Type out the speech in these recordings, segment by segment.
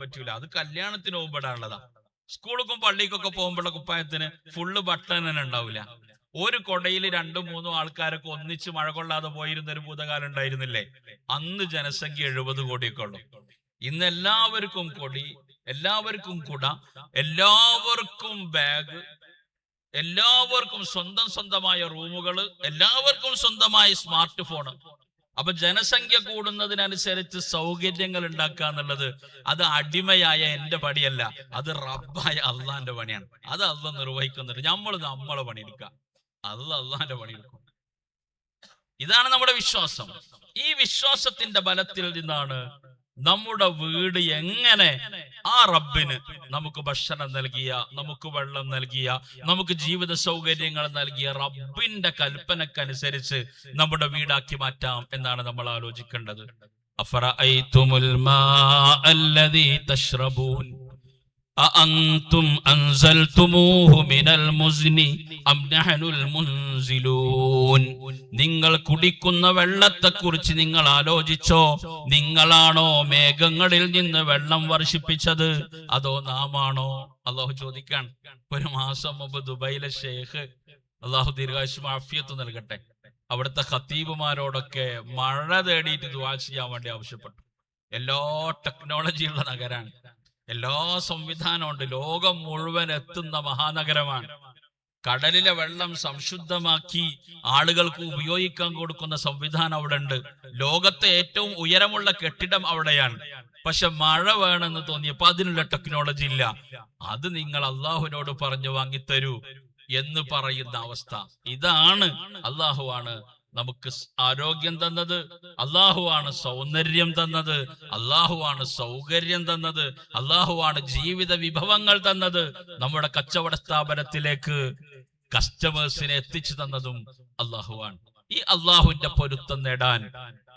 പറ്റൂല. അത് കല്യാണത്തിന് പോകുമ്പോഴാണുള്ളതാ. സ്കൂളിലും പള്ളിക്കൊക്കെ പോകുമ്പോഴുള്ള കുപ്പായത്തിന് ഫുള്ള് ബട്ടൺ തന്നെ ഉണ്ടാവില്ല. ഒരു കൊടയിൽ 2-3 ആൾക്കാരൊക്കെ ഒന്നിച്ച് മഴ കൊള്ളാതെ പോയിരുന്ന ഒരു ഭൂതകാലം ഉണ്ടായിരുന്നില്ലേ? അന്ന് ജനസംഖ്യ 70 കോടിയൊക്കെ ഉള്ളു. ഇന്ന് എല്ലാവർക്കും കൊടി, എല്ലാവർക്കും കുട, എല്ലാവർക്കും ബാഗ്, എല്ലാവർക്കും സ്വന്തമായ റൂമുകള്, എല്ലാവർക്കും സ്വന്തമായ സ്മാർട്ട് ഫോണ്. അപ്പൊ ജനസംഖ്യ കൂടുന്നതിനനുസരിച്ച് സൗകര്യങ്ങൾ ഉണ്ടാക്കുക എന്നുള്ളത് അത് അടിമയായ എന്റെ പണിയല്ല, അത് റബ്ബായ അള്ളാന്റെ പണിയാണ്. അത് അള്ളാഹ് നിർവഹിക്കുന്നുണ്ട്. നമ്മളെ പണിയെടുക്കുക, അള്ളാന്റെ പണിയെടുക്കും. ഇതാണ് നമ്മുടെ വിശ്വാസം. ഈ വിശ്വാസത്തിന്റെ ബലത്തിൽ നിന്നാണ് നമ്മുടെ വീട് എങ്ങനെ ആ റബ്ബിന് നമുക്ക് ഭക്ഷണം നൽകിയ, നമുക്ക് വെള്ളം നൽകിയ, നമുക്ക് ജീവിത സൗകര്യങ്ങൾ നൽകിയ റബ്ബിന്റെ കൽപ്പനക്കനുസരിച്ച് നമ്മുടെ വീടാക്കി മാറ്റാം എന്നാണ് നമ്മൾ ആലോചിക്കേണ്ടത്. അഫറഅയ്തുമുൽ മാഅ അല്ലദീ തശ്റബൂൻ അഅൻതും അൻസൽതുമൂഹു മിനൽ മുസ്നി അം നഹ്നുൽ മുൻസിലൂൻ. നിങ്ങൾ കുടിക്കുന്ന വെള്ളത്തെക്കുറിച്ച് നിങ്ങൾ ആലോചിച്ചോ? നിങ്ങളാണോ മേഘങ്ങളിൽ നിന്ന് വെള്ളം വർഷിപ്പിച്ചത്, അതോ നാമാണോ? അള്ളാഹു ചോദിക്കാൻ. ഒരു മാസം മുമ്പ് ദുബൈയിലെ ഷേഖ്, അള്ളാഹു ദീർഘായുസ്സും ആഫിയത്തും നൽകട്ടെ, അവിടുത്തെ ഖത്തീബുമാരോടൊക്കെ മഴ തേടിയിട്ട് ദുആ ചെയ്യാൻ വേണ്ടി ആവശ്യപ്പെട്ടു. എല്ലാ ടെക്നോളജിയുള്ള നഗരാണ്, എല്ലാ സംവിധാനമുണ്ട്, ലോകം മുഴുവൻ എത്തുന്ന മഹാനഗരമാണ്. കടലിലെ വെള്ളം സംശുദ്ധമാക്കി ആളുകൾക്ക് ഉപയോഗിക്കാൻ കൊടുക്കുന്ന സംവിധാനം അവിടെ ഉണ്ട്. ലോകത്തെ ഏറ്റവും ഉയരമുള്ള കെട്ടിടം അവിടെയാണ്. പക്ഷെ മഴ വേണമെന്ന് തോന്നിയപ്പോ അതിനുള്ള ടെക്നോളജി ഇല്ല. അത് നിങ്ങൾ അള്ളാഹുവിനോട് പറഞ്ഞു വാങ്ങിത്തരൂ എന്ന് പറയുന്ന അവസ്ഥ. ഇതാണ്. അള്ളാഹുവാണ് നമുക്ക് ആരോഗ്യം തന്നത്, അള്ളാഹുവാണ് സൗന്ദര്യം തന്നത്, അള്ളാഹുവാണ് സൗകര്യം തന്നത്, അള്ളാഹുവാണ് ജീവിത വിഭവങ്ങൾ തന്നത്. നമ്മുടെ കച്ചവട സ്ഥാപനത്തിലേക്ക് കസ്റ്റമേഴ്സിനെ എത്തിച്ചു തന്നതും അള്ളാഹുവാണ്. ഈ അള്ളാഹുവിന്റെ പൊരുത്തം നേടാൻ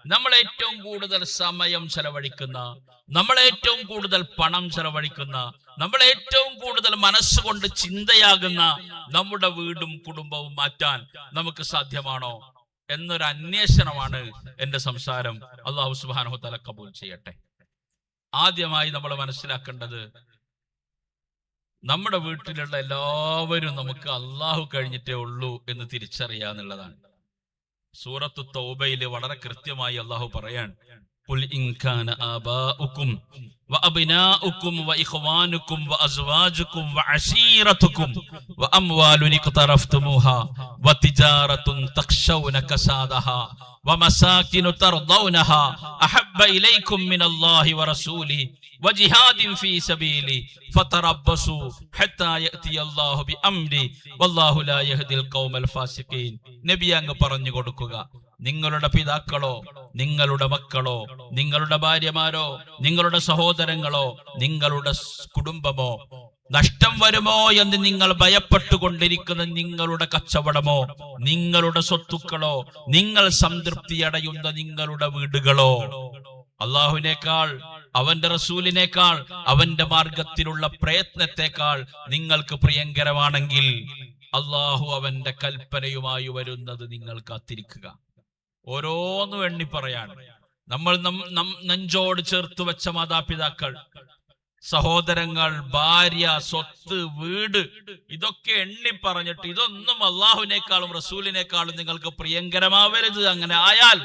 നമ്മൾ ഏറ്റവും കൂടുതൽ സമയം ചെലവഴിക്കുന്ന, നമ്മൾ ഏറ്റവും കൂടുതൽ പണം ചെലവഴിക്കുന്ന, നമ്മൾ ഏറ്റവും കൂടുതൽ മനസ്സുകൊണ്ട് ചിന്തയാകുന്ന നമ്മുടെ വീടും കുടുംബവും മാറ്റാൻ നമുക്ക് സാധ്യമാണോ എന്നൊരു അന്വേഷണമാണ് എന്റെ സംസാരം. അല്ലാഹു സുബ്ഹാനഹു തആല കബൂൽ ചെയ്യട്ടെ. ആദ്യമായി നമ്മൾ മനസ്സിലാക്കേണ്ടത്, നമ്മുടെ വീട്ടിലുള്ള എല്ലാവരും നമുക്ക് അള്ളാഹു കഴിഞ്ഞിട്ടേ ഉള്ളൂ എന്ന് തിരിച്ചറിയാന്നുള്ളതാണ്. സൂറത്തു തൗബയിൽ വളരെ കൃത്യമായി അള്ളാഹു പറയാൻ, ഖുൽ ഇൻ കാന ആബാഉകും വഅബ്നാഉകും വഇഖ്വാനുകും വഅസ്വാജുകും വഅശീറതുകും വഅംവാലുൻ ഇഖ്തറഫ്തുമൂഹാ വതിജാറത്തുൻ തഖ്ശൗന കസാദഹാ വമസാകിനു തർദൗനഹാ അഹബ്ബ ഇലൈകും മിനല്ലാഹി വറസൂലിഹി വജിഹാദിൻ ഫീ സബീലി ഫതറബ്ബസു ഹത്താ യഅതിയല്ലാഹു ബിഅംരി വല്ലാഹു ലാ യഹ്ദിൽ ഖൗമൽ ഫാസിഖീൻ. നബി അങ്ങ് പറഞ്ഞു കൊടുക്കുക, നിങ്ങളുടെ പിതാക്കളോ, നിങ്ങളുടെ മക്കളോ, നിങ്ങളുടെ ഭാര്യമാരോ, നിങ്ങളുടെ സഹോദരങ്ങളോ, നിങ്ങളുടെ കുടുംബമോ നഷ്ടം വരുമോ എന്ന് നിങ്ങൾ ഭയപ്പെട്ടുകൊണ്ടിരിക്കുന്ന നിങ്ങളുടെ കച്ചവടമോ, നിങ്ങളുടെ സ്വത്തുക്കളോ, നിങ്ങൾ സംതൃപ്തിയടയുന്ന നിങ്ങളുടെ വീടുകളോ അള്ളാഹുവിനേക്കാൾ, അവന്റെ റസൂലിനേക്കാൾ, അവന്റെ മാർഗത്തിലുള്ള പ്രയത്നത്തെക്കാൾ നിങ്ങൾക്ക് പ്രിയങ്കരമാണെങ്കിൽ അള്ളാഹു അവന്റെ കൽപ്പനയുമായി വരുന്നത് നിങ്ങൾ കാത്തിരിക്കുക. ഓരോന്നും എണ്ണി പറയാണ്. നമ്മൾ നെഞ്ചോട് ചേർത്ത് വെച്ച മാതാപിതാക്കൾ, സഹോദരങ്ങൾ, ഭാര്യ, സ്വത്ത്, വീട്, ഇതൊക്കെ എണ്ണി പറഞ്ഞിട്ട് ഇതൊന്നും അള്ളാഹുവിനേക്കാളും റസൂലിനേക്കാളും നിങ്ങൾക്ക് പ്രിയങ്കരമാവരുത്. അങ്ങനെ ആയാൽ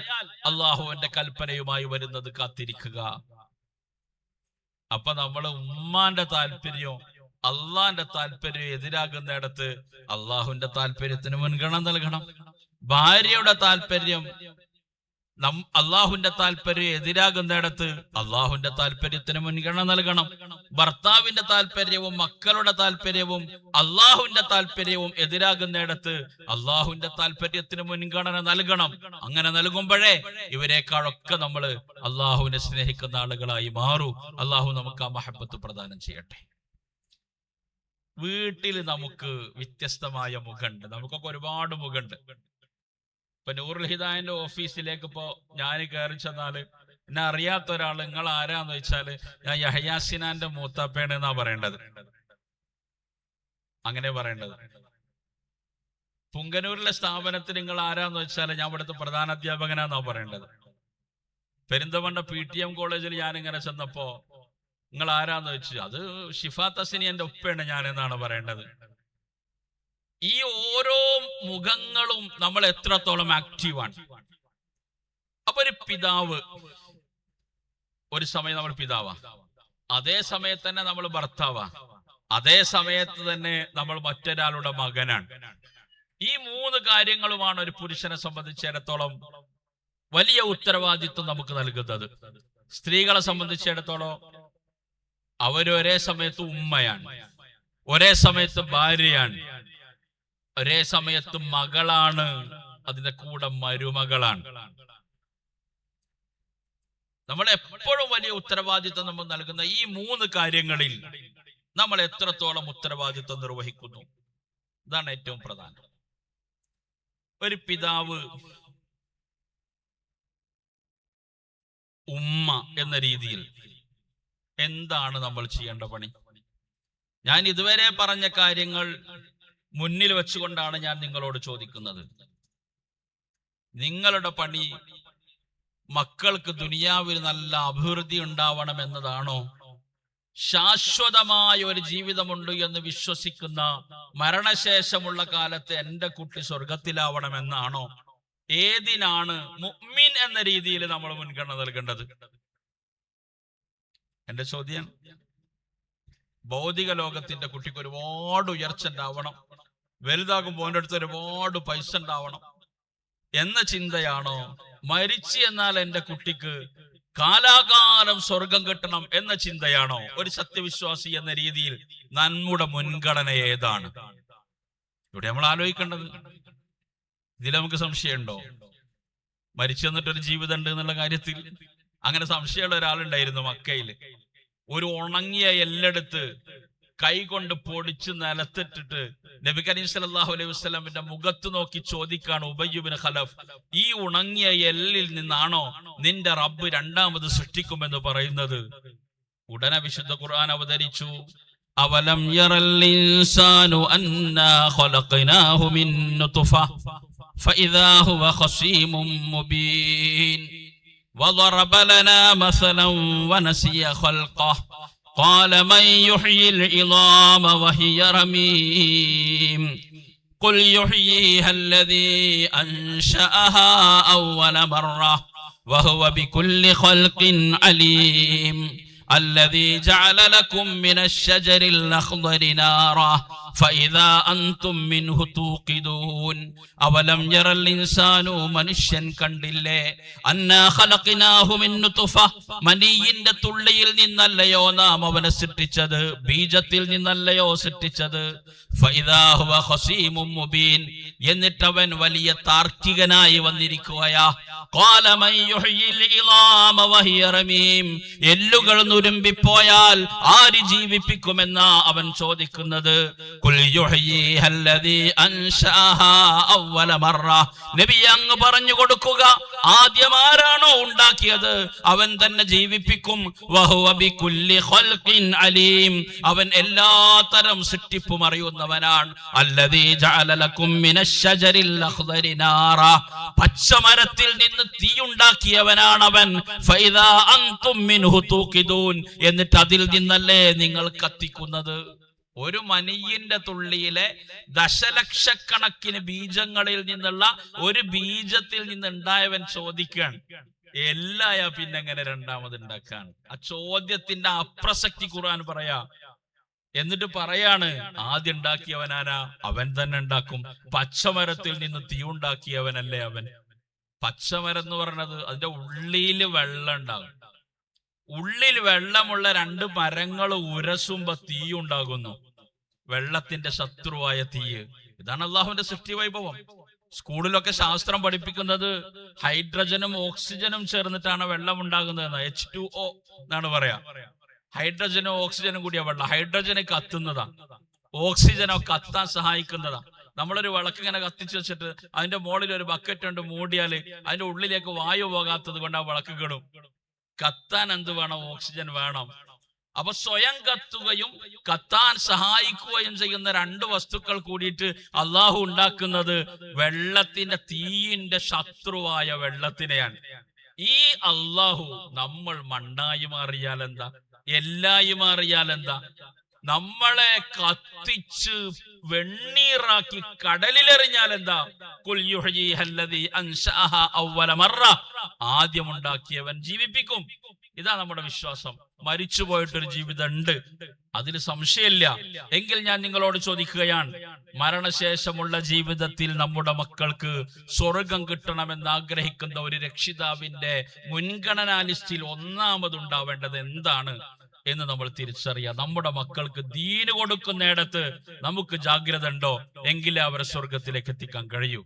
അള്ളാഹുവിന്റെ കൽപ്പനയുമായി വരുന്നത് കാത്തിരിക്കുക. അപ്പൊ നമ്മള് ഉമ്മാന്റെ താല്പര്യവും അള്ളാന്റെ താല്പര്യവും എതിരാകുന്നിടത്ത് അള്ളാഹുവിന്റെ താല്പര്യത്തിന് മുൻഗണന നൽകണം. ഭാര്യയുടെ താല്പര്യം അള്ളാഹുവിന്റെ താല്പര്യം എതിരാകുന്നിടത്ത് അള്ളാഹുവിന്റെ താല്പര്യത്തിന് മുൻഗണന നൽകണം. ഭർത്താവിന്റെ താല്പര്യവും മക്കളുടെ താല്പര്യവും അള്ളാഹുവിന്റെ താല്പര്യവും എതിരാകുന്നിടത്ത് അള്ളാഹുവിന്റെ താല്പര്യത്തിന് മുൻഗണന നൽകണം. അങ്ങനെ നൽകുമ്പോഴേ ഇവരെക്കാളൊക്കെ നമ്മൾ അള്ളാഹുവിനെ സ്നേഹിക്കുന്ന ആളുകളായി മാറൂ. അള്ളാഹു നമുക്ക് ആ മഹബത്ത് പ്രദാനം ചെയ്യട്ടെ. വീട്ടിൽ നമുക്ക് വ്യത്യസ്തമായ മുഖമുണ്ട്. നമുക്കൊക്കെ ഒരുപാട് മുഖമുണ്ട്. ഇപ്പൊ നൂറുൽ ഹിദായന്റെ ഓഫീസിലേക്ക് ഇപ്പോ ഞാൻ കയറി ചെന്നാല് എന്നെ അറിയാത്ത ഒരാൾ നിങ്ങൾ ആരാന്ന് വെച്ചാല് ഞാൻ യഹ്യാസിനാന്റെ മൂത്താപ്പേണ് എന്നാ പറയേണ്ടത്. അങ്ങനെ പറയേണ്ടത്. പുങ്കനൂരിലെ സ്ഥാപനത്തിൽ നിങ്ങൾ ആരാന്ന് വെച്ചാൽ ഞാൻ ഇവിടുത്തെ പ്രധാന അധ്യാപകനാന്നാ പറയേണ്ടത്. പെരിന്തമണ്ണ PTM കോളേജിൽ ഞാനിങ്ങനെ ചെന്നപ്പോ നിങ്ങൾ ആരാന്ന് വെച്ചു. അത് ഷിഫാ തസ്നി എന്റെ ഉപ്പയാണ് ഞാൻ എന്നാണ് പറയേണ്ടത്. ഈ ഓരോ മുഖങ്ങളും നമ്മൾ എത്രത്തോളം ആക്റ്റീവാണ്. അപ്പൊ ഒരു പിതാവ്, ഒരു സമയം നമ്മൾ പിതാവാ, അതേ സമയത്ത് തന്നെ നമ്മൾ ഭർത്താവാ, അതേ സമയത്ത് തന്നെ നമ്മൾ മറ്റൊരാളുടെ മകനാണ്. ഈ മൂന്ന് കാര്യങ്ങളുമാണ് ഒരു പുരുഷനെ സംബന്ധിച്ചിടത്തോളം വലിയ ഉത്തരവാദിത്വം നമുക്ക് നൽകുന്നത്. സ്ത്രീകളെ സംബന്ധിച്ചിടത്തോളം അവര് ഒരേ സമയത്ത് ഉമ്മയാണ്, ഒരേ സമയത്ത് ഭാര്യയാണ്, ഒരേ സമയത്ത് മകളാണ്, അതിന്റെ കൂടെ മരുമകളാണ്. നമ്മൾ എപ്പോഴും വലിയ ഉത്തരവാദിത്വം നമ്മൾ നൽകുന്ന ഈ മൂന്ന് കാര്യങ്ങളിൽ നമ്മൾ എത്രത്തോളം ഉത്തരവാദിത്വം നിർവഹിക്കുന്നു, ഇതാണ് ഏറ്റവും പ്രധാനം. ഒരു പിതാവ്, ഉമ്മ എന്ന രീതിയിൽ എന്താണ് നമ്മൾ ചെയ്യേണ്ട പണി? ഞാൻ ഇതുവരെ പറഞ്ഞ കാര്യങ്ങൾ മുന്നിൽ വെച്ചുകൊണ്ടാണ് ഞാൻ നിങ്ങളോട് ചോദിക്കുന്നത്. നിങ്ങളുടെ പണി മക്കൾക്ക് ദുനിയാവിൽ നല്ല അഭിവൃദ്ധി ഉണ്ടാവണം എന്നതാണോ? ശാശ്വതമായ ഒരു ജീവിതമുണ്ട് എന്ന് വിശ്വസിക്കുന്ന മരണശേഷമുള്ള കാലത്ത് എന്റെ കുട്ടി സ്വർഗത്തിലാവണമെന്നാണോ? ഏതിനാണ് മുഅ്മിൻ എന്ന രീതിയിൽ നമ്മൾ മുൻഗണന നൽകേണ്ടത്? എന്റെ ചോദ്യം, ഭൗതിക ലോകത്തിന്റെ കുട്ടിക്ക് ഒരുപാട് ഉയർച്ച ഉണ്ടാവണം, വലുതാകുമ്പോൾ അവൻ്റെ അടുത്ത് ഒരുപാട് പൈസ ഉണ്ടാവണം എന്ന ചിന്തയാണോ? മരിച്ചു എന്നാൽ എന്റെ കുട്ടിക്ക് കാലാകാലം സ്വർഗം കിട്ടണം എന്ന ചിന്തയാണോ? ഒരു സത്യവിശ്വാസി എന്ന രീതിയിൽ നമ്മുടെ മുൻഗണന ഏതാണ്? ഇവിടെ നമ്മൾ ആലോചിക്കേണ്ടത്. ഇതിൽ നമുക്ക് സംശയമുണ്ടോ? മരിച്ചു എന്നിട്ടൊരു ജീവിതം ഉണ്ട് എന്നുള്ള കാര്യത്തിൽ അങ്ങനെ സംശയമുള്ള ഒരാളുണ്ടായിരുന്നു മക്കയിൽ. ഒരു ഉണങ്ങിയ എല്ലെടുത്ത് കൈകൊണ്ട് പൊടിച്ച് നിലത്തിട്ടിട്ട് നബി കരീം സല്ലല്ലാഹു അലൈഹി വസല്ലമിന്റെ മുഖത്ത് നോക്കി ചോദിക്കാണ് ഉബയ്യ് ഇബ്നു ഖലഫ്, ഈ ഉണങ്ങിയ എല്ലിൽ നിന്നാണോ നിന്റെ റബ്ബ് രണ്ടാമത് സൃഷ്ടിക്കുമെന്ന് പറയുന്നത്? ഉടനെ വിശുദ്ധ ഖുർആൻ അവതരിച്ചു, അവലം യറൽ ഇൻസാനു അന്നാ ഖലഖനാഹു മിൻ നുത്ഫ ഫഇദാ ഹുവ ഖസീമും മുബീൻ وضرب لنا مثلا ونسي خلقه قال من يحيي العظام وهي رميم قل يحييها الذي أنشأها أول مرة وهو بكل خلق عليم الذي جعل لكم من الشجر الأخضر نارا فإذا أنتم منه توقدون أولم ير الإنسان മനുഷ്യൻ കണ്ടില്ലേ അന്നാ ഖലഖനാഹു മിൻ നുത്ഫ, മനിയിന്റെ തുള്ളിയിൽ നിന്നല്ലയോ നാം അവനെ സൃഷ്ടിച്ചത്, ബീജത്തിൽ നിന്നല്ലയോ സൃഷ്ടിച്ചത്. ഫഇദാ ഹുവ ഖസീമും മുബീൻ, എന്നിട്ട് അവൻ വലിയ താർക്കികനായി വന്നിരിക്കുകയാ. ഖാല മൻ യുഹ്യിൽ ഇളാമ വഹിയ റമീം, എല്ലുകൾ നുരുമ്പിപ്പോയാൽ ആര് ജീവിപ്പിക്കുമെന്നാ അവൻ ചോദിക്കുന്നത്. ഖുൽ യുഹ്യിഹാ അല്ലദീ അൻശഅഹാ അവ്വല മർറ, നബി അങ്ങ് പറഞ്ഞു കൊടുക്കുക, ആദ്യം ആരാണോ ഉണ്ടാക്കിയത് അവൻ തന്നെ ജീവിപ്പിക്കും. വഹുവ ബികുല്ലി ഖൽഖിൻ അലീം, അവൻ എല്ലാ തരം സൃഷ്ടിപ്പും അറിയുന്നവനാണ്. അല്ലദീ ജഅല ലക്കും മിനശ്ശജരിൽ അഖ്ദരി നാറ, പച്ചമരത്തിൽ നിന്ന് തീ ഉണ്ടാക്കിയവനാണ് അവൻ. ഫഇദാ അൻതും മിൻഹു തൂഖിദൂൻ, എന്നിട്ട് അതിൽ നിന്നല്ലേ നിങ്ങൾ കത്തിക്കുന്നത്. ഒരു മനിയിന്റെ തുള്ളിയിലെ ദശലക്ഷക്കണക്കിന് ബീജങ്ങളിൽ നിന്നുള്ള ഒരു ബീജത്തിൽ നിന്നുണ്ടായവൻ ചോദിക്കുകയാണ്, എല്ലായാ പിന്നെങ്ങനെ രണ്ടാമത് ഉണ്ടാക്കാൻ? ആ ചോദ്യത്തിന്റെ അപ്രസക്തി ഖുർആൻ പറയാ. എന്നിട്ട് പറയാണ്, ആദ്യം ഉണ്ടാക്കിയവനാരാ? അവൻ തന്നെ ഉണ്ടാക്കും. പച്ചമരത്തിൽ നിന്ന് തീ ഉണ്ടാക്കിയവനല്ലേ അവൻ. പച്ചമരം എന്ന് പറഞ്ഞത് അതിന്റെ ഉള്ളിൽ വെള്ളം ഉണ്ടാകും. ഉള്ളിൽ വെള്ളമുള്ള രണ്ട് മരങ്ങൾ ഉരസുമ്പോ തീ ഉണ്ടാകുന്നു, വെള്ളത്തിന്റെ ശത്രുവായ തീ. ഇതാണ് അള്ളാഹുവിന്റെ സൃഷ്ടി വൈഭവം. സ്കൂളിലൊക്കെ ശാസ്ത്രം പഠിപ്പിക്കുന്നത് ഹൈഡ്രജനും ഓക്സിജനും ചേർന്നിട്ടാണ് വെള്ളം ഉണ്ടാകുന്നത്. H2O എന്നാണ് പറയാ. ഹൈഡ്രജനും ഓക്സിജനും കൂടിയ വെള്ളം. ഹൈഡ്രജന് കത്തുന്നതാ, ഓക്സിജനോ കത്താൻ സഹായിക്കുന്നതാ. നമ്മളൊരു വിളക്ക് ഇങ്ങനെ കത്തിച്ചു വെച്ചിട്ട് അതിന്റെ മുകളിൽ ഒരു ബക്കറ്റ് കൊണ്ട് മൂടിയാല് അതിന്റെ ഉള്ളിലേക്ക് വായു പോകാത്തത് കൊണ്ട് ആ വിളക്ക് കെടും. കത്താൻ എന്ത് വേണം? ഓക്സിജൻ വേണം. അപ്പൊ സ്വയം കത്തുകയും കത്താൻ സഹായിക്കുകയും ചെയ്യുന്ന രണ്ട് വസ്തുക്കൾ കൂടിയിട്ട് അള്ളാഹു ഉണ്ടാക്കുന്നത് വെള്ളത്തിന്റെ തീയിന്റെ ശത്രുവായ വെള്ളത്തിനെയാണ്. ഈ അള്ളാഹു നമ്മൾ മണ്ണായി മാറിയാൽ എന്താ? എല്ലായും അറിയാൽ എന്താ? നമ്മളെ കത്തിച്ച് വെണ്ണീറാക്കി കടലിലെറിഞ്ഞാൽ എന്താ? ഖുൽ യുഹ്യീഹല്ലദീ അൻശഅഹാ അവ്വല മർറ, ആദ്യമുണ്ടാക്കിയവൻ ജീവിപ്പിക്കും. ഇതാ നമ്മുടെ വിശ്വാസം. മരിച്ചുപോയിട്ടൊരു ജീവിതം ഉണ്ട്, അതിൽ സംശയമില്ല. എങ്കിൽ ഞാൻ നിങ്ങളോട് ചോദിക്കുകയാണ്, മരണശേഷമുള്ള ജീവിതത്തിൽ നമ്മുടെ മക്കൾക്ക് സ്വർഗം കിട്ടണമെന്ന് ആഗ്രഹിക്കുന്ന ഒരു രക്ഷിതാവിന്റെ മുൻഗണനാ ലിസ്റ്റിൽ ഒന്നാമതുണ്ടാവേണ്ടത് എന്താണ് എന്ന് നമ്മൾ തിരിച്ചറിയാം. നമ്മുടെ മക്കൾക്ക് ദീന് കൊടുക്കുന്നിടത്ത് നമുക്ക് ജാഗ്രത ഉണ്ടോ? എങ്കിലേ അവരെ സ്വർഗത്തിലേക്ക് എത്തിക്കാൻ കഴിയൂ.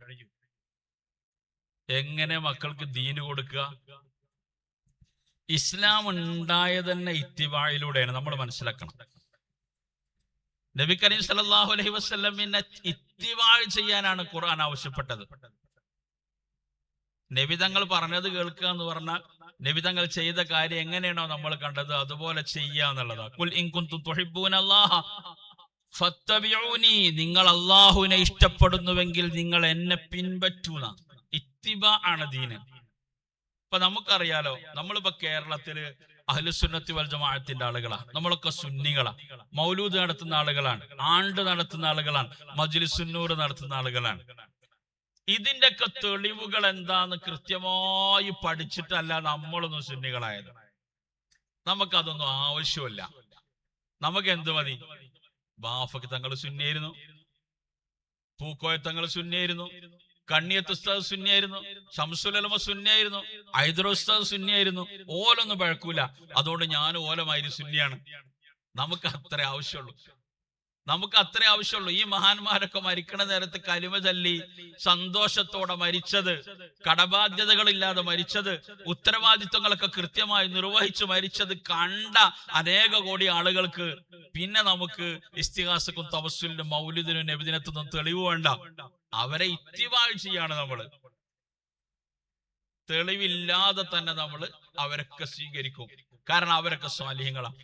എങ്ങനെ മക്കൾക്ക് ദീന് കൊടുക്കുക? ഇസ്ലാം ഉണ്ടായത് തന്നെ ഇത്തിബായിലൂടെയാണ്, നമ്മൾ മനസ്സിലാക്കണം. നബി കരീം സല്ലല്ലാഹു അലൈഹി വസല്ലമിനെ ഇത്തിബാഅ് ചെയ്യാനാണ് ഖുർആൻ ആവശ്യപ്പെട്ടത്. നബി തങ്ങൾ പറഞ്ഞത് കേൾക്കുക എന്ന് പറഞ്ഞാൽ നബി തങ്ങൾ ചെയ്ത കാര്യം എങ്ങനെയാണോ നമ്മൾ കണ്ടത് അതുപോലെ ചെയ്യുക എന്നുള്ളതാണ്. ഖുൽ ഇൻ കുൻതും തുഹിബ്ബൂനല്ലാഹ ഫത്തബിഊനി, നിങ്ങൾ അല്ലാഹുവിനെ ഇഷ്ടപ്പെടുന്നുവെങ്കിൽ നിങ്ങൾ എന്നെ പിൻപറ്റൂന. ഇത്തിബാ ആണ് ദീന്. ഇപ്പൊ നമുക്കറിയാലോ, നമ്മളിപ്പോ കേരളത്തില് അഹ്ലുസുന്നത്തി വൽ ജമാഅത്തിന്റെ ആളുകളാണ്, നമ്മളൊക്കെ സുന്നികളാണ്, മൗലൂദ് നടത്തുന്ന ആളുകളാണ്, ആണ്ട് നടത്തുന്ന ആളുകളാണ്, മജ്ലിസുന്നൂർ നടത്തുന്ന ആളുകളാണ്. ഇതിന്റെയൊക്കെ തെളിവുകൾ എന്താന്ന് കൃത്യമായി പഠിച്ചിട്ടല്ല നമ്മളൊന്നും സുന്നികളായത്. നമുക്കതൊന്നും ആവശ്യമില്ല. നമുക്ക് എന്ത് മതി? ബാഫക്ക് തങ്ങൾ സുന്നിയായിരുന്നു, പൂക്കോയ തങ്ങൾ സുന്നിയായിരുന്നു, കണ്ണിയത്ത് ഉസ്താദ് സുന്നിയായിരുന്നു, ശംസുൽ ഉലമ സുന്നിയായിരുന്നു, ഹൈദർ ഉസ്താദ് സുന്നിയായിരുന്നു. ഓലൊന്നും പഴക്കൂല, അതുകൊണ്ട് ഞാൻ ഓലമാതിരി സുന്നിയാണ്. നമുക്ക് അത്ര ആവശ്യമുള്ളൂ. ഈ മഹാന്മാരൊക്കെ മരിക്കണ നേരത്ത് കലിമ ചൊല്ലി സന്തോഷത്തോടെ മരിച്ചത്, കടബാധ്യതകളില്ലാതെ മരിച്ചത്, ഉത്തരവാദിത്വങ്ങളൊക്കെ കൃത്യമായി നിർവഹിച്ചു മരിച്ചത് കണ്ട അനേക കോടി ആളുകൾക്ക് പിന്നെ നമുക്ക് ഇസ്തിഗാസക്കും തവസ്സുലിനും മൗലിദിനും നബിദിനത്തൊന്നും തെളിവ് വേണ്ട. അവരെ ഇത്തിബാഅ് ചെയ്യാണ് നമ്മള്. തെളിവില്ലാതെ തന്നെ നമ്മൾ അവരൊക്കെ സ്വീകരിക്കും, കാരണം അവരൊക്കെ സ്വാലിഹ്യങ്ങളാണ്.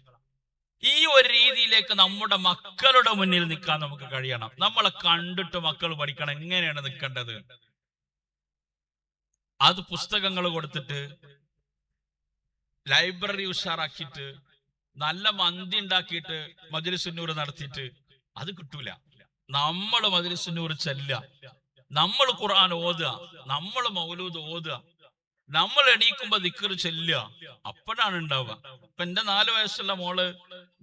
ഈ ഒരു രീതിയിലേക്ക് നമ്മുടെ മക്കളുടെ മുന്നിൽ നിൽക്കാൻ നമുക്ക് കഴിയണം. നമ്മളെ കണ്ടിട്ട് മക്കൾ പഠിക്കണം എങ്ങനെയാണ് നിൽക്കേണ്ടത്. അത് പുസ്തകങ്ങൾ കൊടുത്തിട്ട് ലൈബ്രറി ഉഷാറാക്കിയിട്ട് നല്ല മന്തി ഉണ്ടാക്കിയിട്ട് മജ്ലിസുന്നൂർ നടത്തിയിട്ട് അത് കിട്ടൂല. നമ്മൾ മജ്ലിസുന്നൂർ ചെല്ലുക, നമ്മൾ ഖുർആൻ ഓതുക, നമ്മൾ മൗലൂദ് ഓതുക, നമ്മൾ എണീക്കുമ്പോ ദിക്ർ ചെല്ലുക, അപ്പോഴാണ് ഉണ്ടാവുക. ഇപ്പൊ എന്റെ 4 വയസ്സുള്ള മോള്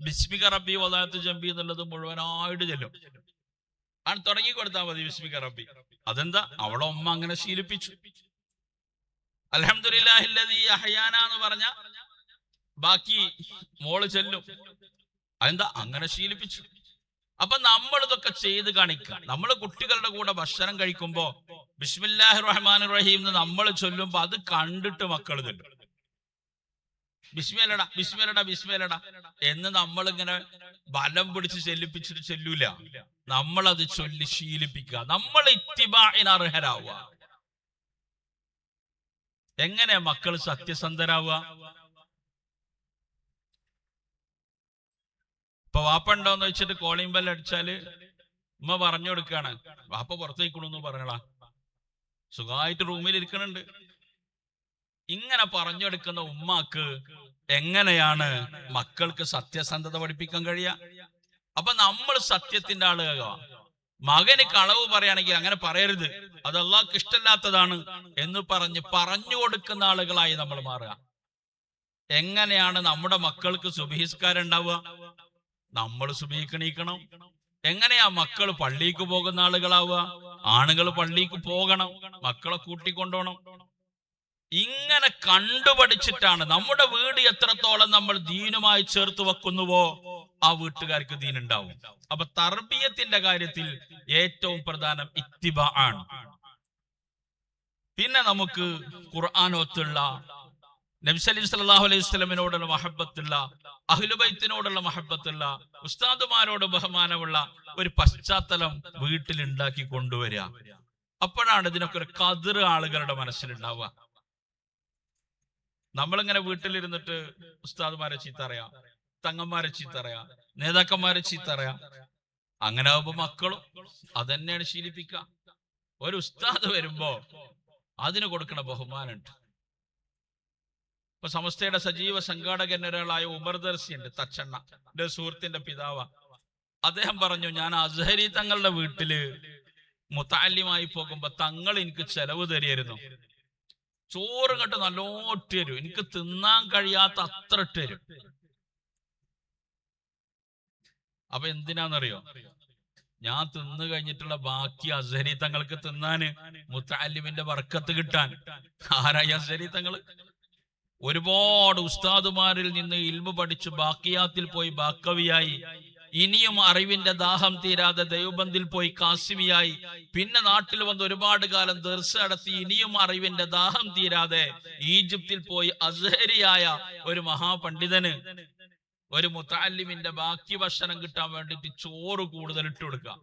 ബിസ്മിക റബ്ബി വദഅതു ജംബി എന്നുള്ളത് മുഴുവനായിട്ട് ചെല്ലും. ആണ് തുടങ്ങി കൊടുത്താൽ മതി ബിസ്മിക റബ്ബി. അതെന്താ? അവളെ ഉമ്മ അങ്ങനെ ശീലിപ്പിച്ചു. അൽഹംദുലില്ലാഹില്ലദീ അഹ്യാന എന്ന് പറഞ്ഞ ബാക്കി മോള് ചെല്ലും. അതെന്താ? അങ്ങനെ ശീലിപ്പിച്ചു. അപ്പൊ നമ്മൾ ഇതൊക്കെ ചെയ്ത് കാണിക്കുക. നമ്മൾ കുട്ടികളുടെ കൂടെ ഭക്ഷണം കഴിക്കുമ്പോ ബിസ്മില്ലാഹിർ റഹ്മാനിർ റഹീം എന്ന് നമ്മൾ ചൊല്ലുമ്പോ അത് കണ്ടിട്ട് മക്കൾ ചൊല്ലും. ബിസ്മില്ലടാ ബിസ്മില്ലടാ ബിസ്മില്ലടാ എന്ന് നമ്മളിങ്ങനെ ബലം പിടിച്ച് ചെല്ലിപ്പിച്ചിട്ട് ചെല്ലൂല. നമ്മളത് ചൊല്ലി ശീലിപ്പിക്കുക. നമ്മൾ ഇത്തിബാഇന് അർഹരാവുക. എങ്ങനെ മക്കൾ സത്യസന്ധരാവുക? ഇപ്പൊ വാപ്പ ഉണ്ടോന്ന് വെച്ചിട്ട് കോളിംഗ് ബെൽ അടിച്ചാല് ഉമ്മ പറഞ്ഞു കൊടുക്കാണ്, വാപ്പ പുറത്തേക്കണമെന്ന് പറഞ്ഞടാ, സുഖമായിട്ട് റൂമിൽ ഇരിക്കണുണ്ട്. ഇങ്ങനെ പറഞ്ഞെടുക്കുന്ന ഉമ്മാക്ക് എങ്ങനെയാണ് മക്കൾക്ക് സത്യസന്ധത പഠിപ്പിക്കാൻ കഴിയുക? അപ്പൊ നമ്മൾ സത്യത്തിന്റെ ആളുക. മകന് കളവ് പറയുകയാണെങ്കിൽ അങ്ങനെ പറയരുത്, അത് അള്ളാഹ്ക്ക് ഇഷ്ടമില്ലാത്തതാണ് എന്ന് പറഞ്ഞു കൊടുക്കുന്ന ആളുകളായി നമ്മൾ മാറുക. എങ്ങനെയാണ് നമ്മുടെ മക്കൾക്ക് സുബഹിസ്കാരം ഉണ്ടാവുക? നമ്മൾ സുബഹിക്ക് എണീക്കണം. എങ്ങനെയാ മക്കൾ പള്ളിക്ക് പോകുന്ന ആളുകളാവുക? ആണുങ്ങൾ പള്ളിക്ക് പോകണം, മക്കളെ കൂട്ടിക്കൊണ്ടോണം. ഇങ്ങനെ കണ്ടുപഠിച്ചിട്ടാണ് നമ്മുടെ വീട് എത്രത്തോളം നമ്മൾ ദീനുമായി ചേർത്ത് വെക്കുന്നുവോ ആ വീട്ടുകാർക്ക് ദീൻ ഉണ്ടാവും. അപ്പൊ തർബിയത്തിന്റെ കാര്യത്തിൽ ഏറ്റവും പ്രധാനം ഇത്തിബാ ആണ്. പിന്നെ നമുക്ക് ഖുർആനോത്തുള്ള, നബി സല്ലല്ലാഹു അലൈഹി വസല്ലമിനോടുള്ള മഹബത്തുള്ള, അഹ്ലുബൈത്തിനോടുള്ള മഹബത്തുള്ള, ഉസ്താദുമാരോട് ബഹുമാനമുള്ള ഒരു പശ്ചാത്തലം വീട്ടിൽ ഉണ്ടാക്കി കൊണ്ടുവരിക. അപ്പോഴാണ് ഇതിനൊക്കെ ഒരു ഖദർ ആളുകളുടെ മനസ്സിലുണ്ടാവുക. നമ്മളിങ്ങനെ വീട്ടിലിരുന്നിട്ട് ഉസ്താദുമാരെ ചീത്ത അറിയാം, തങ്ങന്മാരെ ചീത്ത അറിയാം, നേതാക്കന്മാരെ ചീത്ത അറിയാം. അങ്ങനെ ആവുമ്പോ മക്കളും അതന്നെയാണ് ശീലിപ്പിക്കുക. ഒരു ഉസ്താദ് വരുമ്പോ അതിന് കൊടുക്കണ ബഹുമാനുണ്ട്. ഇപ്പൊ സമസ്തയുടെ സജീവ സംഘാടകനൊരാളായ ഉമർ ദർസി ഉണ്ട്, തച്ചണ്ണ, എന്റെ സുഹൃത്തിന്റെ പിതാവ. അദ്ദേഹം പറഞ്ഞു, ഞാൻ അസ്ഹരി തങ്ങളുടെ വീട്ടില് മുത്തഅല്ലിമായി പോകുമ്പോ തങ്ങൾ എനിക്ക് ചെലവ് തരുമായിരുന്നു. ചോറ് കണ്ട് നല്ലോട്ട് തരും, എനിക്ക് തിന്നാൻ കഴിയാത്ത അത്ര ഇട്ട് തരും. അപ്പൊ എന്തിനാന്നറിയോ? ഞാൻ തിന്നു കഴിഞ്ഞിട്ടുള്ള ബാക്കി അസ്ഹരി തങ്ങൾക്ക് തിന്നാന്, മുത്തഅല്ലിമിന്റെ ബർക്കത്ത് കിട്ടാൻ. ആരായി അസ്ഹരി തങ്ങള്? ഒരുപാട് ഉസ്താദുമാരിൽ നിന്ന് ഇൽമു പഠിച്ചു ബാക്കിയാത്തിൽ പോയി ബാക്കവിയായി, ഇനിയും അറിവിന്റെ ദാഹം തീരാതെ ദൈവബന്ധിൽ പോയി കാസിമിയായി, പിന്നെ നാട്ടിൽ വന്ന് ഒരുപാട് കാലം ദർസ് നടത്തി, ഇനിയും അറിവിന്റെ ദാഹം തീരാതെ ഈജിപ്തിൽ പോയി അസ്ഹരിയായ ഒരു മഹാപണ്ഡിതന് ഒരു മുത്തഅല്ലിമിന്റെ ബാക്കി ഭക്ഷണം കിട്ടാൻ വേണ്ടിട്ട് ചോറ് കൂടുതൽ ഇട്ട് കൊടുക്കുക.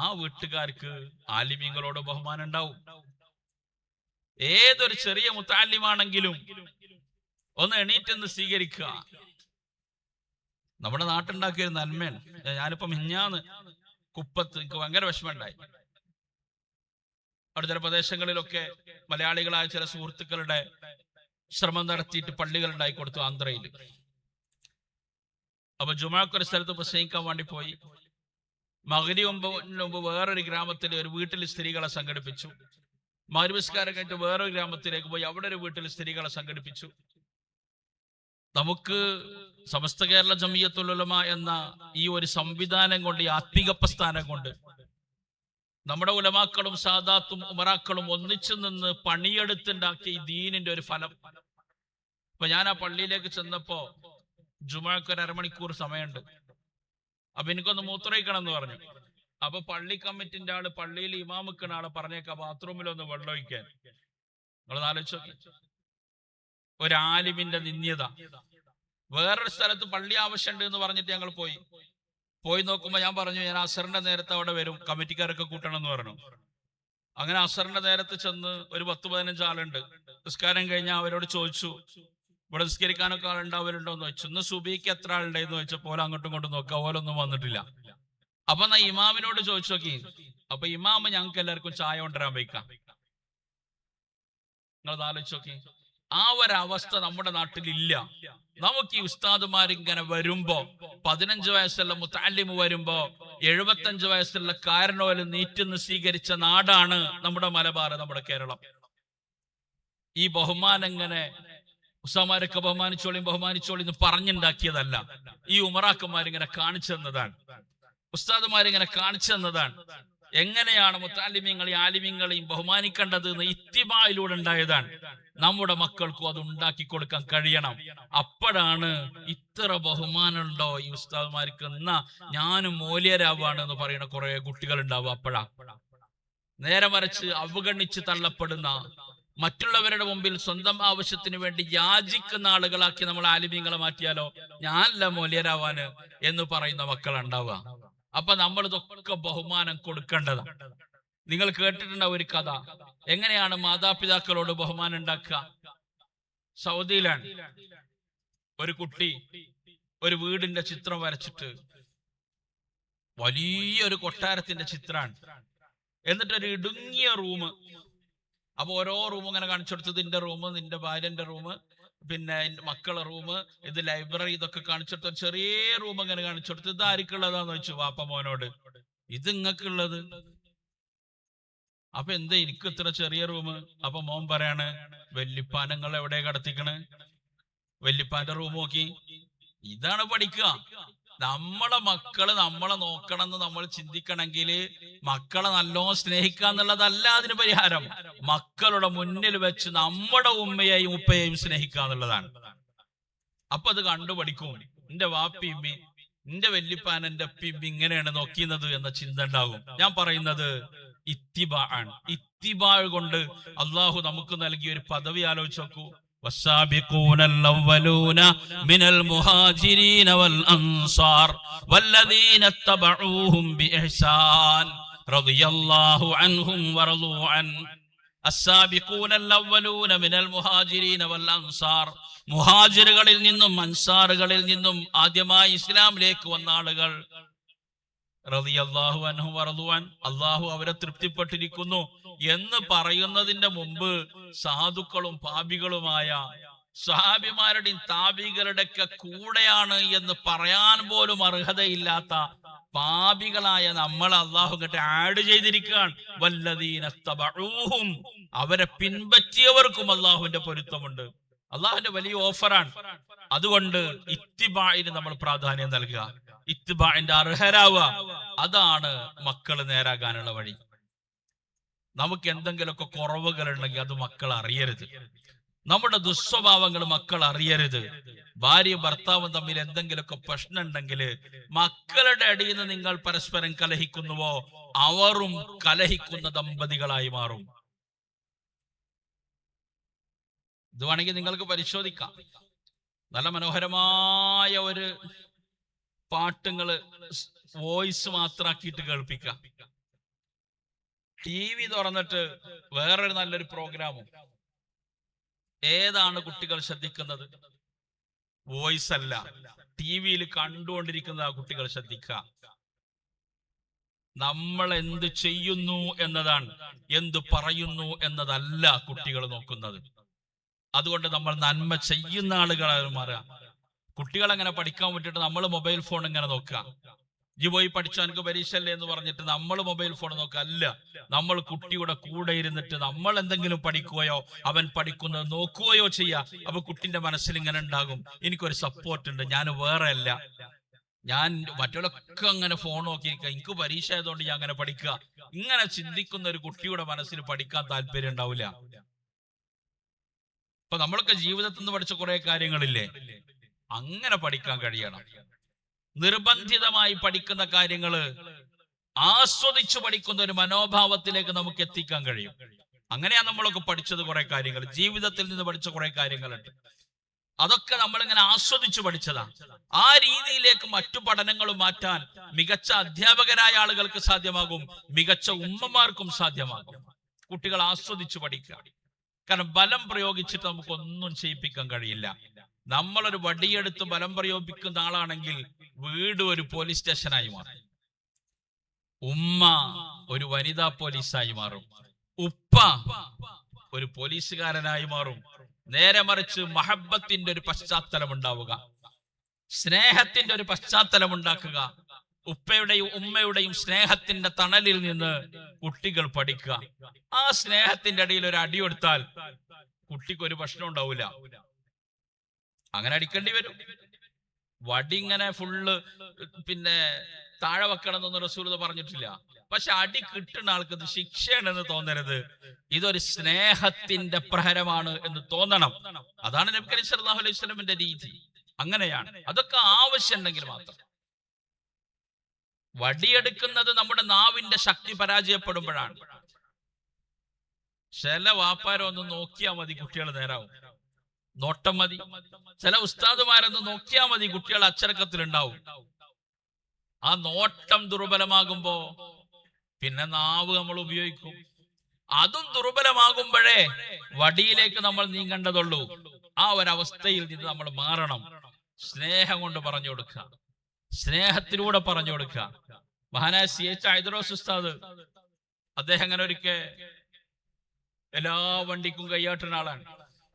ആ വീട്ടുകാർക്ക് ആലിമീങ്ങളോട് ബഹുമാനം ഉണ്ടാവും. ഏതൊരു ചെറിയ മുത്തഅല്ലിമാണെങ്കിലും ഒന്ന് എണീറ്റെന്ന് സ്വീകരിക്കുക. നമ്മുടെ നാട്ടുണ്ടാക്കിയ ഒരു നന്മയാണ്. ഞാനിപ്പോ മിഞ്ഞാന്ന് കുപ്പത്ത് എനിക്ക് ഭയങ്കര വിഷമമുണ്ടായി. അവിടെ ചില പ്രദേശങ്ങളിലൊക്കെ മലയാളികളായ ചില സുഹൃത്തുക്കളുടെ ശ്രമം നടത്തിയിട്ട് പള്ളികൾ ഉണ്ടാക്കി കൊടുത്തു ആന്ധ്രയിൽ. അപ്പൊ ജുമാക്കൊരു സ്ഥലത്ത് പ്രസംഗിക്കാൻ വേണ്ടി പോയി. മഗ്‌രിബിന് മുമ്പ് വേറൊരു ഗ്രാമത്തിൽ ഒരു വീട്ടിൽ സ്ത്രീകളെ സംഘടിപ്പിച്ചു. മഗ്‌രിബ് നിസ്കാരം കഴിഞ്ഞിട്ട് വേറൊരു ഗ്രാമത്തിലേക്ക് പോയി, അവിടെ ഒരു വീട്ടിൽ സ്ത്രീകളെ സംഘടിപ്പിച്ചു. നമുക്ക് സമസ്ത കേരള ജമിയത്തുൽ ഉലമ എന്ന ഈ ഒരു സംവിധാനം കൊണ്ട്, ഈ ആത്മീക പ്രസ്ഥാനം കൊണ്ട് നമ്മുടെ ഉലമാക്കളും സാദാത്തും ഉമറാക്കളും ഒന്നിച്ചു നിന്ന് പണിയെടുത്തുണ്ടാക്കിയ ഈ ദീനിന്റെ ഒരു ഫലം. ഇപ്പൊ ഞാൻ ആ പള്ളിയിലേക്ക് ചെന്നപ്പോ ജുമാക്ക് ഒരു അരമണിക്കൂർ സമയമുണ്ട്. അപ്പൊ എനിക്കൊന്ന് മൂത്രയിക്കണം എന്ന് പറഞ്ഞു. അപ്പൊ പള്ളി കമ്മിറ്റിന്റെ ആള് പള്ളിയിൽ ഇമാമിക്കുന്ന ആളെ പറഞ്ഞേക്കാം ബാത്റൂമിലൊന്ന് വെള്ളം ഒഴിക്കാൻ. നിങ്ങളത് ആലോചിച്ചോ, ഒരു ആലിമിന്റെ നിന്ദ്യത. വേറൊരു സ്ഥലത്ത് പള്ളി ആവശ്യമുണ്ട് എന്ന് പറഞ്ഞിട്ട് ഞങ്ങൾ പോയി നോക്കുമ്പോ ഞാൻ പറഞ്ഞു, ഞാൻ അസറിന്റെ നേരത്തെ അവിടെ വരും, കമ്മിറ്റിക്കാരൊക്കെ കൂട്ടണം എന്ന് പറഞ്ഞു. അങ്ങനെ അസറിന്റെ നേരത്ത് ചെന്ന് ഒരു 10-15 ആളുണ്ട്. നിസ്കാരം കഴിഞ്ഞാൽ അവരോട് ചോദിച്ചു, ഇവിടെ നിസ്കരിക്കാനൊക്കെ ആളുണ്ടാവലുണ്ടോ എന്ന് ചോദിച്ചു. ഇന്ന് സുബിക്ക് എത്ര ആളുണ്ടെന്ന് ചോദിച്ചപ്പോൾ അങ്ങോട്ടും ഇങ്ങോട്ടും നോക്കുക, ഓലൊന്നും വന്നിട്ടില്ല. അപ്പൊ എന്നാ ഇമാമിനോട് ചോദിച്ചു നോക്കി. അപ്പൊ ഇമാമ് ഞങ്ങൾക്ക് എല്ലാവർക്കും ചായ കൊണ്ടുവരാൻ വയ്ക്കാം. നിങ്ങളത് ആലോചിച്ച് നോക്കി. ആ ഒരവസ്ഥ നമ്മുടെ നാട്ടിലില്ല. നമുക്ക് ഈ ഉസ്താദുമാരിങ്ങനെ വരുമ്പോ 15 വയസ്സുള്ള മുത്തഅല്ലിമ് വരുമ്പോ 75 വയസ്സുള്ള കാരണോല് നീറ്റുന്ന് സ്വീകരിച്ച നാടാണ് നമ്മുടെ മലബാർ, നമ്മുടെ കേരളം. ഈ ബഹുമാനം ഇങ്ങനെ ഉസ്താദുമാരൊക്കെ ബഹുമാനിച്ചോളി എന്ന് പറഞ്ഞുണ്ടാക്കിയതല്ല. ഈ ഉമറാക്കന്മാരിങ്ങനെ കാണിച്ചു തന്നതാണ്, ഉസ്താദുമാരിങ്ങനെ കാണിച്ചു തന്നതാണ്. എങ്ങനെയാണ് മുത്തഅല്ലിമീങ്ങളെയും ആലിമീങ്ങളെയും ബഹുമാനിക്കേണ്ടത് എന്ന് ഇത്തിബായിലൂടെ ഉണ്ടായതാണ്. നമ്മുടെ മക്കൾക്കും അത് ഉണ്ടാക്കി കൊടുക്കാൻ കഴിയണം. അപ്പോഴാണ് ഇത്ര ബഹുമാനമുണ്ടോ ഈ ഉസ്താദുമാർക്ക്, എന്നാ ഞാനും മൂല്യരാവാണ് എന്ന് പറയുന്ന കുറെ കുട്ടികൾ ഉണ്ടാവും. അപ്പോഴാ നേരെ മറിച്ച് അവഗണിച്ച് തള്ളപ്പെടുന്ന, മറ്റുള്ളവരുടെ മുമ്പിൽ സ്വന്തം ആവശ്യത്തിന് വേണ്ടി യാചിക്കുന്ന ആളുകളാക്കി നമ്മൾ ആലിമീങ്ങളെ മാറ്റിയാലോ, ഞാനല്ല മൂല്യരാവാന് എന്ന് പറയുന്ന മക്കളുണ്ടാവുക. അപ്പൊ നമ്മൾ ഇതൊക്കെ ബഹുമാനം കൊടുക്കേണ്ടതാണ്. നിങ്ങൾ കേട്ടിട്ടുണ്ടാവും ഒരു കഥ, എങ്ങനെയാണ് മാതാപിതാക്കളോട് ബഹുമാനം ഉണ്ടാക്കുക. സൗദിയിലാണ് ഒരു കുട്ടി ഒരു വീടിന്റെ ചിത്രം വരച്ചിട്ട്, വലിയൊരു കൊട്ടാരത്തിന്റെ ചിത്രമാണ്, എന്നിട്ടൊരു ഇടുങ്ങിയ റൂം. അപ്പൊ ഓരോ റൂം ഇങ്ങനെ കാണിച്ചു കൊടുത്തത്, നിന്റെ റൂം, നിന്റെ ഭാര്യന്റെ റൂം, പിന്നെ മക്കളെ റൂം, ഇത് ലൈബ്രറി, ഇതൊക്കെ കാണിച്ചു കൊടുത്ത ചെറിയ റൂം ഇങ്ങനെ കാണിച്ചു കൊടുത്ത്, ഇത് ആർക്കുള്ളതാന്ന് ചോദിച്ചു വാപ്പ മോനോട്. ഇത് ഇങ്ങക്കുള്ളത്. അപ്പൊ എന്താ എനിക്ക് ഇത്ര ചെറിയ റൂം? അപ്പൊ മോൻ പറയാണ്, വല്യപ്പാനങ്ങൾ എവിടെ കടത്തിക്കണ്, വല്യപ്പാന്റെ റൂം നോക്കി. ഇതാണ് പഠിക്കുക. നമ്മളെ മക്കള് നമ്മളെ നോക്കണം എന്ന് നമ്മൾ ചിന്തിക്കണമെങ്കിൽ മക്കളെ നല്ലോണം സ്നേഹിക്കുക എന്നുള്ളതല്ല അതിന് പരിഹാരം. മക്കളുടെ മുന്നിൽ വെച്ച് നമ്മുടെ ഉമ്മയെയും ഉപ്പയെയും സ്നേഹിക്കുക എന്നുള്ളതാണ്. അപ്പൊ അത് കണ്ടുപഠിക്കും. എന്റെ വാപ്പിയമ്മി, എന്റെ വല്യപ്പാൻ, എന്റെ അപ്പിയമ്മി ഇങ്ങനെയാണ് നോക്കിയത് എന്ന ചിന്ത ഉണ്ടാകും. ഞാൻ പറയുന്നത് ഇത്തിബാ ആണ്. ഇത്തിബാ കൊണ്ട് അള്ളാഹു നമുക്ക് നൽകിയ ഒരു പദവി ആലോചിച്ച് നോക്കൂ. والسابقون الأولون من المهاجرين والأنصار والذين اتبعوهم بإحسان رضي الله عنهم ورضوا عنه. السابقون الأولون من المهاجرين والأنصار, മുഹാജിറുകളിൽ നിന്നും അൻസാറുകളിൽ നിന്നും ആദ്യമായി ഇസ്ലാമിലേക്ക് വന്ന ആളുകൾ. റളിയല്ലാഹു അൻഹു വറളുവാൻ, അള്ളാഹു അവരെ തൃപ്തിപ്പെട്ടിരിക്കുന്നു എന്ന് പറയുന്നതിന്റെ മുമ്പ് സാധുക്കളും പാപികളുമായ സ്വഹാബിമാരുടെയും താബികളുടെ ഒക്കെ കൂടെയാണ് എന്ന് പറയാൻ പോലും അർഹതയില്ലാത്ത പാപികളായ നമ്മൾ അള്ളാഹു ഇങ്ങോട്ട് ആഡ് ചെയ്തിരിക്കുകയാണ്. വല്ലദീന തബഊഹും, അവരെ പിൻപറ്റിയവർക്കും അള്ളാഹുവിന്റെ പൊരുത്തമുണ്ട്. അള്ളാഹുവിന്റെ വലിയ ഓഫറാണ്. അതുകൊണ്ട് ഇത്തിബാഇന് നമ്മൾ പ്രാധാന്യം നൽകുക, ഇത്തിബാഇന്റെ അർഹരാവുക. അതാണ് മക്കള് നേരാകാനുള്ള വഴി. നമുക്ക് എന്തെങ്കിലുമൊക്കെ കുറവുകൾ ഉണ്ടെങ്കിൽ അത് മക്കൾ അറിയരുത്. നമ്മുടെ ദുസ്വഭാവങ്ങൾ മക്കൾ അറിയരുത്. ഭാര്യ ഭർത്താവും തമ്മിൽ എന്തെങ്കിലുമൊക്കെ പ്രശ്നം ഉണ്ടെങ്കിൽ മക്കളുടെ അടിയിൽ നിന്ന് നിങ്ങൾ പരസ്പരം കലഹിക്കുന്നുവോ, അവരും കലഹിക്കുന്ന ദമ്പതികളായി മാറും. ഇത് വേണമെങ്കിൽ നിങ്ങൾക്ക് പരിശോധിക്കാം. നല്ല മനോഹരമായ ഒരു പാട്ടുകള് വോയിസ് മാത്രമാക്കിയിട്ട് കേൾപ്പിക്കാം. TV തുറന്നിട്ട് വേറൊരു നല്ലൊരു പ്രോഗ്രാമും. ഏതാണ് കുട്ടികൾ ശ്രദ്ധിക്കുന്നത്? വോയിസ് അല്ല, TV കണ്ടുകൊണ്ടിരിക്കുന്ന കുട്ടികൾ ശ്രദ്ധിക്കുക. നമ്മൾ എന്ത് ചെയ്യുന്നു എന്നതാണ്, എന്ത് പറയുന്നു എന്നതല്ല കുട്ടികൾ നോക്കുന്നത്. അതുകൊണ്ട് നമ്മൾ നന്മ ചെയ്യുന്ന ആളുകളായി മാറുക. കുട്ടികൾ അങ്ങനെ പഠിക്കാൻ വിട്ടിട്ട് നമ്മൾ മൊബൈൽ ഫോൺ ഇങ്ങനെ നോക്കുക. ഈ പോയി പഠിച്ചാൽ എനിക്ക് പരീക്ഷ അല്ലേ എന്ന് പറഞ്ഞിട്ട് നമ്മൾ മൊബൈൽ ഫോൺ നോക്കുക. അല്ല, നമ്മൾ കുട്ടിയുടെ കൂടെ ഇരുന്നിട്ട് നമ്മൾ എന്തെങ്കിലും പഠിക്കുകയോ അവൻ പഠിക്കുന്നത് നോക്കുകയോ ചെയ്യുക. അപ്പൊ കുട്ടിന്റെ മനസ്സിൽ ഇങ്ങനെ ഉണ്ടാകും, എനിക്കൊരു സപ്പോർട്ട് ഉണ്ട്, ഞാൻ വേറെ അല്ല, ഞാൻ മറ്റുള്ളൊക്കെ അങ്ങനെ ഫോൺ നോക്കിയിരിക്കുക, എനിക്ക് പരീക്ഷ ആയതുകൊണ്ട് ഞാൻ അങ്ങനെ പഠിക്കുക. ഇങ്ങനെ ചിന്തിക്കുന്ന ഒരു കുട്ടിയുടെ മനസ്സിൽ പഠിക്കാൻ താല്പര്യം ഉണ്ടാവില്ല. അപ്പൊ നമ്മളൊക്കെ ജീവിതത്തിൽ നിന്ന് പഠിച്ച കുറെ കാര്യങ്ങളില്ലേ, അങ്ങനെ പഠിക്കാൻ കഴിയണം. നിർബന്ധിതമായി പഠിക്കുന്ന കാര്യങ്ങള് ആസ്വദിച്ചു പഠിക്കുന്ന ഒരു മനോഭാവത്തിലേക്ക് നമുക്ക് എത്തിക്കാൻ കഴിയും. അങ്ങനെയാ നമ്മളൊക്കെ പഠിച്ചത്. കുറെ കാര്യങ്ങൾ ജീവിതത്തിൽ നിന്ന് പഠിച്ച കുറെ കാര്യങ്ങളുണ്ട്. അതൊക്കെ നമ്മളിങ്ങനെ ആസ്വദിച്ചു പഠിച്ചതാണ്. ആ രീതിയിലേക്ക് മറ്റു പഠനങ്ങളും മാറ്റാൻ മികച്ച അധ്യാപകരായ ആളുകൾക്ക് സാധ്യമാകും, മികച്ച ഉമ്മമാർക്കും സാധ്യമാകും. കുട്ടികൾ ആസ്വദിച്ചു പഠിക്കുക. കാരണം ബലം പ്രയോഗിച്ചിട്ട് നമുക്കൊന്നും ചെയ്യിപ്പിക്കാൻ കഴിയില്ല. നമ്മളൊരു വടിയെടുത്ത് ബലം പ്രയോഗിക്കുന്ന ആളാണെങ്കിൽ വീട് ഒരു പോലീസ് സ്റ്റേഷനായി മാറും, ഉമ്മ ഒരു വനിതാ പോലീസായി മാറും, ഉപ്പ ഒരു പോലീസുകാരനായി മാറും. നേരെ മറിച്ച് മഹബത്തിന്റെ ഒരു പശ്ചാത്തലം ഉണ്ടാവുക, സ്നേഹത്തിന്റെ ഒരു പശ്ചാത്തലം ഉണ്ടാക്കുക. ഉപ്പയുടെയും ഉമ്മയുടെയും സ്നേഹത്തിന്റെ തണലിൽ നിന്ന് കുട്ടികൾ പഠിക്കുക. ആ സ്നേഹത്തിന്റെ ഇടയിൽ ഒരു അടി കൊടുത്താൽ കുട്ടിക്ക് ഒരു പ്രശ്നം ഉണ്ടാവില്ല. അങ്ങനെ അടിക്കേണ്ടി വരും. വടി ഇങ്ങനെ ഫുള്ള് പിന്നെ താഴെ വെക്കണം എന്നൊന്നും റസൂൽ പറഞ്ഞിട്ടില്ല. പക്ഷെ അടി കിട്ടുന്ന ആൾക്ക് ഇത് ശിക്ഷയാണെന്ന് തോന്നരുത്, ഇതൊരു സ്നേഹത്തിന്റെ പ്രഹരമാണ് എന്ന് തോന്നണം. അതാണ് നബി കരീം സല്ലല്ലാഹു അലൈഹി വസല്ലമിന്റെ രീതി. അങ്ങനെയാണ്. അതൊക്കെ ആവശ്യമുണ്ടെങ്കിൽ മാത്രം. വടിയെടുക്കുന്നത് നമ്മുടെ നാവിന്റെ ശക്തി പരാജയപ്പെടുമ്പോഴാണ്. ചില വാപ്പാരൊന്ന് നോക്കിയാൽ മതി, കുട്ടികൾ നേരാവും. നോട്ടം മതി. ചില ഉസ്താദുമാരൊന്ന് നോക്കിയാൽ മതി, കുട്ടികൾ അച്ചടക്കത്തിലുണ്ടാവും. ആ നോട്ടം ദുർബലമാകുമ്പോ പിന്നെ നാവ് നമ്മൾ ഉപയോഗിക്കും. അതും ദുർബലമാകുമ്പോഴേ വടിയിലേക്ക് നമ്മൾ നീങ്ങേണ്ടതുള്ളൂ. ആ ഒരവസ്ഥയിൽ നിന്ന് നമ്മൾ മാറണം. സ്നേഹം കൊണ്ട് പറഞ്ഞു കൊടുക്കുക, സ്നേഹത്തിലൂടെ പറഞ്ഞു കൊടുക്കുക. മഹാനായ CH ഹൈദരോസ് ഉസ്താദ്, അദ്ദേഹം അങ്ങനെ ഒരിക്കൽ എല്ലാ വണ്ടിക്കും കയ്യാട്ടുന്ന ആളാണ്.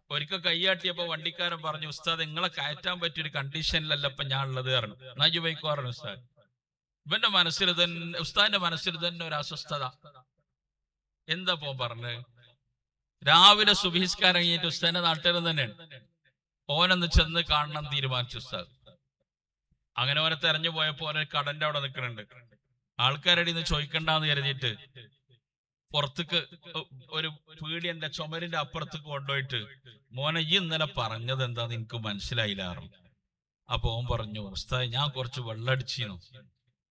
ഒരിക്കൽ കയ്യാട്ടിയപ്പോ വണ്ടിക്കാരൻ പറഞ്ഞു, ഉസ്താദ് നിങ്ങളെ കയറ്റാൻ പറ്റിയൊരു കണ്ടീഷനിലല്ല ഇപ്പൊ ഞാൻ ഉള്ളത് പറഞ്ഞു. നജുബൈക്ക് പറഞ്ഞു, ഉസ്താദ് ഇവന്റെ മനസ്സിൽ തന്നെ, ഉസ്താദിന്റെ മനസ്സിൽ തന്നെ ഒരു അസ്വസ്ഥത. എന്താ പോ പറഞ്ഞ്? രാവിലെ സുബഹിസ്കാരം കഴിഞ്ഞിട്ട് ഉസ്താദിന്റെ നാട്ടുകാരൻ തന്നെയാണ്, ഓനൊന്ന് ചെന്ന് കാണണം തീരുമാനിച്ചു ഉസ്താദ്. അങ്ങനെ ഓനെ തെരഞ്ഞു പോയപ്പോ ഓനെ കടന്റെ അവിടെ നിൽക്കുന്നുണ്ട്. ആൾക്കാരടി നിന്ന് ചോദിക്കണ്ടെന്ന് കരുതിയിട്ട് പുറത്തേക്ക് ഒരു പീടിയന്റെ ചുമരിന്റെ അപ്പുറത്തേക്ക് കൊണ്ടുപോയിട്ട്, മോനെ ഈ ഇന്നലെ പറഞ്ഞത് എന്താന്ന് എനിക്ക് മനസ്സിലായില്ലാറും. അപ്പൊ ഓൻ പറഞ്ഞു, ഉസ്താദ് ഞാൻ കുറച്ച് വെള്ളം അടിച്ചിരുന്നു,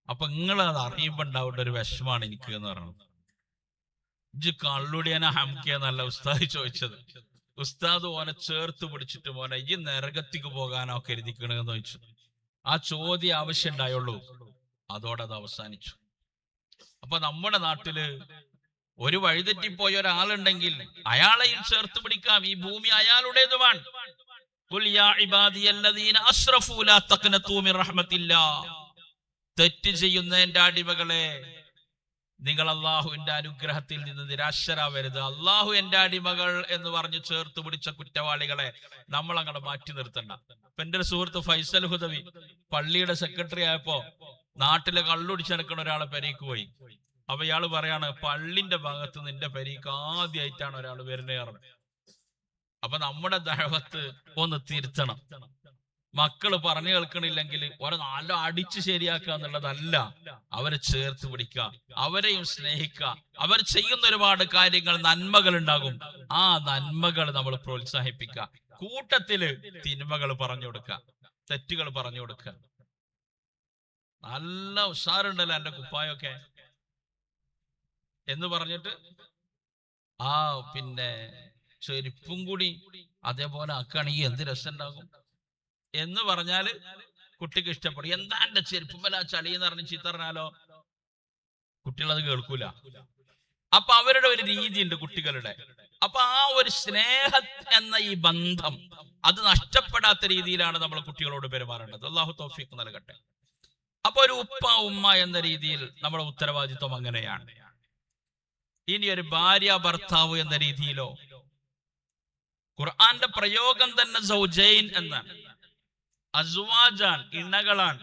അപ്പൊ നിങ്ങൾ അത് അറിയുമ്പോ ഉണ്ടാവേണ്ട ഒരു വിഷമാണ് എനിക്ക് എന്ന് പറഞ്ഞു. ഇജ്ജ് കള്ളുടിയനെ ഹംക്കിയെന്നല്ല ഉസ്താദ് ചോദിച്ചത്. ഉസ്താദ് ഓനെ ചേർത്ത് പിടിച്ചിട്ട്, മോനെ ഈ നരകത്തിക്ക് പോകാനോ കരുതിക്കണെന്ന് ചോദിച്ചു. ആ ചോദ്യം ആവശ്യം ഉണ്ടായുള്ളൂ. അതോടെ അത് അവസാനിച്ചു. അപ്പൊ നമ്മുടെ നാട്ടില് ഒരു വഴിതെറ്റിപ്പോയ ഒരാളുണ്ടെങ്കിൽ അയാളെയും ചേർത്ത് പിടിക്കാം. ഈ ഭൂമി അയാളുടേതുമാണ്. ഖുൽ യാ ഇബാദിയല്ലദീന അസ്റഫൂ ലാ തഖ്നതൂ മിർ റഹ്മത്തില്ലാഹ്. തെറ്റ് ചെയ്യുന്ന എന്റെ അടിമകളെ, നിങ്ങൾ അള്ളാഹുവിന്റെ അനുഗ്രഹത്തിൽ നിന്ന് നിരാശരാവരുത്. അള്ളാഹു എന്റെ അടിമകൾ എന്ന് പറഞ്ഞ് ചേർത്ത് പിടിച്ച കുറ്റവാളികളെ നമ്മൾ അങ്ങോട്ട് മാറ്റി നിർത്തണ്ട. ഇപ്പൊ എന്റെ ഒരു സുഹൃത്ത് ഫൈസൽ ഹുദവി പള്ളിയുടെ സെക്രട്ടറി ആയപ്പോ നാട്ടിലെ കള്ളുടിച്ചെടുക്കുന്ന ഒരാളെ പെരീക്ക് പോയി. അപ്പൊ ഇയാള് പറയാണ്, പള്ളിന്റെ ഭാഗത്ത് നിന്റെ പെരീക്ക് ആദ്യമായിട്ടാണ് ഒരാൾ വരുന്നേറ്. അപ്പൊ നമ്മുടെ ദഅവത്ത് ഒന്ന് തിരുത്തണം. മക്കള് പറഞ്ഞു കേൾക്കണില്ലെങ്കിൽ ഓരോ നല്ല അടിച്ചു ശരിയാക്കുക എന്നുള്ളതല്ല, അവരെ ചേർത്ത് പിടിക്കുക, അവരെയും സ്നേഹിക്കുക. അവർ ചെയ്യുന്ന ഒരുപാട് കാര്യങ്ങൾ, നന്മകൾ ഉണ്ടാകും. ആ നന്മകൾ നമ്മൾ പ്രോത്സാഹിപ്പിക്കുക. കൂട്ടത്തില് തിന്മകൾ പറഞ്ഞു കൊടുക്കുക, തെറ്റുകൾ പറഞ്ഞു കൊടുക്കുക. നല്ല ഉഷാറുണ്ടല്ലോ എന്റെ കുപ്പായൊക്കെ എന്ന് പറഞ്ഞിട്ട് പിന്നെ ചെരുപ്പും കൂടി അതേപോലെ ആക്കുകയാണെങ്കിൽ എന്ത് രസം ഉണ്ടാകും എന്ന് പറഞ്ഞാല് കുട്ടിക്ക് ഇഷ്ടപ്പെടും. എന്താ എന്റെ ചെരുപ്പുമല്ല ചളി എന്ന് പറഞ്ഞ് ചീത്ത പറഞ്ഞാലോ കുട്ടികളത് കേൾക്കൂല. അപ്പൊ അവരുടെ ഒരു രീതിയുണ്ട് കുട്ടികളുടെ. അപ്പൊ ആ ഒരു സ്നേഹം എന്ന ഈ ബന്ധം അത് നഷ്ടപ്പെടാത്ത രീതിയിലാണ് നമ്മൾ കുട്ടികളോട് പെരുമാറേണ്ടത്. അല്ലാഹു തൗഫീഖ് നൽകട്ടെ. അപ്പൊ ഒരു ഉപ്പ ഉമ്മ എന്ന രീതിയിൽ നമ്മുടെ ഉത്തരവാദിത്വം അങ്ങനെയാണ്. ഇനി ഒരു ഭാര്യ ഭർത്താവ് എന്ന രീതിയിലോ, ഖുർആന്റെ പ്രയോഗം തന്നെ സൗജൈൻ എന്നാണ്. അസ്വാജാൻ ഇണകളാണ്.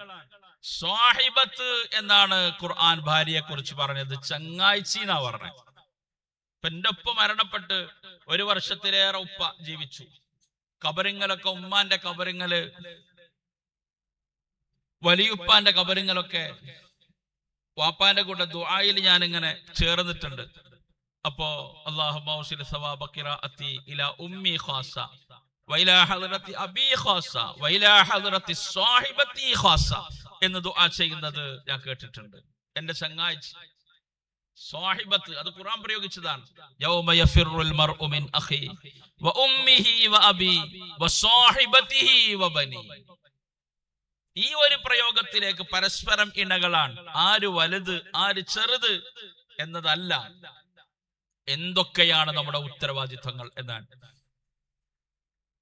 സ്വാഹിബത്ത് എന്നാണ് ഖുർആൻ ഭാര്യയെ കുറിച്ച് പറഞ്ഞത്. ചങ്ങാഴ്ചി എന്നാ പറഞ്ഞത്. ഇപ്പൊ എന്റെ ഉപ്പ മരണപ്പെട്ട് 1 വർഷത്തിലേറെ ഉപ്പ ജീവിച്ചു. കബറിങ്ങലൊക്കെ, ഉമ്മാന്റെ കബറിങ്ങല്, വലിയുപ്പാന്റെ കബറിങ്ങലൊക്കെ വാപ്പാന്റെ കൂടെ ദുആയിൽ ഞാൻ ഇങ്ങനെ ചേർന്നിട്ടുണ്ട്. അപ്പോ അല്ലാഹുമ്മ ഔസിൽ സവാബ ഖിറാഅത്തി ഇലാ ഉമ്മി ഖാസ വഇലാ ഹദ്റത്തി അബീ ഖാസ വഇലാ ഹദ്റത്തി സ്വാഹിബത്തി ഖാസ എന്ന് ദുആ ചെയ്യുന്നത് ഞാൻ കേട്ടിട്ടുണ്ട്. എന്റെ ചങ്ങാഴ്ചി സ്വാഹിബത്ത്, അത് ഖുർആൻ പ്രയോഗിച്ചതാണ്. യൗമ യഫിറുൽ മർഉ മിൻ അഖി വ ഉമ്മിഹി വ അബി വ സ്വാഹിബതിഹി വ ബനി. ഈ ഒരു പ്രയോഗത്തിലേക്ക് പരസ്പരം ഇണകളാണ്. ആര് വലുത് ആര് ചെറുത് എന്നതല്ല, എന്തൊക്കെയാണ് നമ്മുടെ ഉത്തരവാദിത്വങ്ങൾ എന്നാണ്.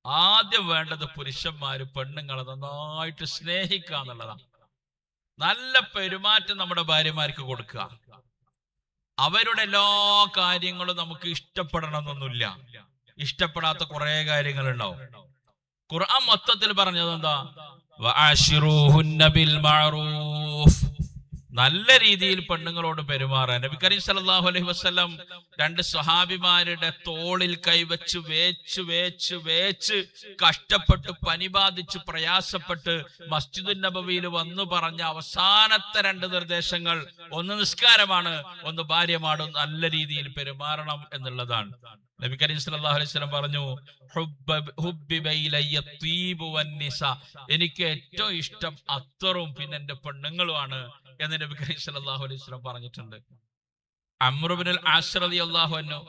ആദ്യം വേണ്ടത് പുരുഷന്മാര് പെണ്ണുങ്ങളെ നന്നായിട്ട് സ്നേഹിക്കുക എന്നുള്ളതാണ്. നല്ല പെരുമാറ്റം നമ്മുടെ ഭാര്യമാർക്ക് കൊടുക്കുക. അവരുടെ എല്ലാ കാര്യങ്ങളും നമുക്ക് ഇഷ്ടപ്പെടണമെന്നൊന്നുമില്ല. ഇഷ്ടപ്പെടാത്ത കുറെ കാര്യങ്ങൾ ഉണ്ടാവും. ഖുർആൻ മൊത്തത്തിൽ പറഞ്ഞത് എന്താ? വഅശിറൂഹുന്ന ബിൽ മഅറൂഫ്. നല്ല രീതിയിൽ പെണ്ണുങ്ങളോട് പെരുമാറാൻ. നബി കരീം സല്ലല്ലാഹു അലൈഹി വസല്ലം 2 സ്വഹാബിമാരുടെ തോളിൽ കൈവച്ച് വേച്ച് കഷ്ടപ്പെട്ട് പനി ബാധിച്ച് പ്രയാസപ്പെട്ട് മസ്ജിദുൻ നബവിയിൽ വന്നു പറഞ്ഞ അവസാനത്തെ 2 നിർദ്ദേശങ്ങൾ, ഒന്ന് നിസ്കാരമാണ്, ഒന്ന് ഭാര്യമാട് നല്ല രീതിയിൽ പെരുമാറണം എന്നുള്ളതാണ്. നബി കരീം സല്ലല്ലാഹു അലൈഹി വസല്ലം പറഞ്ഞു, എനിക്ക് ഏറ്റവും ഇഷ്ടം അത്തറും പിന്നെ എന്റെ പെണ്ണുങ്ങളുമാണ് എന്ന് നബി കരീം സല്ലല്ലാഹു അലൈഹി വസല്ലം പറഞ്ഞിട്ടുണ്ട്. അംർ ഇബ്നുൽ ആസ് റളിയല്ലാഹു അൻഹു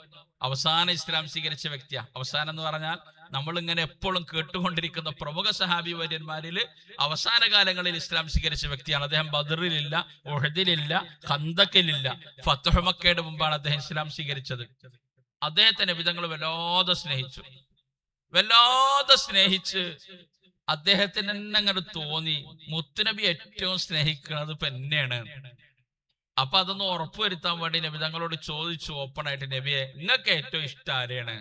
അവസാന ഇസ്ലാം സ്വീകരിച്ച വ്യക്തിയാ. അവസാനം എന്ന് പറഞ്ഞാൽ നമ്മൾ ഇങ്ങനെ എപ്പോഴും കേട്ടുകൊണ്ടിരിക്കുന്ന പ്രമുഖ സഹാബി വര്യന്മാരിൽ അവസാന കാലങ്ങളിൽ ഇസ്ലാം സ്വീകരിച്ച വ്യക്തിയാണ്. അദ്ദേഹം ബദറിലില്ല, ഉഹദിലില്ല, ഖന്തക്കിലില്ല. ഫത്ഹു മക്കയുടെ മുമ്പാണ് അദ്ദേഹം ഇസ്ലാം സ്വീകരിച്ചത്. അദ്ദേഹത്തെ നബി തങ്ങൾ വല്ലാതെ സ്നേഹിച്ച് അദ്ദേഹത്തിന് തന്നെ അങ്ങോട്ട് തോന്നി, മുത്തുനബി ഏറ്റവും സ്നേഹിക്കുന്നത് ഇപ്പൊ എന്നെയാണ്. അപ്പൊ അതൊന്ന് ഉറപ്പുവരുത്താൻ വേണ്ടി നബി തങ്ങളോട് ചോദിച്ചു ഓപ്പണായിട്ട്, നബിയെ നിങ്ങൾക്ക് ഏറ്റവും ഇഷ്ടം ആരെയാണ്?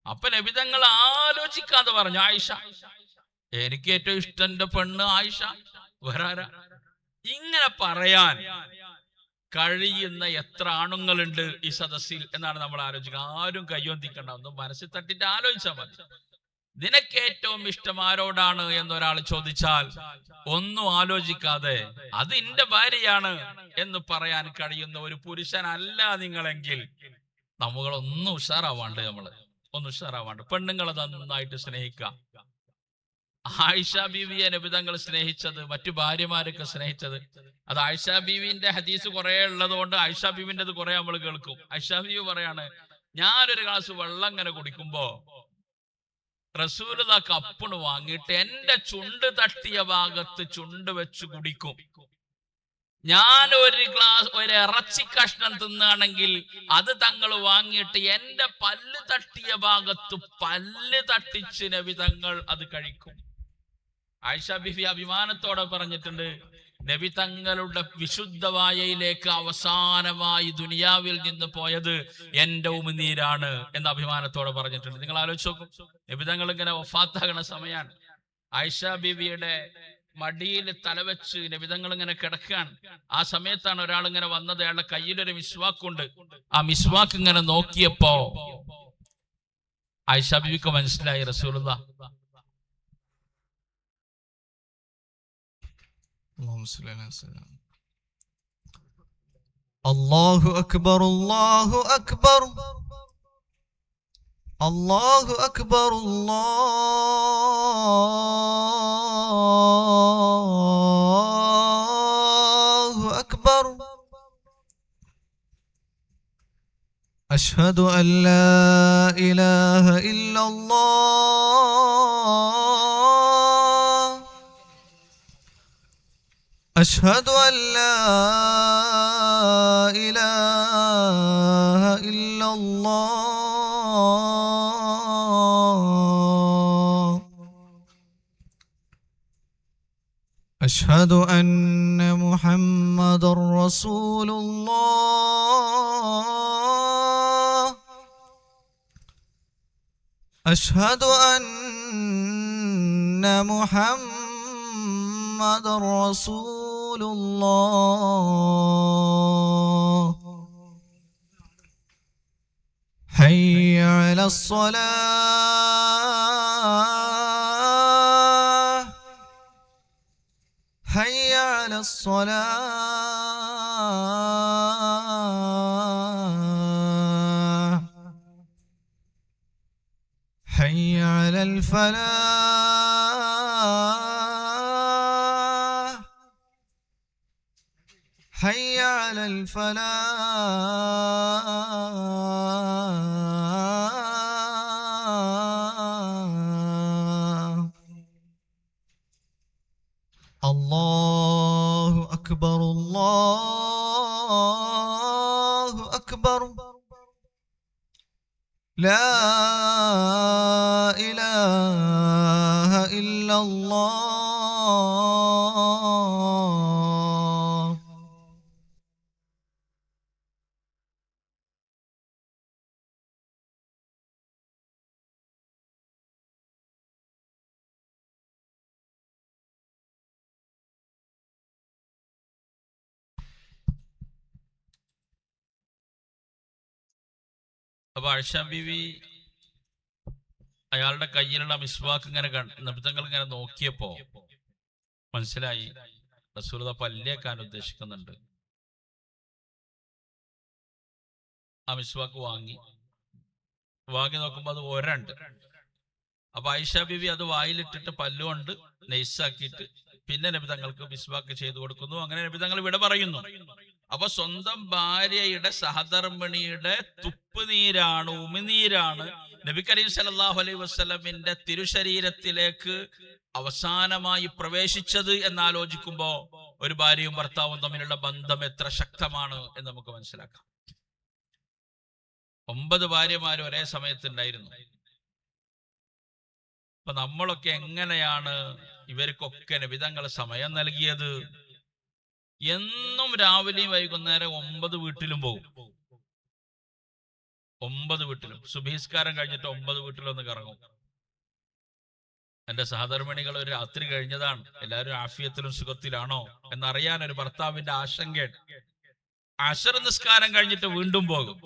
അപ്പൊ നബി തങ്ങൾ ആലോചിക്കാതെ പറഞ്ഞു, ആയിഷ. എനിക്ക് ഏറ്റവും ഇഷ്ടം എന്റെ പെണ്ണ് ആയിഷ. വേറെ ആരാ? ഇങ്ങനെ പറയാൻ കഴിയുന്ന എത്ര ആണുങ്ങളുണ്ട് ഈ സദസ്സിൽ എന്നാണ് നമ്മൾ ആലോചിക്കുക. ആരും കയ്യൊന്തിക്കണ്ട, ഒന്ന് മനസ്സിൽ തട്ടിട്ട് ആലോചിച്ചാൽ മതി. നിനക്ക് ഏറ്റവും ഇഷ്ടം ആരോടാണ് എന്നൊരാൾ ചോദിച്ചാൽ ഒന്നും ആലോചിക്കാതെ അത് എന്റെ ഭാര്യയാണ് എന്ന് പറയാൻ കഴിയുന്ന ഒരു പുരുഷനല്ല നിങ്ങളെങ്കിൽ നമ്മളൊന്നും ഉഷാറാവാണ്ട്, ഒന്ന് ഉഷാറാവാണ്ട്. പെണ്ണുങ്ങളെ നന്നായിട്ട് സ്നേഹിക്കുക. ആയിഷ ബീവിയെ നബി തങ്ങൾ സ്നേഹിച്ചത്, മറ്റു ഭാര്യമാരൊക്കെ സ്നേഹിച്ചത്, അത് ആയിഷ ബീവിന്റെ ഹദീസ് കുറെ ഉള്ളത് കൊണ്ട് ആയിഷ ബീവിന്റെ കുറെ നമ്മൾ കേൾക്കും. ആയിഷ ബീവി പറയാണ്, ഞാനൊരു ഗ്ലാസ് വെള്ളം ഇങ്ങനെ കുടിക്കുമ്പോ റസൂൽ കപ്പിന് വാങ്ങിയിട്ട് എന്റെ ചുണ്ട് തട്ടിയ ഭാഗത്ത് ചുണ്ട് വെച്ച് കുടിക്കും. ഞാൻ ഒരു ഇറച്ചി കഷ്ണം തിന്നാണെങ്കിൽ അത് തങ്ങൾ വാങ്ങിയിട്ട് എന്റെ പല്ല് തട്ടിയ ഭാഗത്ത് പല്ല് തട്ടിച്ച് നബി തങ്ങൾ അത് കഴിക്കും. ആയിഷ ബീവി അഭിമാനത്തോടെ പറഞ്ഞിട്ടുണ്ട്, നബി തങ്ങളുടെ വിശുദ്ധ വായയിലേക്ക് അവസാനമായി ദുനിയാവിൽ നിന്ന് പോയത് എന്റെ ഉമിനീരാണ് എന്ന അഭിമാനത്തോടെ പറഞ്ഞിട്ടുണ്ട്. നിങ്ങൾ ആലോചിച്ച് നോക്കും, നബി തങ്ങൾ ഇങ്ങനെ വഫാത്താകണ സമയമാണ്. ആയിഷ ബീവിയുടെ മടിയിൽ തലവെച്ച് നബി തങ്ങൾ ഇങ്ങനെ കിടക്കുകയാണ്. ആ സമയത്താണ് ഒരാൾ ഇങ്ങനെ വന്നത്. അയാളുടെ കയ്യിലൊരു മിസ്വാക്കുണ്ട്. ആ മിസ്വാക്ക് ഇങ്ങനെ നോക്കിയപ്പോ ആയിഷ ബീവിക്ക് മനസ്സിലായി റസൂലുള്ളാഹ് അല്ലാഹു അക്ബർ അല്ലാഹു അക്ബർ അല്ലാഹു അക്ബർ അല്ലാഹു അക്ബർ അഷ്ഹദു അൻ ലാ ഇലാഹ ഇല്ലല്ലാഹ് അഷ്ഹദു അൻ ലാ ഇലാഹ ഇല്ലല്ലാഹ് അഷ്ഹദു അന്ന മുഹമ്മദർ റസൂലുള്ളാഹ് അഷ്ഹദു അന്ന മുഹമ്മദർ റസൂലുള്ളാഹ് ഹയ്യ അലസ്സലാഹ് ഹയ്യ അലസ്സലാഹ് ഹയ്യ അലൽ ഫലാഹ് ഹയ്യ അലൽ ഫലാഹ് അല്ലാഹു അക്ബർ അല്ലാഹു അക്ബർ ലാ ഇലാഹ ഇല്ലല്ലാഹ് അപ്പൊ ആയിഷ ബീവി അയാളുടെ കയ്യിലുള്ള മിസ്വാക്ക് ഇങ്ങനെ നബി തങ്ങൾ ഇങ്ങനെ നോക്കിയപ്പോ മനസ്സിലായി റസൂലുള്ളാഹി പല്ലേക്കാൻ ഉദ്ദേശിക്കുന്നുണ്ട്. ആ മിസ്വാക്ക് വാങ്ങി നോക്കുമ്പോ അത് ഒരണ്ട്. അപ്പൊ ആയിഷ ബീവി അത് വായിലിട്ടിട്ട് പല്ലുകൊണ്ട് നൈസാക്കിയിട്ട് പിന്നെ നബി തങ്ങൾക്ക് മിസ്വാക്ക് ചെയ്തു കൊടുക്കുന്നു. അങ്ങനെ നബി തങ്ങൾ ഇവിടെ പറയുന്നു. അപ്പൊ സ്വന്തം ഭാര്യയുടെ സഹധർമ്മിണിയുടെ തുപ്പുനീരാണ്, ഉമിനീരാണ് നബി കരീം സല്ലല്ലാഹു അലൈഹി വസല്ലമിന്റെ തിരുശരീരത്തിലേക്ക് അവസാനമായി പ്രവേശിച്ചത് എന്നാലോചിക്കുമ്പോ ഒരു ഭാര്യയും ഭർത്താവും തമ്മിലുള്ള ബന്ധം എത്ര ശക്തമാണ് എന്ന് നമുക്ക് മനസ്സിലാക്കാം. 9 ഭാര്യമാര് ഒരേ സമയത്തുണ്ടായിരുന്നു. അപ്പൊ നമ്മളൊക്കെ എങ്ങനെയാണ് ഇവർക്കൊക്കെ നബി തങ്ങൾ സമയം നൽകിയത്? എന്നും രാവിലെയും വൈകുന്നേരം 9 വീട്ടിലും പോകും. 9 വീട്ടിലും സുബഹിസ്കാരം കഴിഞ്ഞിട്ട് 9 വീട്ടിലൊന്ന് കറങ്ങും. എന്റെ സഹധർമ്മിണികൾ ഒരു രാത്രി കഴിഞ്ഞതാണ്, എല്ലാവരും ആഫിയത്തിലും സുഖത്തിലാണോ എന്നറിയാൻ ഒരു ഭർത്താവിന്റെ ആശങ്ക. അശർ നിസ്കാരം കഴിഞ്ഞിട്ട് വീണ്ടും പോകും.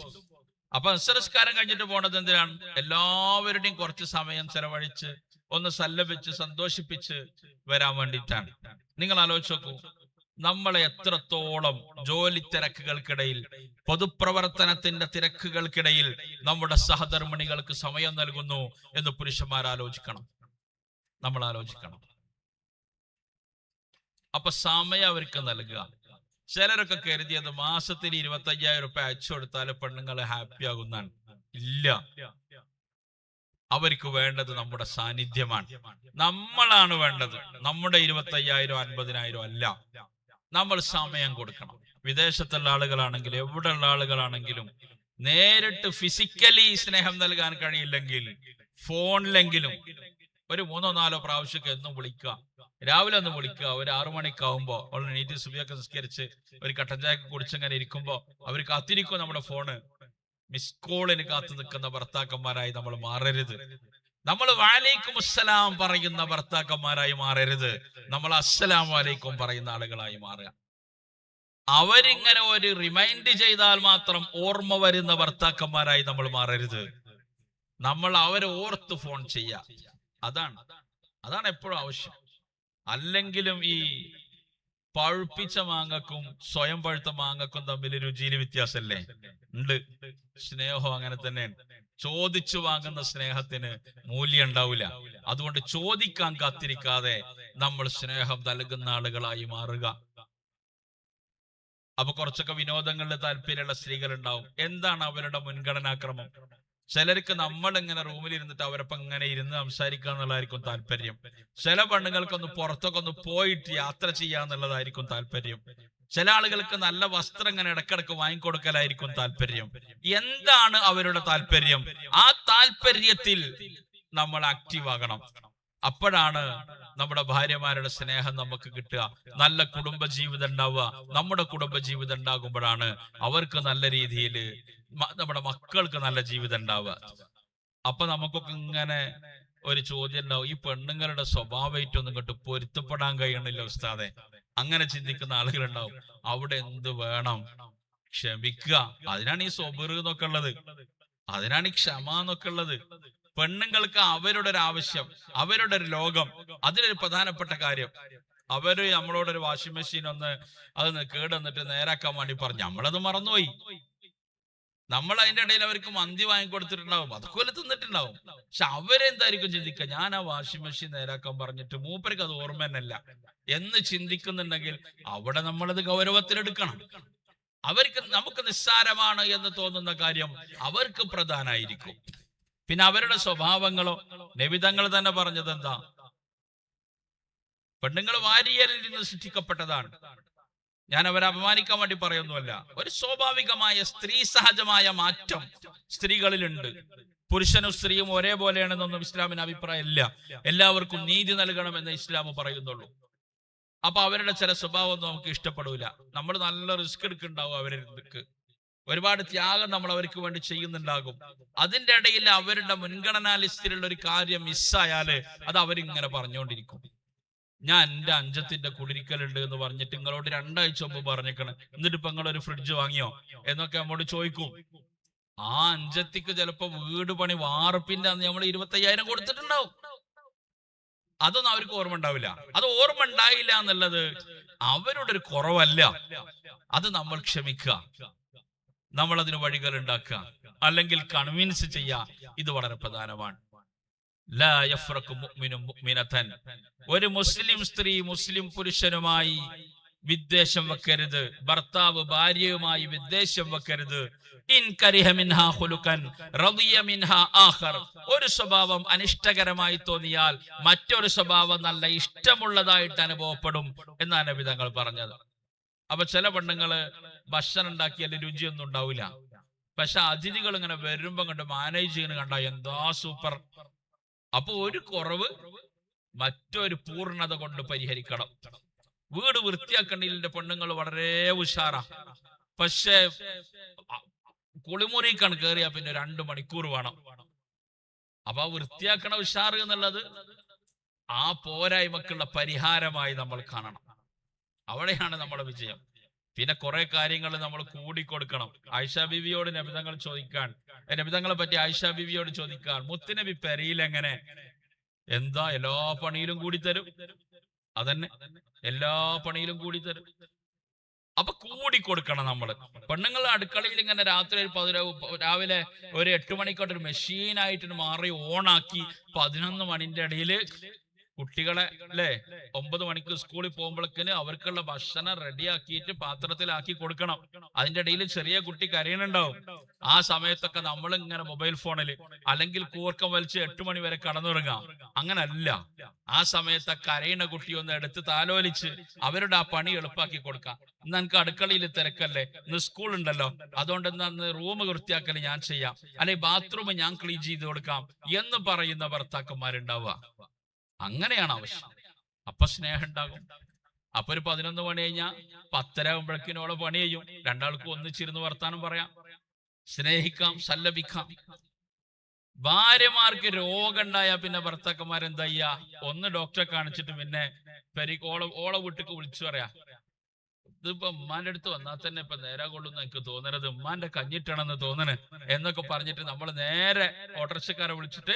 അപ്പൊ അശർ നിസ്കാരം കഴിഞ്ഞിട്ട് പോണത് എന്തിനാണ്? എല്ലാവരുടെയും കുറച്ച് സമയം ചെലവഴിച്ച് ഒന്ന് സല്ലപിച്ച് സന്തോഷിപ്പിച്ച് വരാൻ വേണ്ടിയിട്ടാണ്. നിങ്ങൾ ആലോചിച്ച് നോക്കൂ, നമ്മളെ എത്രത്തോളം ജോലി തിരക്കുകൾക്കിടയിൽ, പൊതുപ്രവർത്തനത്തിന്റെ തിരക്കുകൾക്കിടയിൽ നമ്മുടെ സഹധർമ്മിണികൾക്ക് സമയം നൽകുന്നു എന്ന് പുരുഷന്മാർ ആലോചിക്കണം, നമ്മൾ ആലോചിക്കണം. അപ്പൊ സമയം അവർക്ക് നൽകുക. ചിലരൊക്കെ കരുതിയത് മാസത്തിൽ 25,000 രൂപ അയച്ചു കൊടുത്താൽ പെണ്ണുങ്ങൾ ഹാപ്പി ആകുന്നാണ്. ഇല്ല, അവർക്ക് വേണ്ടത് നമ്മുടെ സാന്നിധ്യമാണ്, നമ്മളാണ് വേണ്ടത്. നമ്മുടെ 25,000 50,000 അല്ല, നമ്മൾ സമയം കൊടുക്കണം. വിദേശത്തുള്ള ആളുകളാണെങ്കിലും എവിടെയുള്ള ആളുകളാണെങ്കിലും നേരിട്ട് ഫിസിക്കലി സ്നേഹം നൽകാൻ കഴിയില്ലെങ്കിൽ ഫോണിലെങ്കിലും ഒരു 3-4 പ്രാവശ്യമൊക്കെ എന്നും വിളിക്കുക. രാവിലെ ഒന്ന് വിളിക്കുക. ഒരു 6 മണിക്കാവുമ്പോ അവൾ നീറ്റ് സുബിയൊക്കെ നിസ്കരിച്ച് ഒരു കട്ടൻ ചായക്ക് കുടിച്ചങ്ങനെ ഇരിക്കുമ്പോ അവർ കാത്തിരിക്കും നമ്മുടെ ഫോണ്. മിസ് കോളിന് കാത്തു നിൽക്കുന്ന ഭർത്താക്കന്മാരായി നമ്മൾ മാറരുത്. നമ്മൾ വഅലൈക്കും അസ്സലാം പറയുന്ന ഭർത്താക്കന്മാരായി മാറരുത്. നമ്മൾ അസ്സലാമു അലൈക്കും പറയുന്ന ആളുകളായി മാറുക. അവരിങ്ങനെ ഒരു റിമൈൻഡ് ചെയ്താൽ മാത്രം ഓർമ്മ വരുന്ന ഭർത്താക്കന്മാരായി നമ്മൾ മാറരുത്. നമ്മൾ അവരെ ഓർത്ത് ഫോൺ ചെയ്യുക. അതാണ് എപ്പോഴും ആവശ്യം. അല്ലെങ്കിലും ഈ പഴുപ്പിച്ച മാങ്ങക്കും സ്വയം പഴുത്ത മാങ്ങക്കും തമ്മിൽ രുചിയിൽ വ്യത്യാസമല്ലേ? ഉണ്ട്. സ്നേഹം അങ്ങനെ തന്നെയാണ്. ചോദിച്ചു വാങ്ങുന്ന സ്നേഹത്തിന് മൂല്യം ഉണ്ടാവില്ല. അതുകൊണ്ട് ചോദിക്കാൻ കാത്തിരിക്കാതെ നമ്മൾ സ്നേഹം നൽകുന്ന ആളുകളായി മാറുക. അപ്പൊ കുറച്ചൊക്കെ വിനോദങ്ങളിൽ താല്പര്യമുള്ള സ്ത്രീകൾ ഉണ്ടാവും. എന്താണ് അവരുടെ മുൻഗണനാക്രമം? ചിലർക്ക് നമ്മൾ ഇങ്ങനെ റൂമിൽ ഇരുന്നിട്ട് അവരൊപ്പം ഇങ്ങനെ ഇരുന്ന് സംസാരിക്കുക എന്നുള്ളതായിരിക്കും താല്പര്യം. ചില പെണ്ണുങ്ങൾക്കൊന്ന് പുറത്തൊക്കെ ഒന്ന് പോയിട്ട് യാത്ര ചെയ്യാന്നുള്ളതായിരിക്കും താല്പര്യം. ചില ആളുകൾക്ക് നല്ല വസ്ത്രം ഇങ്ങനെ ഇടക്കിടക്ക് വാങ്ങിക്കൊടുക്കലായിരിക്കും താല്പര്യം. എന്താണ് അവരുടെ താല്പര്യം? ആ താല്പര്യത്തിൽ നമ്മൾ ആക്റ്റീവ് ആകണം. അപ്പോഴാണ് നമ്മുടെ ഭാര്യമാരുടെ സ്നേഹം നമുക്ക് കിട്ടുക. നല്ല കുടുംബ ജീവിതം ഉണ്ടാവുക. നമ്മുടെ കുടുംബ ജീവിതം ഉണ്ടാകുമ്പോഴാണ് അവർക്ക് നല്ല രീതിയിൽ നമ്മുടെ മക്കൾക്ക് നല്ല ജീവിതം ഉണ്ടാവുക. അപ്പൊ നമുക്കൊക്കെ ഇങ്ങനെ ഒരു ചോദ്യം ഉണ്ടാവും, ഈ പെണ്ണുങ്ങളുടെ സ്വഭാവമായിട്ടൊന്നും ഇങ്ങോട്ട് പൊരുത്തപ്പെടാൻ കഴിയണില്ല ഉസ്താദെ. അങ്ങനെ ചിന്തിക്കുന്ന ആളുകളുണ്ടാവും. അവിടെ എന്ത് വേണം? ക്ഷമിക്കുക. അതിനാണ് ഈ സ്വബർ എന്നൊക്കെ ഉള്ളത്. അതിനാണ് ഈ ക്ഷമ എന്നൊക്കെ ഉള്ളത്. പെണ്ണുങ്ങൾക്ക് അവരുടെ ഒരു ആവശ്യം, അവരുടെ ഒരു ലോകം, അതിലൊരു പ്രധാനപ്പെട്ട കാര്യം. അവര് നമ്മളോടൊരു വാഷിംഗ് മെഷീൻ അത് കേടന്നിട്ട് നേരാക്കാൻ വേണ്ടി പറഞ്ഞു. നമ്മളത് മറന്നുപോയി. നമ്മൾ അതിന്റെ ഇടയിൽ അവർക്ക് മന്തി വാങ്ങിക്കൊടുത്തിട്ടുണ്ടാവും, അതൊക്കെ തിന്നിട്ടുണ്ടാവും. പക്ഷെ അവരെന്തായിരിക്കും ചിന്തിക്കുക? ഞാൻ ആ വാഷിംഗ് മെഷീൻ നേരാക്കാൻ പറഞ്ഞിട്ട് മൂപ്പർക്ക് അത് ഓർമ്മ തന്നെയല്ല എന്ന് ചിന്തിക്കുന്നുണ്ടെങ്കിൽ അവിടെ നമ്മളത് ഗൗരവത്തിലെടുക്കണം. നമുക്ക് നിസ്സാരമാണ് എന്ന് തോന്നുന്ന കാര്യം അവർക്ക് പ്രധാനമായിരിക്കും. പിന്നെ അവരുടെ സ്വഭാവങ്ങളോ? നബിതങ്ങൾ തന്നെ പറഞ്ഞത് എന്താ? പെണ്ണുങ്ങൾ വാരിയലിൽ നിന്ന് സൃഷ്ടിക്കപ്പെട്ടതാണ്. ഞാൻ അവരെ അപമാനിക്കാൻ വേണ്ടി പറയുന്നതല്ല. ഒരു സ്വാഭാവികമായ സ്ത്രീ സഹജമായ മാറ്റം സ്ത്രീകളിലുണ്ട്. പുരുഷനും സ്ത്രീയും ഒരേപോലെയാണെന്നൊന്നും ഇസ്ലാമിന് അഭിപ്രായമില്ല. എല്ലാവർക്കും നീതി നൽകണമെന്ന് ഇസ്ലാം പറയുന്നുള്ളൂ. അപ്പൊ അവരുടെ ചില സ്വഭാവം നമുക്ക് ഇഷ്ടപ്പെടൂല. നമ്മൾ നല്ല റിസ്ക് എടുക്കുന്നുണ്ടാവും അവർക്ക്. ഒരുപാട് ത്യാഗം നമ്മൾ അവർക്ക് വേണ്ടി ചെയ്യുന്നുണ്ടാകും. അതിന്റെ ഇടയിൽ അവരുടെ മുൻഗണനാ ലിസ്റ്റിലുള്ള ഒരു കാര്യം മിസ്സായാല് അത് അവരിങ്ങനെ പറഞ്ഞുകൊണ്ടിരിക്കും. ഞാൻ എന്റെ അഞ്ചത്തിന്റെ കുടിരിക്കലുണ്ട് എന്ന് പറഞ്ഞിട്ട് നിങ്ങളോട് 2 ആഴ്ച മുമ്പ് പറഞ്ഞേക്കണം, എന്നിട്ട് ഇപ്പൊ നിങ്ങളൊരു ഫ്രിഡ്ജ് വാങ്ങിയോ എന്നൊക്കെ നമ്മോട് ചോദിക്കും. ആ അഞ്ചത്തിക്ക് ചിലപ്പോ വീട് പണി വാർപ്പിന്റെ അന്ന് നമ്മൾ 25,000 കൊടുത്തിട്ടുണ്ടാവും. അതൊന്നും അവർക്ക് ഓർമ്മ ഉണ്ടാവില്ല. അത് ഓർമ്മ ഉണ്ടായില്ല എന്നുള്ളത് അവരുടെ ഒരു കുറവല്ല. അത് നമ്മൾ ക്ഷമിക്കുക, നമ്മൾ അതിന് വഴികൾ ഉണ്ടാക്കുക, അല്ലെങ്കിൽ കൺവിൻസ് ചെയ്യുക. ഇത് വളരെ പ്രധാനമാണ്. ഒരു മുസ്ലിം സ്ത്രീ മുസ്ലിം പുരുഷനുമായി വിദ്വേഷം വെക്കരുത്. ഭർത്താവ് ഭാര്യയുമായി വിദ്വേഷം വെക്കരുത്. ഒരു സ്വഭാവം അനിഷ്ടകരമായി തോന്നിയാൽ മറ്റൊരു സ്വഭാവം നല്ല ഇഷ്ടമുള്ളതായിട്ട് അനുഭവപ്പെടും എന്നാണ് നബി തങ്ങൾ പറഞ്ഞത്. അപ്പൊ ചില പെണ്ണുങ്ങള് ഭക്ഷണം ഉണ്ടാക്കിയാൽ രുചിയൊന്നും ഉണ്ടാവില്ല. പക്ഷെ അതിഥികൾ ഇങ്ങനെ വരുമ്പോ കണ്ട് മാനേജ് ചെയ്യുന്ന കണ്ട എന്താ സൂപ്പർ. അപ്പൊ ഒരു കുറവ് മറ്റൊരു പൂർണ്ണത കൊണ്ട് പരിഹരിക്കണം. വീട് വൃത്തിയാക്കണ്ടിന്റെ പെണ്ണുങ്ങൾ വളരെ ഉഷാറാ. പക്ഷെ കുളിമുറിക്കാണ് കയറിയാ പിന്നെ 2 മണിക്കൂർ വേണം. അപ്പൊ ആ വൃത്തിയാക്കണ ഉഷാറ് എന്നുള്ളത് ആ പോരായ്മക്കുള്ള പരിഹാരമായി നമ്മൾ കാണണം. അവിടെയാണ് നമ്മുടെ വിജയം. പിന്നെ കുറെ കാര്യങ്ങൾ നമ്മൾ കൂടിക്കൊടുക്കണം. ആയിഷ ബീവിയോട് നബിതങ്ങൾ ചോദിക്കാൻ, നബിതങ്ങളെ പറ്റി ആയിഷ ബീവിയോട് ചോദിക്കാൻ, മുത്തുനബി പെരയിൽ എങ്ങനെ? എന്താ എല്ലാ പണിയിലും കൂടി തരും. അതന്നെ, എല്ലാ പണിയിലും കൂടി തരും. അപ്പൊ കൂടിക്കൊടുക്കണം നമ്മള്. പെണ്ണുങ്ങൾ അടുക്കളയിൽ ഇങ്ങനെ രാത്രി രാവിലെ ഒരു 8 മണിക്കോട്ട് ഒരു മെഷീനായിട്ട് മാറി ഓണാക്കി 11 മണിന്റെ ഇടയിൽ കുട്ടികളെ 9 മണിക്ക് സ്കൂളിൽ പോകുമ്പോഴേക്കിന് അവർക്കുള്ള ഭക്ഷണം റെഡിയാക്കിയിട്ട് പാത്രത്തിലാക്കി കൊടുക്കണം. അതിന്റെ ഇടയിൽ ചെറിയ കുട്ടി കരയണുണ്ടാവും. ആ സമയത്തൊക്കെ നമ്മൾ ഇങ്ങനെ മൊബൈൽ ഫോണിൽ അല്ലെങ്കിൽ കൂർക്കം വലിച്ച് 8 മണി വരെ കടന്നുറങ്ങാം. അങ്ങനല്ല. ആ സമയത്ത് കരയണ കുട്ടി ഒന്ന് എടുത്ത് താലോലിച്ച് അവരുടെ ആ പണി എളുപ്പാക്കി കൊടുക്കാം. ഇന്ന് എനിക്ക് അടുക്കളയിൽ തിരക്കല്ലേ, ഇന്ന് സ്കൂൾ ഉണ്ടല്ലോ, അതുകൊണ്ട് ഇന്ന് റൂം വൃത്തിയാക്കല് ഞാൻ ചെയ്യാം, അല്ലെങ്കിൽ ബാത്റൂം ഞാൻ ക്ലീൻ ചെയ്ത് കൊടുക്കാം എന്ന് പറയുന്ന ഭർത്താക്കന്മാരുണ്ടാവുക. അങ്ങനെയാണ് ആവശ്യം. അപ്പൊ സ്നേഹം ഉണ്ടാകും. അപ്പൊ ഒരു 11 മണി കഴിഞ്ഞാൽ 10:30 ആകുമ്പോഴേക്കിനോളം പണി ചെയ്യും. രണ്ടാൾക്കും ഒന്നിച്ചിരുന്ന് വർത്താനം പറയാം, സ്നേഹിക്കാം, സല്ലപിക്കാം. ഭാര്യമാർക്ക് രോഗം ഉണ്ടായാൽ പിന്നെ ഭർത്താക്കന്മാരെന്താ ചെയ്യാ? ഒന്ന് ഡോക്ടറെ കാണിച്ചിട്ട് പിന്നെ ഓളെ വീട്ടിക്ക് വിളിച്ചു പറയാ, ഇതിപ്പോ ഉമ്മാന്റെ അടുത്ത് വന്നാൽ തന്നെ ഇപ്പൊ നേരെ കൊള്ളുന്ന എനിക്ക് തോന്നണത് ഉമ്മാന്റെ കഞ്ഞിട്ടാണെന്ന് തോന്നണ് എന്നൊക്കെ പറഞ്ഞിട്ട് നമ്മൾ നേരെ ഓട്ടോറിക്ഷക്കാരെ വിളിച്ചിട്ട്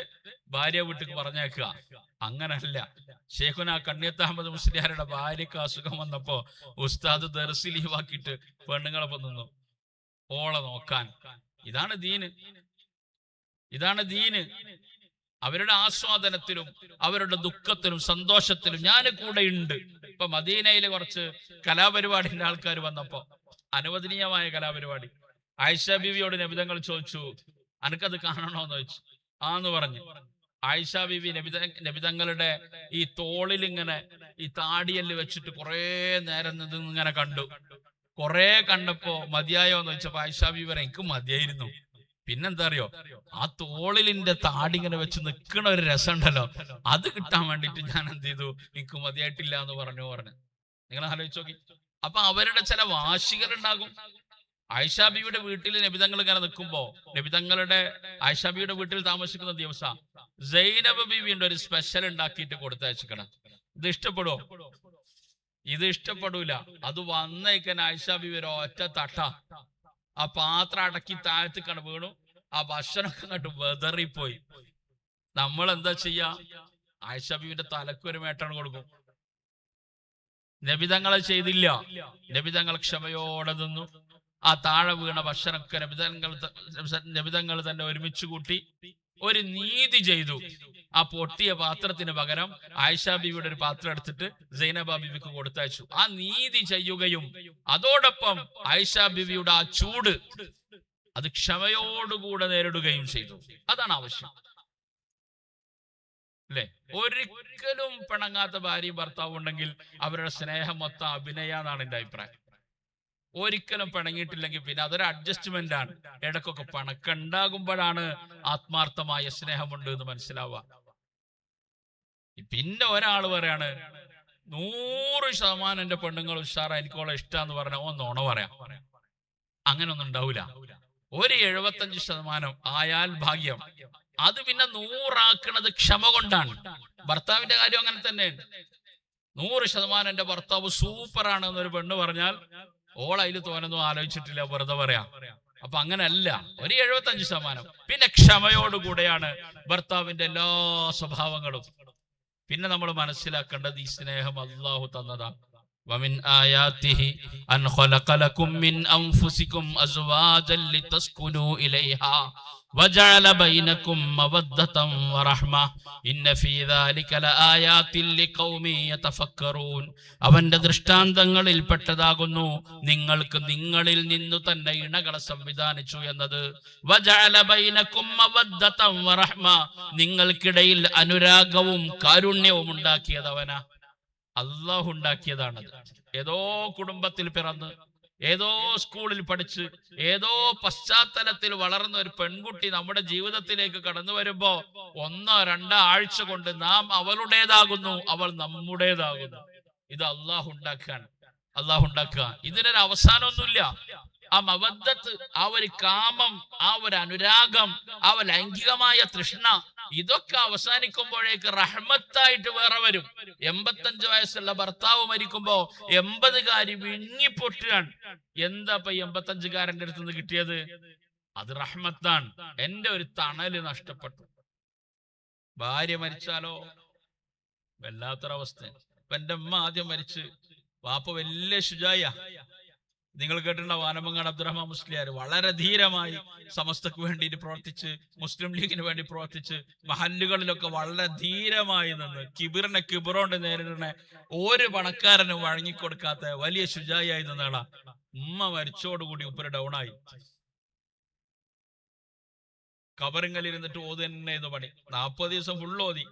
ഭാര്യ വീട്ടിക്ക് പറഞ്ഞേക്കുക. അങ്ങനല്ല. ഷേഖുന കണ്ണിയത്ത് അഹമ്മദ് മുസ്ലിയാരുടെ ഭാര്യക്ക് അസുഖം വന്നപ്പോ ഉസ്താദ് ദർസി ലീവാക്കിയിട്ട് പെണ്ണുങ്ങളൊപ്പം നിന്നു ഓളെ നോക്കാൻ. ഇതാണ് ദീന്, ഇതാണ് ദീന്. അവരുടെ ആസ്വാദനത്തിലും അവരുടെ ദുഃഖത്തിലും സന്തോഷത്തിലും ഞാൻ കൂടെ ഉണ്ട്. ഇപ്പൊ മദീനയിൽ കുറച്ച് കലാപരിപാടിന്റെ ആൾക്കാർ വന്നപ്പോ, അനുവദനീയമായ കലാപരിപാടി, ആയിഷ ബീവിയോട് നബിതങ്ങൾ ചോദിച്ചു, അനക്കത് കാണണോന്ന് ചോദിച്ചു. ആന്ന് പറഞ്ഞു. ആയിഷ ബീവി നബിതങ്ങളുടെ ഈ തോളിൽ ഇങ്ങനെ ഈ താടിയല് വെച്ചിട്ട് കുറെ നേരം ഇങ്ങനെ കണ്ടു. കുറെ കണ്ടപ്പോ മതിയായോന്ന് ചോദിച്ചപ്പോ ആയിഷ ബീവി പറയാം, എനിക്ക് മതിയായിരുന്നു. പിന്നെന്താ അറിയോ, ആ തോളിലിന്റെ താടി ഇങ്ങനെ വെച്ച് നിൽക്കണ ഒരു രസം ഉണ്ടല്ലോ, അത് കിട്ടാൻ വേണ്ടിട്ട് ഞാൻ എന്ത് ചെയ്തു, എനിക്ക് മതിയായിട്ടില്ല എന്ന് പറഞ്ഞു. നിങ്ങൾ ആലോചിച്ച് നോക്കി. അപ്പൊ അവരുടെ ചില വാശികൾ ഉണ്ടാകും. ആയിഷാബിയുടെ വീട്ടിൽ നബിതങ്ങൾ ഇങ്ങനെ നിൽക്കുമ്പോ, നബിതങ്ങളുടെ ആയിഷാബിയുടെ വീട്ടിൽ താമസിക്കുന്ന ദിവസം സൈനബ് ബീവിന്റെ ഒരു സ്പെഷ്യൽ ഉണ്ടാക്കിയിട്ട് കൊടുത്തയച്ചിക്കണം. ഇത് ഇഷ്ടപ്പെടുവോ? ഇത് ഇഷ്ടപ്പെടൂല. അത് വന്നേക്കാൻ ആയിഷാബിബി ഒരു ഒറ്റ തട്ട ആ പാത്രം അടക്കി താഴത്തേക്കാണ് വീണു. ആ ഭക്ഷണമൊക്കെ അങ്ങോട്ട് വെതറിപ്പോയി. നമ്മൾ എന്താ ചെയ്യാ? ആയിഷാബിബിന്റെ തലക്ക് ഒരു മേട്ടാണ് കൊടുക്കും. നബിതങ്ങളെ ചെയ്തില്ല. നബിതങ്ങൾ ക്ഷമയോടെ നിന്നു. ആ താഴെ വീണ ഭക്ഷണമൊക്കെ നബിതങ്ങൾ തന്നെ ഒരുമിച്ച് കൂട്ടി ഒരു നീതി ചെയ്തു. ആ പൊട്ടിയ പാത്രത്തിന് പകരം ആയിഷാ ബീവിയുടെ ഒരു പാത്രം എടുത്തിട്ട് സൈനബ ബീവിക്ക് കൊടുത്തയച്ചു. ആ നീതി ചെയ്യുകയും അതോടൊപ്പം ആയിഷാ ബീവിയുടെ ആ ചൂട് അത് ക്ഷമയോടുകൂടെ നേരിടുകയും ചെയ്തു. അതാണ് ആവശ്യം, അല്ലെ? ഒരിക്കലും പിണങ്ങാത്ത ഭാര്യയും ഭർത്താവും ഉണ്ടെങ്കിൽ അവരുടെ സ്നേഹം മൊത്തം അഭിനയാന്നാണ് എന്റെ അഭിപ്രായം. ഒരിക്കലും പിണങ്ങിയിട്ടില്ലെങ്കിൽ പിന്നെ അതൊരു അഡ്ജസ്റ്റ്മെന്റ് ആണ്. ഇടക്കൊക്കെ പിണക്കുണ്ടാകുമ്പോഴാണ് ആത്മാർത്ഥമായ സ്നേഹമുണ്ട് എന്ന് മനസ്സിലാവുക. പിന്നെ ഒരാൾ പറയാണ് 100% എന്റെ പെണ്ണുങ്ങൾ ഉഷാറാ, എനിക്കോളെ ഇഷ്ടാന്ന് പറഞ്ഞ ഓ നോണ പറയാം. അങ്ങനൊന്നും ഉണ്ടാവില്ല. ഒരു 75% ആയാൽ ഭാഗ്യം. അത് പിന്നെ 100 ക്ഷമ കൊണ്ടാണ്. ഭർത്താവിന്റെ കാര്യം അങ്ങനെ തന്നെയാണ്. 100% എന്റെ ഭർത്താവ് സൂപ്പറാണ് എന്നൊരു പെണ്ണ് പറഞ്ഞാൽ ഓളതിൽ തോനൊന്നും ആലോചിച്ചിട്ടില്ല, വെറുതെ പറയാം. അപ്പൊ അങ്ങനല്ല, ഒരു 75%. പിന്നെ ക്ഷമയോടുകൂടെയാണ് ഭർത്താവിന്റെ എല്ലാ സ്വഭാവങ്ങളും. പിന്നെ നമ്മൾ മനസ്സിലാക്കേണ്ടത് ഈ സ്നേഹം അല്ലാഹു തന്നതാണ്. വമിൻ ആയാതിഹി അൻ ഖലഖ ലക്കും മിൻ അൻഫുസികും അസ്വാജൻ ലിതസ്കുനൂ ഇലൈഹാ വജഅല ബൈനകും മവദ്ദതൻ വറഹ്മ ഇന്ന ഫീ ദാലിക ലആയാതിൻ ലിഖൗമി യതഫക്കറൂൻ. അവന്റെ ദൃഷ്ടാന്തങ്ങളിൽ പെട്ടതാകുന്നു നിങ്ങൾക്ക് നിങ്ങളിൽ നിന്നു തന്നെ ഇണകളെ സംവിധാനിച്ചു എന്നത്. വജഅല ബൈനകും മവദ്ദതൻ വറഹ്മ, നിങ്ങൾക്കിടയിൽ അനുരാഗവും കാരുണ്യവും ഉണ്ടാക്കിയത് അവനാ, അല്ലാഹു ഉണ്ടാക്കിയതാണത്. ഏതോ കുടുംബത്തിൽ പിറന്ന് ഏതോ സ്കൂളിൽ പഠിച്ച് ഏതോ പശ്ചാത്തലത്തിൽ വളർന്ന ഒരു പെൺകുട്ടി നമ്മുടെ ജീവിതത്തിലേക്ക് കടന്നു വരുമ്പോ 1-2 ആഴ്ച കൊണ്ട് നാം അവളുടേതാകുന്നു, അവൾ നമ്മുടേതാകുന്നു. ഇത് അല്ലാഹു ഉണ്ടാക്കുകയാണ്. അല്ലാഹു ഉണ്ടാക്കുക. ഇതിനൊരു അവസാനമൊന്നുമില്ല. ആ മവദ്ദത്ത്, ആ ഒരു കാമം, ആ ഒരു അനുരാഗം, ആ ഒരു ലൈംഗികമായ തൃഷ്ണ, ഇതൊക്കെ അവസാനിക്കുമ്പോഴേക്ക് റഹ്മത്തായിട്ട് വേറെ വരും. 85 വയസ്സുള്ള ഭർത്താവ് മരിക്കുമ്പോ 80-കാരി വിങ്ങിപ്പൊട്ടുകയാണ്. എന്താ ഇപ്പൊ 85-കാരന്റെ അടുത്ത് നിന്ന് കിട്ടിയത്? അത് റഹ്മത്താണ്. എന്റെ ഒരു തണല് നഷ്ടപ്പെട്ടു. ഭാര്യ മരിച്ചാലോ വല്ലാത്തൊരവസ്ഥ. ഇപ്പൊ എന്റെ അമ്മ ആദ്യം മരിച്ച്, വാപ്പ വലിയ ശുജായ. നിങ്ങൾ കേട്ടിട്ടുണ്ടാവും, ആനമങ്ങാട് അബ്ദുറഹ്മാൻ മുസ്ലിയാർ വളരെ ധീരമായി സമസ്തക്ക് വേണ്ടിയിട്ട് പ്രവർത്തിച്ച്, മുസ്ലിം ലീഗിന് വേണ്ടി പ്രവർത്തിച്ച്, മഹല്ലുകളിലൊക്കെ വളരെ ധീരമായി നിന്ന് കിബിറോണ്ട് നേരിടുന്ന ഒരു പണക്കാരനും വഴങ്ങിക്കൊടുക്കാത്ത വലിയ ശുജായി നിന്നാളാ. ഉമ്മ മരിച്ചോടുകൂടി ഉപ്പര് ഡൗൺ ആയി. കബറിങ്ങലിരുന്നിട്ട് ഓത് തന്നെ ഇത് പണി. 40 ദിവസം ഫുള്ള് ഓതി.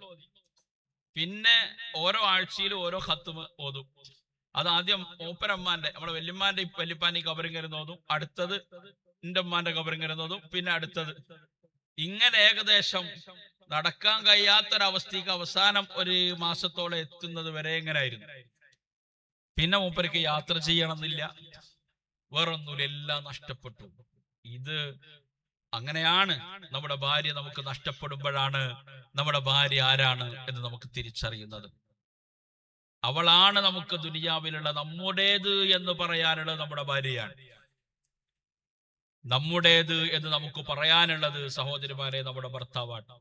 പിന്നെ ഓരോ ആഴ്ചയിലും ഓരോ ഖത്മ് ഓതും. അത് ആദ്യം മൂപ്പരമ്മാന്റെ, നമ്മുടെ വല്യമ്മാന്റെ വല്യപ്പാന്റെ കബറിങ്ങരുന്ന് ഓതും, അടുത്തത് എന്റെ ഉമ്മാന്റെ കബറിങ്ങരുന്ന് ഓതും, പിന്നെ അടുത്തത്. ഇങ്ങനെ ഏകദേശം നടക്കാൻ കഴിയാത്തൊരവസ്ഥയ്ക്ക് അവസാനം ഒരു മാസത്തോളം എത്തുന്നത് വരെ എങ്ങനെയായിരുന്നു. പിന്നെ മൂപ്പർക്ക് യാത്ര ചെയ്യണമെന്നില്ല, വേറൊന്നുമില്ല, എല്ലാം നഷ്ടപ്പെട്ടു. ഇത് അങ്ങനെയാണ്. നമ്മുടെ ഭാര്യ നമുക്ക് നഷ്ടപ്പെടുമ്പോഴാണ് നമ്മുടെ ഭാര്യ ആരാണ് എന്ന് നമുക്ക് തിരിച്ചറിയുന്നത്. അവളാണ് നമുക്ക് ദുനിയാവിലുള്ള നമ്മുടേത് എന്ന് പറയാനുള്ളത്. നമ്മുടെ ഭാര്യയാണ് നമ്മുടേത് എന്ന് നമുക്ക് പറയാനുള്ളത്. സഹോദരിമാരെ, നമ്മുടെ ഭർത്താവാണ്.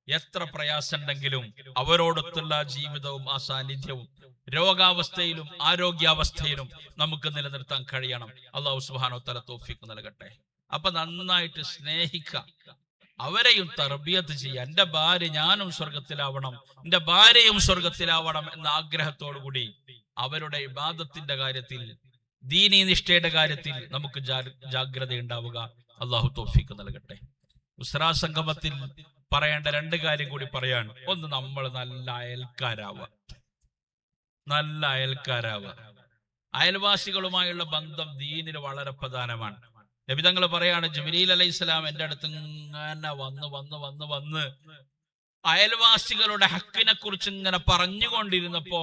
എത്ര പ്രയാസമുണ്ടെങ്കിലും അവരോടൊത്തുള്ള ജീവിതവും ആ സാന്നിധ്യവും രോഗാവസ്ഥയിലും ആരോഗ്യാവസ്ഥയിലും നമുക്ക് നിലനിർത്താൻ കഴിയണം. അല്ലാഹു സുബ്ഹാനഹു വ തആല തൗഫീഖ് നൽകട്ടെ. അപ്പൊ നന്നായിട്ട് സ്നേഹിക്കാം, അവരെയും തർബിയത്ത് ചെയ്യുക. എന്റെ ഭാര്യ, ഞാനും സ്വർഗത്തിലാവണം, എന്റെ ഭാര്യയും സ്വർഗത്തിലാവണം എന്ന ആഗ്രഹത്തോടു കൂടി അവരുടെ ഇബാദത്തിന്റെ കാര്യത്തിൽ, ദീനീ നിഷ്ഠയുടെ കാര്യത്തിൽ നമുക്ക് ജാഗ്രത ഉണ്ടാവുക. അള്ളാഹു തൗഫീഖ് നൽകട്ടെ. ഉസ്റാ സംഗമത്തിൽ പറയേണ്ട 2 കാര്യം കൂടി പറയാണ്. ഒന്ന്, നമ്മൾ നല്ല അയൽക്കാരാവുക. നല്ല അയൽക്കാരാവുക. അയൽവാസികളുമായുള്ള ബന്ധം ദീനിൽ വളരെ പ്രധാനമാണ്. നബി തങ്ങൾ പറയാണ്, ജിബ്രീൽ അലൈഹിസ്സലാം എൻ്റെ അടുത്ത് ഇങ്ങനെ വന്ന് അയൽവാസികളുടെ ഹക്കിനെ കുറിച്ച് ഇങ്ങനെ പറഞ്ഞുകൊണ്ടിരുന്നപ്പോ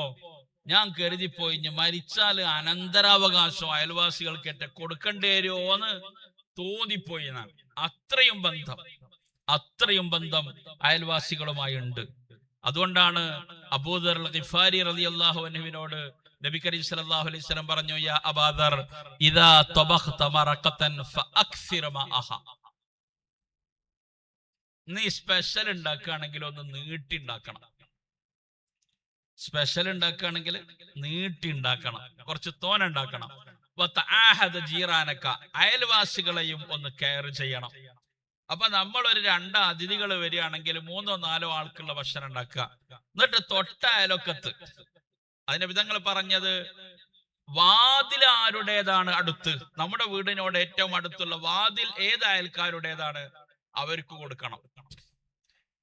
ഞാൻ കരുതിപ്പോയി, ഇനി മരിച്ചാൽ അനന്തരാവകാശം അയൽവാസികൾക്ക് കൊടുക്കേണ്ടി വരുമോന്ന് തോന്നിപ്പോയി. അത്രയും ബന്ധം അയൽവാസികളുമായി ഉണ്ട്. അതുകൊണ്ടാണ് അബൂദർ ഗിഫാരി റളിയല്ലാഹു അൻഹുവിനോട് നബി കരീം സല്ലല്ലാഹു അലൈഹി വസല്ലം പറഞ്ഞു, യാ അബൂദർ ഇദാ തബഖത മറഖതൻ ഫഅക്സിർ മഅഹ. നീ സ്പെഷ്യൽ ഉണ്ടാക്കുകയാണെങ്കിൽ ഒന്ന് നീട്ടി ഉണ്ടാക്കണം. സ്പെഷ്യൽ ഉണ്ടാക്കുകയാണെങ്കിൽ നീട്ടി ഉണ്ടാക്കണം, കുറച്ച് തോന ഉണ്ടാക്കണം. ജീറാനക്ക, അയൽവാസികളെയും ഒന്ന് കെയർ ചെയ്യണം. അപ്പൊ നമ്മൾ ഒരു 2 അതിഥികൾ വരികയാണെങ്കിൽ 3 or 4 ആൾക്കുള്ള ഭക്ഷണം ഉണ്ടാക്കുക. എന്നിട്ട് തൊട്ട അയലൊക്കത്ത്, അതിന്റെ വിധങ്ങൾ പറഞ്ഞത്, വാതിൽ ആരുടേതാണ് അടുത്ത്, നമ്മുടെ വീടിനോട് ഏറ്റവും അടുത്തുള്ള വാതിൽ ഏത് അയൽക്കാരുടേതാണ് അവർക്ക് കൊടുക്കണം.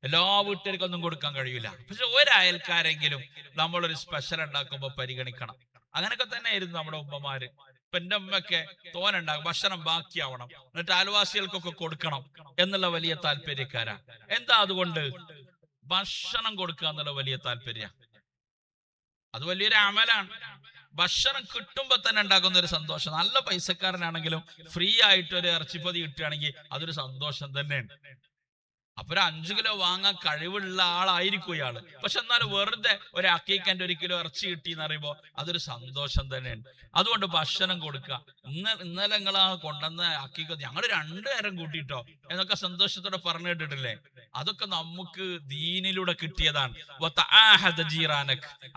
എല്ലാ വീട്ടുകാർക്കൊന്നും കൊടുക്കാൻ കഴിയില്ല. പക്ഷെ ഒരയൽക്കാരെങ്കിലും നമ്മളൊരു സ്പെഷ്യൽ ഉണ്ടാക്കുമ്പോൾ പരിഗണിക്കണം. അങ്ങനെയൊക്കെ തന്നെ ആയിരുന്നു നമ്മുടെ ഉമ്മമാര്. ഇപ്പൊ എന്റെ ഉമ്മയൊക്കെ തോനുണ്ടാകും, ഭക്ഷണം ബാക്കിയാവണം, എന്നിട്ട് അയൽവാസികൾക്കൊക്കെ കൊടുക്കണം എന്നുള്ള വലിയ താല്പര്യക്കാരാ. എന്താ അതുകൊണ്ട്? ഭക്ഷണം കൊടുക്കുക എന്നുള്ള വലിയ താല്പര്യ. അത് വലിയൊരു അമലാണ്. ഭക്ഷണം കിട്ടുമ്പോ തന്നെ ഉണ്ടാക്കുന്ന ഒരു സന്തോഷം. നല്ല പൈസക്കാരനാണെങ്കിലും ഫ്രീ ആയിട്ട് ഒരു ഇറച്ചിപ്പൊതി കിട്ടുകയാണെങ്കിൽ അതൊരു സന്തോഷം തന്നെയാണ്. അപ്പൊ ഒരു 5 കിലോ വാങ്ങാൻ കഴിവുള്ള ആളായിരിക്കും ഇയാള്. പക്ഷെ എന്നാലും വെറുതെ ഒരു അക്കീക്കൻ്റെ 1 കിലോ ഇറച്ചി കിട്ടി എന്ന് പറയുമ്പോ അതൊരു സന്തോഷം തന്നെയാണ്. അതുകൊണ്ട് ഭക്ഷണം കൊടുക്കുക. ഇന്നലെ നിങ്ങളാ കൊണ്ടുവന്ന അക്കീക്ക ഞങ്ങൾ 2 നേരം കൂട്ടിട്ടോ എന്നൊക്കെ സന്തോഷത്തോടെ പറഞ്ഞു കേട്ടിട്ടില്ലേ? അതൊക്കെ നമുക്ക് ദീനിലൂടെ കിട്ടിയതാണ്.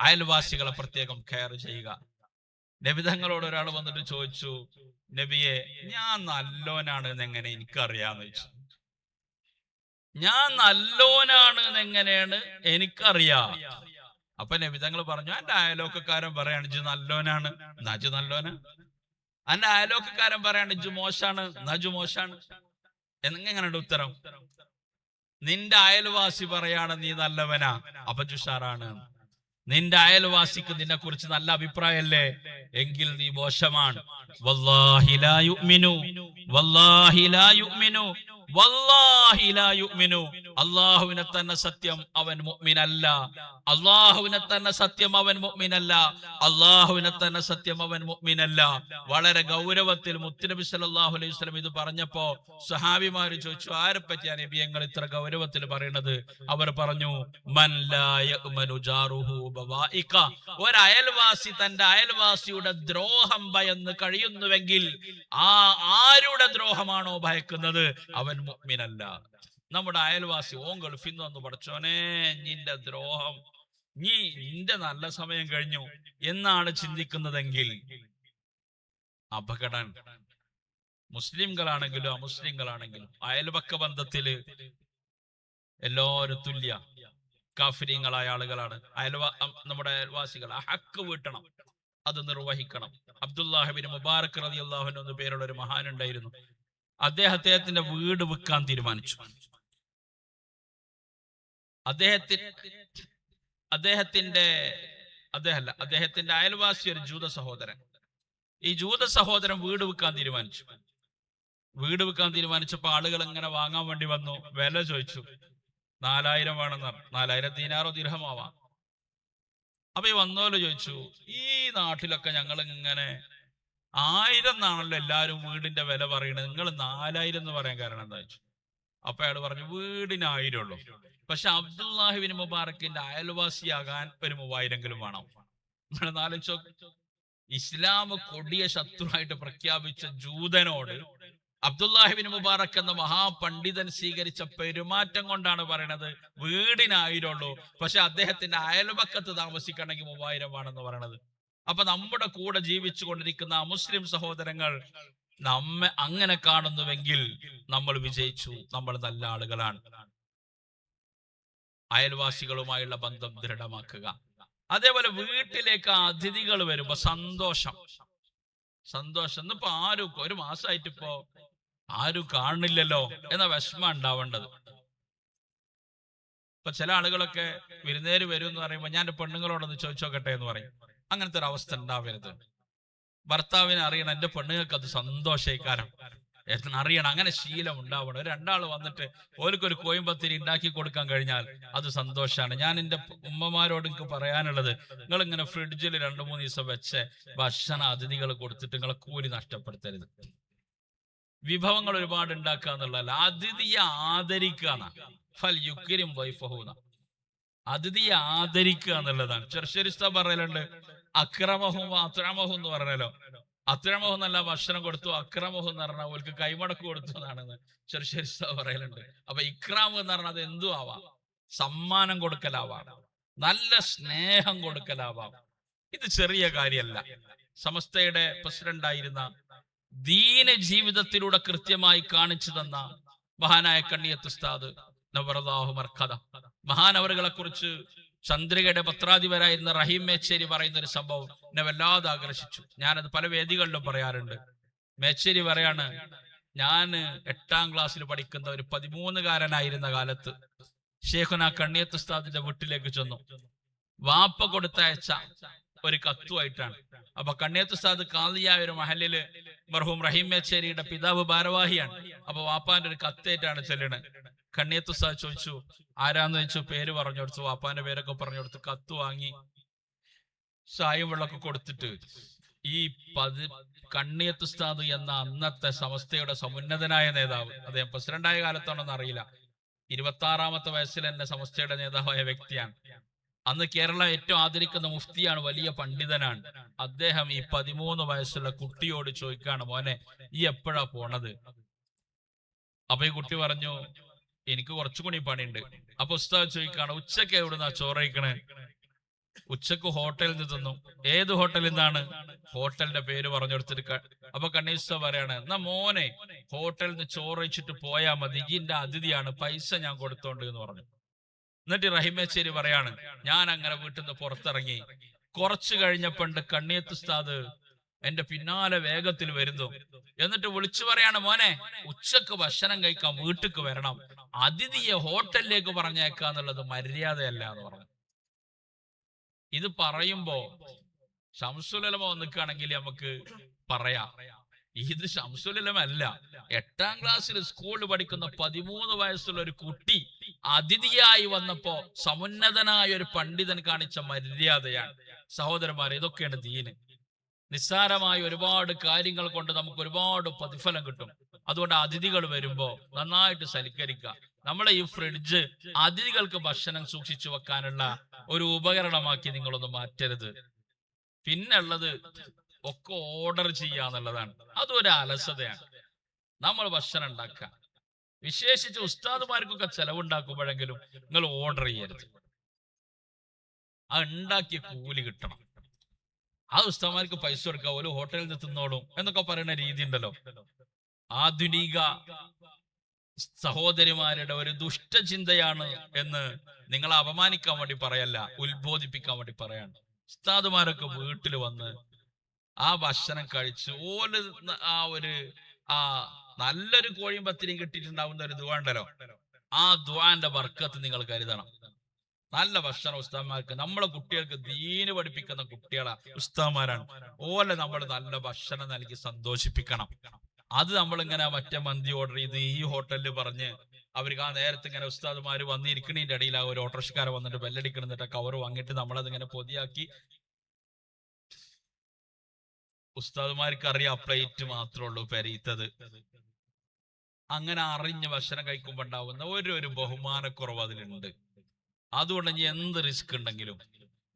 അയൽവാസികളെ പ്രത്യേകം കെയർ ചെയ്യുക. നബിതങ്ങളോട് ഒരാൾ വന്നിട്ട് ചോദിച്ചു, നബിയെ, ഞാൻ നല്ലോനാണ് എന്നെങ്ങനെ എനിക്കറിയാന്ന് ചോദിച്ചു. ഞാൻ നല്ലോനാണ് എന്നെങ്ങനെയാണ് എനിക്കറിയാം? അപ്പൊ നബിതങ്ങൾ പറഞ്ഞു, എന്റെ അയലോക്കക്കാരൻ പറയാണ് ഇജ്ജ് നല്ലോനാണ്, നജു നല്ലോന. എന്റെ അയലോക്കക്കാരൻ പറയാണ് ഇജ്ജ് മോശാണ്, നജു മോശാണ്. എന്നെങ്ങനെയുണ്ട് ഉത്തരം? നിന്റെ അയൽവാസി പറയാണ് നീ നല്ലവനാ, അപ്പൊ ജുഷാറാണ്. നിന്റെ അയൽവാസിക്ക് നിന്നെ കുറിച്ച് നല്ല അഭിപ്രായമല്ലേ, എങ്കിൽ നീ മോശമാണ്. വല്ലാഹി ലാ യുഅ്മിനു, വല്ലാഹി ലാ യുഅ്മിനു, വല്ലാഹി ലാ യുഅ്മിനു. അല്ലാഹുവിനെ തന്നെ സത്യം, അവൻ മുഅ്മിനല്ല. അല്ലാഹുവിനെ തന്നെ സത്യം, അവൻ മുഅ്മിനല്ല. അല്ലാഹുവിനെ തന്നെ സത്യം, അവൻ മുഅ്മിനല്ല. വളരെ ഗൗരവത്തിൽ മുത്തുനബി സല്ലല്ലാഹു അലൈഹി വസല്ലം ഇത് പറഞ്ഞപ്പോ സ്വഹാബിമാര് ചോദിച്ചു, ആരെ പറ്റിയാ നബി ഞങ്ങൾ ഇത്ര ഗൗരവത്തിൽ പറയുന്നത്? അവർ പറഞ്ഞു, മൻ ലാ യഅ്മനു ജാറുഹു ബവായിക. ഒരു അയൽവാസി തന്റെ അയൽവാസിയുടെ ദ്രോഹം ഭയന്ന് കഴിയുന്നുവെങ്കിൽ ആ ആരുടെ ദ്രോഹമാണോ ഭയക്കുന്നത് അവൻ മുഅ്മിനല്ല. നമ്മുടെ അയൽവാസി ഓൻ ഗൾഫിൽ നിന്ന് വന്നു, പടച്ചോനെ നിന്റെ ദ്രോഹം, നിന്റെ നല്ല സമയം കഴിഞ്ഞു എന്നാണ് ചിന്തിക്കുന്നതെങ്കിൽ അപകടം. മുസ്ലിംകളാണെങ്കിലും അമുസ്ലിംകളാണെങ്കിലും അയൽപക്ക ബന്ധത്തില് എല്ലാവരും തുല്യ. കാഫിര്യങ്ങളായ ആളുകളാണ് നമ്മുടെ അയൽവാസികൾ. ആ ഹക്ക് വീട്ടണം, അത് നിർവഹിക്കണം. അബ്ദുല്ലാഹിബ്നു മുബാറക് റളിയല്ലാഹു അൻഹു എന്ന പേരുള്ള ഒരു മഹാൻ ഉണ്ടായിരുന്നു. അദ്ദേഹത്തിന്റെ വീട് വിൽക്കാൻ തീരുമാനിച്ചു. അദ്ദേഹത്തിന്റെ അയൽവാസി ഒരു ജൂത സഹോദരൻ. ഈ ജൂത സഹോദരൻ വീട് വിൽക്കാൻ തീരുമാനിച്ചു. വീട് വിൽക്കാൻ തീരുമാനിച്ചപ്പോ ആളുകൾ ഇങ്ങനെ വാങ്ങാൻ വേണ്ടി വന്നു, വില ചോദിച്ചു. 4000 വേണമെന്ന് പറഞ്ഞു. 4000 ദീനാറോ ദിർഹമാവാം. അപ്പൊ ഈ വന്നോല് ചോദിച്ചു, ഈ നാട്ടിലൊക്കെ ഞങ്ങൾ ഇങ്ങനെ 1000 എന്നാണല്ലോ എല്ലാരും വീടിന്റെ വില പറയുന്നത്, നിങ്ങൾ 4000 എന്ന് പറയാൻ കാരണം എന്താ വെച്ചു. അപ്പൊ അയാൾ പറഞ്ഞു, വീടിന് 1000 ഉള്ളൂ, പക്ഷെ അബ്ദുല്ലാഹിബിൻ മുബാറക്കിന്റെ അയൽവാസിയാകാൻ ഒരു 3000 വേണം. ആലോചിച്ചോ, ഇസ്ലാം കൊടിയ ശത്രുവായിട്ട് പ്രഖ്യാപിച്ച ജൂതനോട് അബ്ദുല്ലാഹിബിൻ മുബാറക് എന്ന മഹാപണ്ഡിതൻ സ്വീകരിച്ച പെരുമാറ്റം കൊണ്ടാണ് പറയണത് വീടിന് 1000 ഉള്ളൂ, പക്ഷെ അദ്ദേഹത്തിന്റെ അയൽപക്കത്ത് താമസിക്കണമെങ്കിൽ 3000 വേണമെന്ന് പറയണത്. അപ്പൊ നമ്മുടെ കൂടെ ജീവിച്ചു കൊണ്ടിരിക്കുന്ന മുസ്ലിം സഹോദരങ്ങൾ നമ്മെ അങ്ങനെ കാണുന്നുവെങ്കിൽ നമ്മൾ വിജയിച്ചു, നമ്മൾ നല്ല ആളുകളാണ്. അയൽവാസികളുമായുള്ള ബന്ധം ദൃഢമാക്കുക. അതേപോലെ വീട്ടിലേക്ക് അതിഥികൾ വരുമ്പോ സന്തോഷം. ഇന്നിപ്പോ ആരും ഒരു മാസമായിട്ട് ഇപ്പോ ആരും കാണില്ലല്ലോ എന്ന വിഷമം ഉണ്ടാവേണ്ടത്. ഇപ്പൊ ചില ആളുകളൊക്കെ വിരുന്നേര് വരും എന്ന് പറയുമ്പോ ഞാൻ പെണ്ണുങ്ങളോടൊന്ന് ചോദിച്ചോക്കട്ടെ എന്ന് പറയും. അങ്ങനത്തെ ഒരു അവസ്ഥ ഉണ്ടാവരുത്. ഭർത്താവിനെ അറിയണം, എന്റെ പെണ്ണുങ്ങൾക്ക് അത് സന്തോഷേക്കാരം അറിയണം, അങ്ങനെ ശീലം ഉണ്ടാവണം. ഒരു 2 ആള് വന്നിട്ട് ഓർക്കൊരു കോയമ്പത്തിരി ഉണ്ടാക്കി കൊടുക്കാൻ കഴിഞ്ഞാൽ അത് സന്തോഷമാണ്. ഞാൻ എൻ്റെ ഉമ്മമാരോട് എനിക്ക് പറയാനുള്ളത്, നിങ്ങൾ ഇങ്ങനെ ഫ്രിഡ്ജിൽ 2-3 ദിവസം വെച്ച് ഭക്ഷണം അതിഥികൾ കൊടുത്തിട്ട് നിങ്ങളെ കൂലി നഷ്ടപ്പെടുത്തരുത്. വിഭവങ്ങൾ ഒരുപാട് ഉണ്ടാക്കുക എന്നുള്ളതല്ല, അതിഥിയെ ആദരിക്കുക. അതിഥിയെ ആദരിക്കുക എന്നുള്ളതാണ്. ചെറുശ്ശേരിസ്ത പറയലുണ്ട്, അക്രമഹും അത്രമഹും എന്ന് പറഞ്ഞല്ലോ. അത്രമഹം എന്നല്ല ഭക്ഷണം കൊടുത്തു, അക്രമഹം എന്ന് പറഞ്ഞാൽ അവർക്ക് കൈമടക്ക് കൊടുത്തു എന്നാണെന്ന് ചെറുശ്ശേരിസ്ത പറയലുണ്ട്. അപ്പൊ ഇക്രാം എന്ന് പറഞ്ഞാൽ അത് എന്തു ആവാം, സമ്മാനം കൊടുക്കലാവാം, നല്ല സ്നേഹം കൊടുക്കലാവാം. ഇത് ചെറിയ കാര്യമല്ല. സമസ്തയുടെ പ്രസിഡന്റായിരുന്ന, ദീന ജീവിതത്തിലൂടെ കൃത്യമായി കാണിച്ചു തന്ന മഹാനായ കണ്ണിയത്ത് ഉസ്താദ് നവറല്ലാഹു മർഖദ മഹാനവറുകളെ കുറിച്ച് ചന്ദ്രികയുടെ പത്രാധിപരായിരുന്ന റഹീം മേച്ചേരി പറയുന്ന ഒരു സംഭവം എന്നെ വല്ലാതെ ആകർഷിച്ചു. ഞാനത് പല വേദികളിലും പറയാറുണ്ട്. മേച്ചേരി പറയാണ്, ഞാൻ 8ാം ക്ലാസ്സിൽ പഠിക്കുന്ന ഒരു 13കാരനായിരുന്ന കാലത്ത് ഷേഖുന കണ്ണിയത്ത് ഉസ്താദിന്റെ വീട്ടിലേക്ക് ചെന്നു. വാപ്പ കൊടുത്തയച്ച ഒരു കത്തുമായിട്ടാണ്. അപ്പൊ കണ്ണിയത്ത് ഉസ്താദ് കാളിയായ ഒരു മഹലില് മർഹൂം റഹീം മേച്ചേരിയുടെ പിതാവ് ഭാരവാഹിയാണ്. അപ്പൊ വാപ്പാന്റെ ഒരു കത്തേറ്റാണ് ചെല്ലണത്. കണ്ണിയത്ത് ഉസ്താദ് ചോദിച്ചു, ആരാന്ന് ചോദിച്ചു. പേര് പറഞ്ഞു കൊടുത്തു, വാപ്പാന്റെ പേരൊക്കെ പറഞ്ഞു കൊടുത്തു. കത്ത് വാങ്ങി ചായയും വെള്ളമൊക്കെ കൊടുത്തിട്ട് ഈ കണ്ണിയത്ത് ഉസ്താദ് എന്ന അന്നത്തെ സമസ്തയുടെ സമുന്നതനായ നേതാവ്, അദ്ദേഹം പ്രസിഡന്റായ കാലത്താണെന്ന് അറിയില്ല, 26ാമത്തെ വയസ്സിൽ എന്നെ സമസ്തയുടെ നേതാവായ വ്യക്തിയാണ്. അന്ന് കേരളം ഏറ്റവും ആദരിക്കുന്ന മുഫ്തിയാണ്, വലിയ പണ്ഡിതനാണ്. അദ്ദേഹം ഈ 13 വയസ്സുള്ള കുട്ടിയോട് ചോദിക്കാണ്, മോനെ ഈ എപ്പോഴാ പോണത്? അപ്പൊ ഈ കുട്ടി പറഞ്ഞു, എനിക്ക് കുറച്ചുകൂടി പണിയുണ്ട്. അപ്പൊ ഉസ്താദ് ചോദിക്കാണ്, ഉച്ചക്ക് എവിടുന്നാ ചോറയിക്കണേ? ഉച്ചക്ക് ഹോട്ടലിൽ നിന്ന് തിന്നു. ഏത് ഹോട്ടലിൽ നിന്നാണ്? ഹോട്ടലിന്റെ പേര് പറഞ്ഞു കൊടുത്തിട്ട്. അപ്പൊ കണ്ണീസ്ത പറയാണ്, എന്നാ മോനെ ഹോട്ടലിൽ നിന്ന് ചോറയിച്ചിട്ട് പോയാ മതി, ഇതിന്റെ അതിഥിയാണ്, പൈസ ഞാൻ കൊടുത്തോണ്ട് എന്ന് പറഞ്ഞു. എന്നിട്ട് റഹീമേശ്ശേരി പറയാണ്, ഞാൻ അങ്ങനെ വീട്ടിൽ നിന്ന് പുറത്തിറങ്ങി. കുറച്ചു കഴിഞ്ഞപ്പോണ്ട് കണ്ണിയത്ത് ഉസ്താദ് എന്റെ പിന്നാലെ വേഗത്തിൽ വരുന്നു. എന്നിട്ട് വിളിച്ചു പറയാണ്, മോനെ ഉച്ചക്ക് ഭക്ഷണം കഴിക്കാൻ വീട്ടിക്ക് വരണം, അതിഥിയെ ഹോട്ടലിലേക്ക് പറഞ്ഞേക്കാന്നുള്ളത് മര്യാദയല്ല എന്ന് പറഞ്ഞു. ഇത് പറയുമ്പോ ശംസുലമ നിൽക്കുകയാണെങ്കിൽ നമുക്ക് പറയാം, ഇത് ശംസുലമല്ല, 8ാം ക്ലാസ്സിൽ സ്കൂളിൽ പഠിക്കുന്ന 13 വയസ്സുള്ള ഒരു കുട്ടി അതിഥിയായി വന്നപ്പോ സമുന്നതനായ ഒരു പണ്ഡിതൻ കാണിച്ച മര്യാദയാണ്. സഹോദരന്മാരെ, ഇതൊക്കെയാണ് ദീന്. നിസ്സാരമായ ഒരുപാട് കാര്യങ്ങൾ കൊണ്ട് നമുക്ക് ഒരുപാട് പ്രതിഫലം കിട്ടും. അതുകൊണ്ട് അതിഥികൾ വരുമ്പോ നന്നായിട്ട് സൽക്കരിക്കുക. നമ്മളെ ഈ ഫ്രിഡ്ജ് അതിഥികൾക്ക് ഭക്ഷണം സൂക്ഷിച്ചു വെക്കാനുള്ള ഒരു ഉപകരണമാക്കി നിങ്ങളൊന്ന് മാറ്റരുത്. പിന്നുള്ളത് ഒക്കെ ഓർഡർ ചെയ്യാന്നുള്ളതാണ്. അതൊരു അലസതയാണ്. നമ്മൾ ഭക്ഷണം ഉണ്ടാക്കുക, വിശേഷിച്ച് ഉസ്താദുമാർക്കൊക്കെ ചെലവുണ്ടാക്കുമ്പോഴെങ്കിലും നിങ്ങൾ ഓർഡർ ചെയ്യരുത്. ആ ഉണ്ടാക്കിയ കൂലി കിട്ടണം. ആ ഉസ്താദുമാർക്ക് പൈസ കൊടുക്കുക, ഒരു ഹോട്ടലിൽ നിന്ന് തിന്നോളും എന്നൊക്കെ പറയുന്ന രീതി ഉണ്ടല്ലോ. ആധുനിക സഹോദരിമാരുടെ ഒരു ദുഷ്ടചിന്തയാണ് എന്ന് നിങ്ങളെ അപമാനിക്കാൻ വേണ്ടി പറയല്ല, ഉത്ബോധിപ്പിക്കാൻ വേണ്ടി പറയാണ്. ഉസ്താദുമാരൊക്കെ വീട്ടിൽ വന്ന് ആ ഭക്ഷണം കഴിച്ച് ഓല് നല്ലൊരു കോഴിയും പത്തിരിയും കിട്ടിയിട്ടുണ്ടാവുന്ന ഒരു ദുആ ഉണ്ടല്ലോ, ആ ദുആന്റെ ബർക്കത്ത് നിങ്ങൾ കരുതണം. നല്ല ഭക്ഷണം ഉസ്താദന്മാർക്ക്, നമ്മളെ കുട്ടികൾക്ക് ദീന് പഠിപ്പിക്കുന്ന കുട്ടികളാ ഉസ്താദന്മാരാണ്. ഓലെ നമ്മൾ നല്ല ഭക്ഷണം നൽകി സന്തോഷിപ്പിക്കണം. അത് നമ്മളിങ്ങനെ മറ്റേ മന്തി ഓർഡർ ചെയ്ത് ഈ ഹോട്ടലിൽ പറഞ്ഞ് അവർക്ക് ആ നേരത്തെ ഇങ്ങനെ ഉസ്താദുമാര് വന്നിരിക്കണതിന്റെ ഇടയിൽ ആ ഒരു ഓട്ടോറിക്ഷക്കാരെ വന്നിട്ട് ബെല്ലടിക്കണമെന്നിട്ട് കവർ വാങ്ങിയിട്ട് നമ്മളതിങ്ങനെ പൊതിയാക്കി. ഉസ്താദുമാർക്ക് അറിയാം പ്ലേറ്റ് മാത്രമേ ഉള്ളൂ പെരീത്തത്. അങ്ങനെ അറിഞ്ഞ് ഭക്ഷണം കഴിക്കുമ്പോൾ ഉണ്ടാവുന്ന ഒരു ബഹുമാനക്കുറവ് അതിലുണ്ട്. അതുകൊണ്ട് ഇനി എന്ത് റിസ്ക് ഉണ്ടെങ്കിലും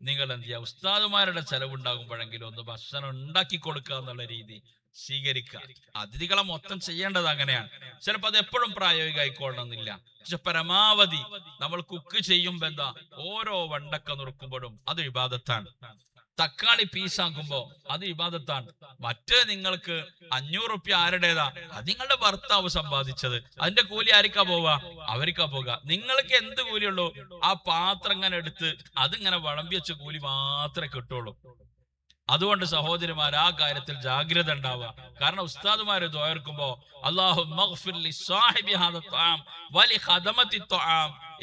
നിങ്ങൾ എന്ത് ചെയ്യുക, ഉസ്താദുമാരുടെ ചെലവുണ്ടാകുമ്പോഴെങ്കിലും ഒന്ന് ഭക്ഷണം ഉണ്ടാക്കി കൊടുക്കുക എന്നുള്ള രീതി സ്വീകരിക്കുക. അതിഥികളെ മൊത്തം ചെയ്യേണ്ടത് അങ്ങനെയാണ്. ചിലപ്പോൾ അത് എപ്പോഴും പ്രായോഗികമായിക്കൊള്ളണമെന്നില്ല. പക്ഷെ പരമാവധി നമ്മൾ കുക്ക് ചെയ്യുമ്പോ എന്താ, ഓരോ വണ്ടക്ക നുറുക്കുമ്പോഴും അത് ഇബാദത്താണ്. തക്കാളി പീസാക്കുമ്പോ അത് ഇബാദത്താണ്. മറ്റേ നിങ്ങൾക്ക് 500 റുപ്യ ആരുടേതാ? അത് നിങ്ങളുടെ ഭർത്താവ് സമ്പാദിച്ചത്. അതിന്റെ കൂലി ആർക്കാ പോവുക? അവർക്കാ പോവുക. നിങ്ങൾക്ക് എന്ത് കൂലിയുള്ളൂ? ആ പാത്രം ഇങ്ങനെ എടുത്ത് അതിങ്ങനെ വിളമ്പി വെച്ച കൂലി മാത്രമേ കിട്ടുള്ളൂ. അതുകൊണ്ട് സഹോദരിമാർ ആ കാര്യത്തിൽ ജാഗ്രത ഉണ്ടാവുക. കാരണം ഉസ്താദുമാര് ദുആർക്കുമ്പോ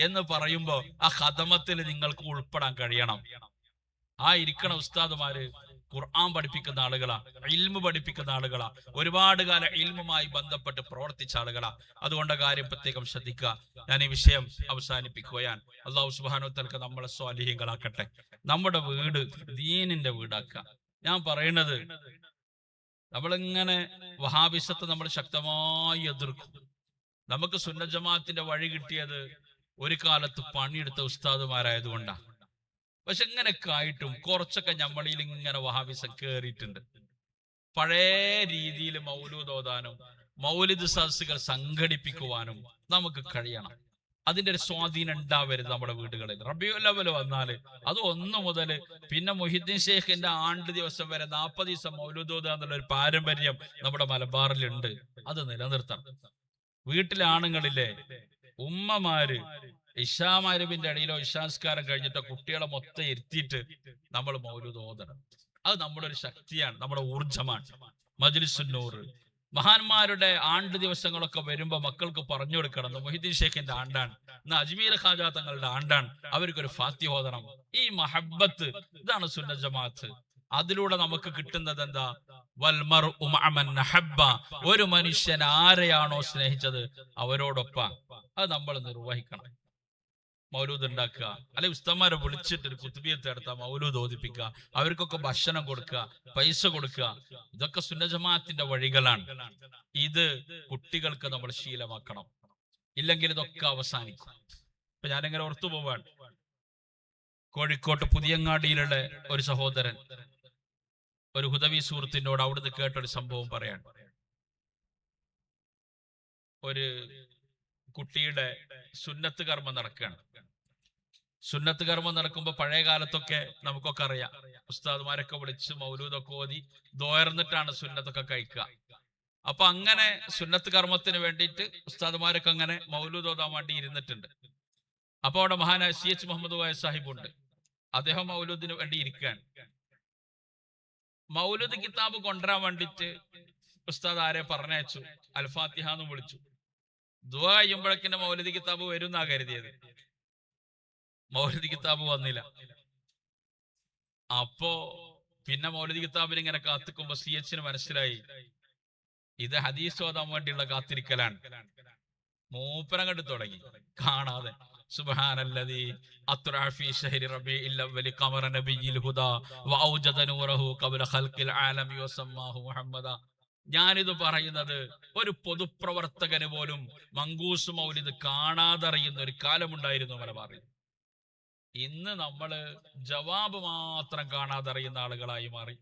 എന്ന് പറയുമ്പോ ആ ഖദമത്തിൽ നിങ്ങൾക്ക് ഉൾപ്പെടാൻ കഴിയണം. ആ ഇരിക്കണ ഉസ്താദുമാര് ഖുർആൻ പഠിപ്പിക്കുന്ന ആളുകളാ, ഇൽമു പഠിപ്പിക്കുന്ന ആളുകളാ, ഒരുപാട് കാലം ഇൽമുമായി ബന്ധപ്പെട്ട് പ്രവർത്തിച്ച ആളുകളാ. അതുകൊണ്ട് കാര്യം പ്രത്യേകം ശ്രദ്ധിക്കുക. ഞാൻ ഈ വിഷയം അവസാനിപ്പിക്കുകയാണ്. അല്ലാഹു സുബ്ഹാനഹു വ തആല നമ്മളെ സ്വാലിഹീങ്ങളാക്കട്ടെ, നമ്മുടെ വീട് ദീനിന്റെ വീടാക്കുക. ഞാൻ പറയുന്നത്, നമ്മളിങ്ങനെ വഹാബിസത്തെ നമ്മൾ ശക്തമായി എതിർക്കും. നമുക്ക് സുന്നത്ത് ജമാഅത്തിന്റെ വഴി കിട്ടിയത് ഒരു കാലത്ത് പണിയെടുത്ത ഉസ്താദുമാരായതുകൊണ്ടാണ്. പക്ഷെ ഇങ്ങനെയൊക്കെ ആയിട്ടും കുറച്ചൊക്കെ നമ്മളിൽ ഇങ്ങനെ വഹാബിസം കേറിയിട്ടുണ്ട്. പഴയ രീതിയിൽ മൗലൂദ് ഓതാനും മൗലിദ് സദസ്സുകൾ സംഘടിപ്പിക്കുവാനും നമുക്ക് കഴിയണം. അതിന്റെ ഒരു സ്വാധീനം ഉണ്ടാവരുത് നമ്മുടെ വീടുകളിൽ. റബീഉൽ അവ്വൽ വന്നാല് അത് 1 മുതൽ പിന്നെ മുഹിദ്ദീൻ ഷേഖിന്റെ ആണ്ട് ദിവസം വരെ 40 ദിവസം മൗലൂദ് ഓതുക എന്നുള്ള ഒരു പാരമ്പര്യം നമ്മുടെ മലബാറിലുണ്ട്. അത് നിലനിർത്തണം. വീട്ടിലെ ആണുങ്ങളില്ലേ, ഉമ്മമാര് ഇശാമരുവിന്റെ ഇടയിലോ ഇശാസ്കാരം കഴിഞ്ഞിട്ടോ കുട്ടികളെ മൊത്തം ഇരുത്തിയിട്ട് നമ്മൾ മൗലൂദ് ഓതണം. അത് നമ്മുടെ ഒരു ശക്തിയാണ്, നമ്മുടെ ഊർജമാണ്. മജ്ലിസുൻ നൂർ, മഹാന്മാരുടെ ആണ്ട് ദിവസങ്ങളൊക്കെ വരുമ്പോ മക്കൾക്ക് പറഞ്ഞു കൊടുക്കണം, മുഹിദ്ദീൻ ഷേഖിന്റെ ആണ്ടാണ്, ഇന്ന് അജ്മീർ ഖാജ തങ്ങളുടെ ആണ്ടാണ്, അവർക്കൊരു ഫാത്തിഹ ഓതണം. ഈ മഹബ്ബത്ത്, ഇതാണ് സുന്നത്ത് ജമാഅത്ത്. അതിലൂടെ നമുക്ക് കിട്ടുന്നത് എന്താ? വൽമർഉ മഅ മൻ അഹബ്ബ, ഒരു മനുഷ്യൻ ആരെയാണോ സ്നേഹിച്ചത് അവരോടൊപ്പം. അത് നമ്മൾ നിർവഹിക്കണം. മൗലൂദ് ഉണ്ടാക്കുക, അല്ലെ ഉസ്താദ്മാരെ വിളിച്ചിട്ട് ഒരു കുത്തുബിയത്ത് എടുത്താൽ മൗലൂദ് ഓദിപ്പിക്കുക, അവർക്കൊക്കെ ഭക്ഷണം കൊടുക്കുക, പൈസ കൊടുക്കുക. ഇതൊക്കെ സുന്നത്ത് ജമാഅത്തിന്റെ വഴികളാണ്. ഇത് കുട്ടികൾക്ക് നമ്മൾ ശീലമാക്കണം. ഇല്ലെങ്കിൽ ഇതൊക്കെ അവസാനിക്കും. ഇപ്പൊ ഞാനിങ്ങനെ ഓർത്തു പോവാൻ, കോഴിക്കോട്ട് പുതിയങ്ങാടിയിലുള്ള ഒരു സഹോദരൻ ഒരു ഹുദവി സുഹൃത്തിനോട് അവിടുന്ന് കേട്ടൊരു സംഭവം പറയാൻ. ഒരു കുട്ടിയുടെ സുന്നത്ത് കർമ്മം നടക്കുകയാണ്. സുന്നത്ത് കർമ്മം നടക്കുമ്പോ പഴയ കാലത്തൊക്കെ നമുക്കൊക്കെ അറിയാം, ഉസ്താദ്മാരൊക്കെ വിളിച്ച് മൗലൂദൊക്കെ ഓതി ദോയർന്നിട്ടാണ് സുന്നത്തൊക്കെ കഴിക്കുക. അപ്പൊ അങ്ങനെ സുന്നത്ത് കർമ്മത്തിന് വേണ്ടിയിട്ട് ഉസ്താദ്മാരൊക്കെ അങ്ങനെ മൗലൂദ് ഓതാൻ വേണ്ടി ഇരുന്നിട്ടുണ്ട്. അപ്പൊ അവിടെ മഹാനായ CH മുഹമ്മദ് കോയ സാഹിബ് ഉണ്ട്. അദ്ദേഹം മൗലൂദിന് വേണ്ടി ഇരിക്കുകയാണ്. മൗലൂദ് കിതാബ് കൊണ്ടുവരാൻ വേണ്ടിയിട്ട് ഉസ്താദ് ആരെ പറഞ്ഞയച്ചു, അൽഫാത്തിഹ എന്ന് വിളിച്ചു. ദുആ ചെയ്യുമ്പോഴേക്കിന്റെ മൗലൂദ് കിതാബ് വരും എന്നാ കരുതിയത്. മൗലൂദ് കിതാബ് വന്നില്ല. അപ്പോ പിന്നെ മൗലൂദ് കിതാബിന് ഇങ്ങനെ കാത്തിക്കുമ്പോ CH മനസ്സിലായി ഇത് ഹദീസ് ഓതാൻ വേണ്ടിയുള്ള കാത്തിരിക്കലാണ്. മൂപ്പരം കണ്ടു തുടങ്ങി കാണാതെ. സുബ്ഹാനല്ലദീ അത്റാ ഫീ ശഹരി റബീഇൽ അവ്വലി ഖമറ നബിയിൽ ഹുദാ വഔജദ നൂറഹു ഖബ്ല ഖൽഖിൽ ആലമി വസമ്മാഹു മുഹമ്മദ. ഞാനിത് പറയുന്നത് ഒരു പൊതുപ്രവർത്തകന് പോലും മങ്കൂസ് മൗലിദ് കാണാതറിയുന്ന ഒരു കാലമുണ്ടായിരുന്നു മലബാറിൽ. ഇന്ന് നമ്മള് ജവാബ് മാത്രം കാണാതറിയുന്ന ആളുകളായി മാറി.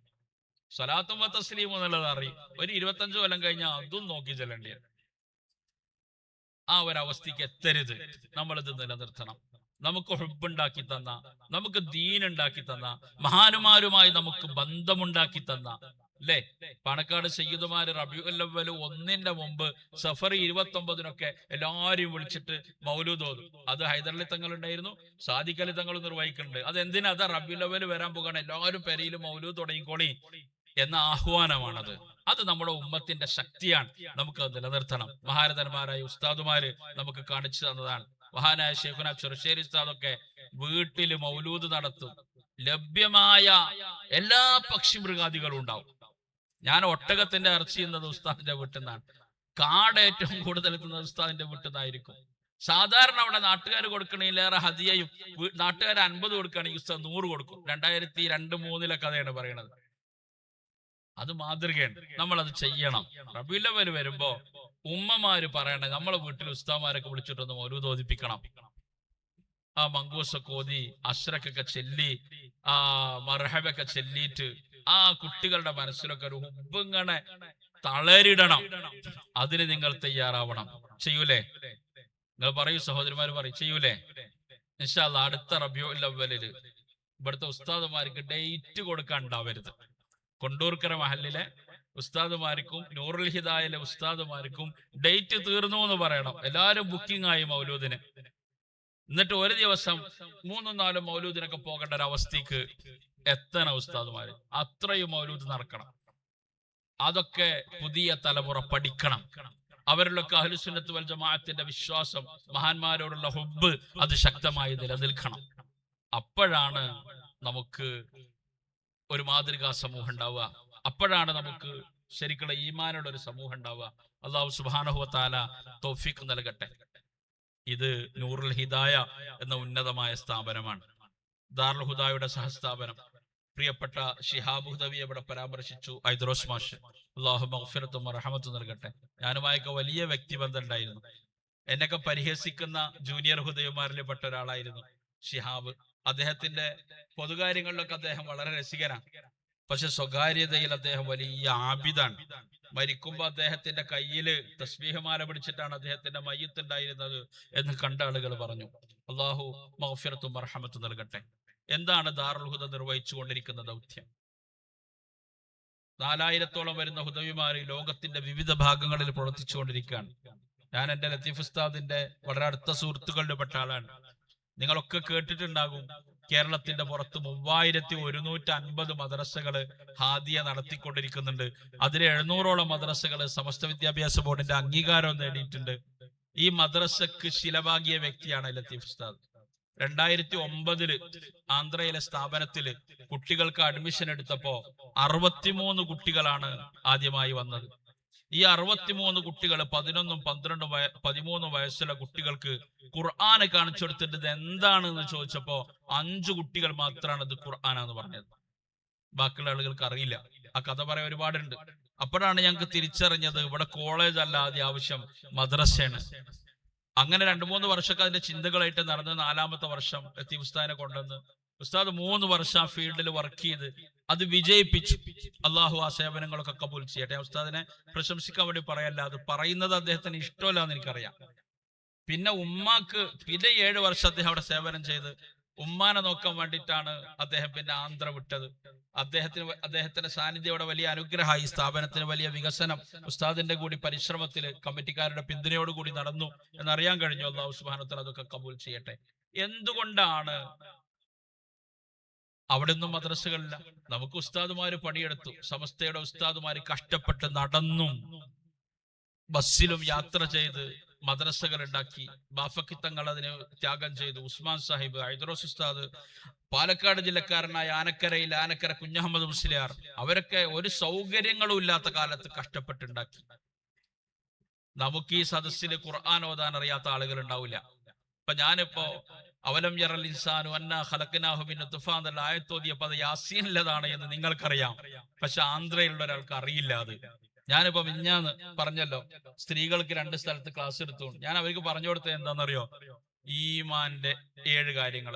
സ്വലാത്തും തസ്ലീമും എന്നുള്ളത് അറിയും. ഒരു 25 കൊല്ലം കഴിഞ്ഞാൽ അതും നോക്കി ചെല്ലേണ്ടിയാണ്. ആ ഒരവസ്ഥയ്ക്ക് എത്തരുത്. നമ്മളിത് നിലനിർത്തണം. നമുക്ക് ഹുബ്ബുണ്ടാക്കി തന്ന, നമുക്ക് ദീൻ ഉണ്ടാക്കി തന്ന, മഹാനുമാരുമായി നമുക്ക് ബന്ധമുണ്ടാക്കി തന്ന, അല്ലേ, പാണക്കാട് സയ്യിദുമാര് റബീഉൽ അവ്വൽ 1 മുമ്പ് സഫർ 29 എല്ലാവരെയും വിളിച്ചിട്ട് മൗലൂദ് ഓതും. അത് ഹൈദരലി തങ്ങൾ ഉണ്ടായിരുന്നു, സാദിഖ് അലി തങ്ങൾ നിർവഹിക്കുന്നുണ്ട്. അതെന്തിനാ? അത് റബീഉൽ അവ്വൽ വരാൻ പോകാണ്, എല്ലാവരും പെരയിൽ മൗലൂദ് തുടങ്ങിക്കോളി എന്ന ആഹ്വാനമാണത്. അത് നമ്മുടെ ഉമ്മത്തിന്റെ ശക്തിയാണ്. നമുക്ക് നിലനിർത്തണം. മഹാരഥന്മാരായ ഉസ്താദുമാര് നമുക്ക് കാണിച്ചു തന്നതാണ്. മഹാനായ ശൈഖുന ചെറുശ്ശേരി ഉസ്താദൊക്കെ വീട്ടില് മൗലൂദ് നടത്തും. ലഭ്യമായ എല്ലാ പക്ഷിമൃഗാദികളും ഉണ്ടാവും. ഞാൻ ഒട്ടകത്തിന്റെ ഇറച്ചി എന്നത് ഉസ്താദിന്റെ വീട്ടിൽ നിന്നാണ്. കാട് ഏറ്റവും കൂടുതൽ എത്തുന്നത് ഉസ്താദിന്റെ വീട്ടിൽ നിന്നായിരിക്കും. സാധാരണ അവിടെ നാട്ടുകാർ കൊടുക്കണേലേറെ ഹദിയയും നാട്ടുകാർ 50 കൊടുക്കുകയാണെങ്കിൽ ഉസ്താദ് 100 കൊടുക്കും. 2002-2003 കഥയാണ് പറയണത്. അത് മാതൃകയാണ്, നമ്മളത് ചെയ്യണം. റബീഉൽ അവ്വൽ വരുമ്പോ ഉമ്മമാര് പറയണേ, നമ്മളെ വീട്ടിൽ ഉസ്താദ്മാരൊക്കെ വിളിച്ചിട്ടൊന്ന് മൗലൂദ് ഓതിപ്പിക്കണം. ആ മങ്കൂസൊക്കെ ഓതി അശ്രക്കൊക്കെ ചെല്ലി ആ മർഹബൊക്കെ ചെല്ലിയിട്ട് ആ കുട്ടികളുടെ മനസ്സിലൊക്കെ ഒരു ഹുബ്ബിങ്ങനെ തളരിടണം. അതിന് നിങ്ങൾ തയ്യാറാവണം. ചെയ്യൂലേ? നിങ്ങൾ പറയൂ സഹോദരിമാര്, പറയും ചെയ്യൂലേ? ഇൻഷാ അല്ലാഹ് അടുത്ത റബീഉൽ അവ്വലില് ഇവിടുത്തെ ഉസ്താദുമാർക്ക് ഡേറ്റ് കൊടുക്കാൻ ഉണ്ടാവരുത്. കൊണ്ടൂർക്കര മഹല്ലിലെ ഉസ്താദുമാർക്കും നൂറുൽ ഹിദായിലെ ഉസ്താദുമാർക്കും ഡേറ്റ് തീർന്നു എന്ന് പറയണം. എല്ലാരും ബുക്കിംഗ് ആയി മൗലൂദിന്. എന്നിട്ട് ഒരു ദിവസം 3-4 മൗലൂദിനൊക്കെ പോകേണ്ട ഒരു അവസ്ഥക്ക് എത്തണം ഉസ്താദുമാര്. അത്രയും മൗലൂദ് നടക്കണം. അതൊക്കെ പുതിയ തലമുറ പഠിക്കണം. അവരിലൊക്കെ അഹ്ലുസുന്നത്ത് വൽ ജമാഅത്തിന്റെ വിശ്വാസം, മഹാന്മാരോടുള്ള ഹുബ്ബ് അത് ശക്തമായി നിലനിൽക്കണം. അപ്പോഴാണ് നമുക്ക് ഒരു മാതൃകാ സമൂഹം ഉണ്ടാവുക. അപ്പോഴാണ് നമുക്ക് ശരിക്കുള്ള ഈമാനുള്ള ഒരു സമൂഹം ഉണ്ടാവുക. അല്ലാഹു സുബ്ഹാനഹു വ തആല തൗഫീഖ് നൽകട്ടെ. ഇത് നൂറുൽ ഹിദായ എന്ന ഉന്നതമായ സ്ഥാപനമാണ്. ദാറുൽ ഹുദായുടെ സഹസ്ഥാപനം പ്രിയപ്പെട്ട ശിഹാബ് ഹുദവിയെ ഇവിടെ പരാമർശിച്ചു. ഐദ്രോസ് മാഷ്, അല്ലാഹു മഗ്ഫിറത്തും റഹ്മത്തും നൽകട്ടെ. ഞാനുമായൊക്കെ വലിയ വ്യക്തിബന്ധം ഉണ്ടായിരുന്നു. എന്നൊക്കെ പരിഹസിക്കുന്ന ജൂനിയർ ഹുദവിമാരിൽ പെട്ട ഒരാളായിരുന്നു ശിഹാബ്. അദ്ദേഹത്തിന്റെ പൊതുകാര്യങ്ങളിലൊക്കെ അദ്ദേഹം വളരെ രസികനാണ്. പക്ഷെ സ്വകാര്യതയിൽ അദ്ദേഹം വലിയ ആബിദാണ്. മരിക്കുമ്പോ അദ്ദേഹത്തിന്റെ കയ്യില് തസ്ബീഹ്മാല പിടിച്ചിട്ടാണ് അദ്ദേഹത്തിന്റെ മയ്യിത്ത് ഉണ്ടായിരുന്നത് എന്ന് കണ്ട ആളുകൾ പറഞ്ഞു. അല്ലാഹു മഗ്ഫിറത്തും റഹ്മത്തും നൽകട്ടെ. എന്താണ് ദാറുൽ ഹുദ നിർവഹിച്ചു കൊണ്ടിരിക്കുന്ന ദൗത്യം? 4000-ഓളം വരുന്ന ഹുദവിമാര് ലോകത്തിന്റെ വിവിധ ഭാഗങ്ങളിൽ പ്രവർത്തിച്ചു കൊണ്ടിരിക്കുകയാണ്. ഞാൻ എന്റെ ലത്തീഫ് ഉസ്താദിന്റെ വളരെ അടുത്ത സുഹൃത്തുക്കളുടെ പെട്ട ആളാണ്. നിങ്ങളൊക്കെ കേട്ടിട്ടുണ്ടാകും, കേരളത്തിന്റെ പുറത്ത് 3150 മദ്രസകള് ഹാദിയ നടത്തിക്കൊണ്ടിരിക്കുന്നുണ്ട്. അതിൽ 700-ഓളം മദ്രസകള് സമസ്ത വിദ്യാഭ്യാസ ബോർഡിന്റെ അംഗീകാരം നേടിയിട്ടുണ്ട്. ഈ മദ്രസക്ക് ശിലഭാഗിയ വ്യക്തിയാണ് ലത്തീഫ് ഉസ്താദ്. 2009 ആന്ധ്രയിലെ സ്ഥാപനത്തില് കുട്ടികൾക്ക് അഡ്മിഷൻ എടുത്തപ്പോ 63 കുട്ടികളാണ് ആദ്യമായി വന്നത്. ഈ 63 കുട്ടികൾ 11, 12, 13 വയസ്സുള്ള കുട്ടികൾക്ക് ഖുർആന് കാണിച്ചു കൊടുത്തിട്ട് ഇത് എന്താണെന്ന് ചോദിച്ചപ്പോ 5 കുട്ടികൾ മാത്രമാണ് ഇത് ഖുർആനാന്ന് പറഞ്ഞത്. ബാക്കിയുള്ള ആളുകൾക്ക് അറിയില്ല. ആ കഥ പറയാൻ ഒരുപാടുണ്ട്. അപ്പോഴാണ് ഞങ്ങൾക്ക് തിരിച്ചറിഞ്ഞത് ഇവിടെ കോളേജ് അല്ല, ആദ്യ ആവശ്യം മദ്രസയാണ്. അങ്ങനെ 2-3 വർഷമൊക്കെ അതിന്റെ ചിന്തകളായിട്ട് നടന്ന് 4-ാമത്തെ വർഷം ലത്തീഫ് ഉസ്താദിനെ കൊണ്ടുവന്ന് ഉസ്താദ് 3 വർഷം ആ ഫീൽഡിൽ വർക്ക് ചെയ്ത് അത് വിജയിപ്പിച്ചു. അള്ളാഹു ആ സേവനങ്ങളൊക്കെ കബൂൽ ചെയ്യട്ടെ. ഉസ്താദിനെ പ്രശംസിക്കാൻ വേണ്ടി പറയല്ല, അത് പറയുന്നത് അദ്ദേഹത്തിന് ഇഷ്ടമല്ല എന്ന് എനിക്കറിയാം. പിന്നെ ഉമ്മാക്ക് പിന്നെ 7 വർഷം അദ്ദേഹം അവിടെ സേവനം ചെയ്ത് ഉമ്മാനെ നോക്കാൻ വേണ്ടിയിട്ടാണ് അദ്ദേഹം പിന്നെ ആന്ധ്ര വിട്ടത്. അദ്ദേഹത്തിന്റെ സാന്നിധ്യം അവിടെ വലിയ അനുഗ്രഹമായി. സ്ഥാപനത്തിന് വലിയ വികസനം ഉസ്താദിന്റെ കൂടി പരിശ്രമത്തിൽ കമ്മിറ്റിക്കാരുടെ പിന്തുണയോടുകൂടി നടന്നു എന്നറിയാൻ കഴിഞ്ഞു. അല്ലാഹു സുബ്ഹാനഹു വ തആല അതൊക്കെ കബൂൽ ചെയ്യട്ടെ. എന്തുകൊണ്ടാണ് അവിടെ ഒന്നും മദ്രസകളില്ല? നമുക്ക് ഉസ്താദുമാര് പണിയെടുത്തു. സമസ്തയുടെ ഉസ്താദുമാര് കഷ്ടപ്പെട്ട് നടന്നും ബസ്സിലും യാത്ര ചെയ്ത് മദ്രസകൾ ഉണ്ടാക്കി. ബാഫക്കിത്തങ്ങൾ അതിന് ത്യാഗം ചെയ്തു. ഉസ്മാൻ സാഹിബ്, ഐദ്രോസ് ഉസ്താദ്, പാലക്കാട് ജില്ലക്കാരനായ ആനക്കര കുഞ്ഞഹമ്മദ് മുസ്ലിയാർ, അവരൊക്കെ ഒരു സൗകര്യങ്ങളും ഇല്ലാത്ത കാലത്ത് കഷ്ടപ്പെട്ടുണ്ടാക്കി. നമുക്ക് ഈ സദസ്സിൽ ഖുർആൻ ഓതാൻ അറിയാത്ത ആളുകൾ ഉണ്ടാവില്ല. ഇപ്പൊ ഞാനിപ്പോ അവലം യറൽ ഇൻസാനു അന്നാ ഖലഖനാഹു മിൻ നുത്ഫ എന്ന ആയത്തോതിയപ്പോൾ അത് യാസീനിലതാണ് എന്ന് നിങ്ങൾക്കറിയാം. പക്ഷെ ആന്ധ്രയിലുള്ള ഒരാൾക്ക് അറിയില്ല. അത് ഞാനിപ്പോ മിഞ്ഞാന്ന് പറഞ്ഞല്ലോ, സ്ത്രീകൾക്ക് 2 സ്ഥലത്ത് ക്ലാസ് എടുത്തു. ഞാൻ അവർക്ക് പറഞ്ഞു കൊടുത്തത് എന്താണെന്നറിയോ? ഈമാന്റെ 7 കാര്യങ്ങൾ.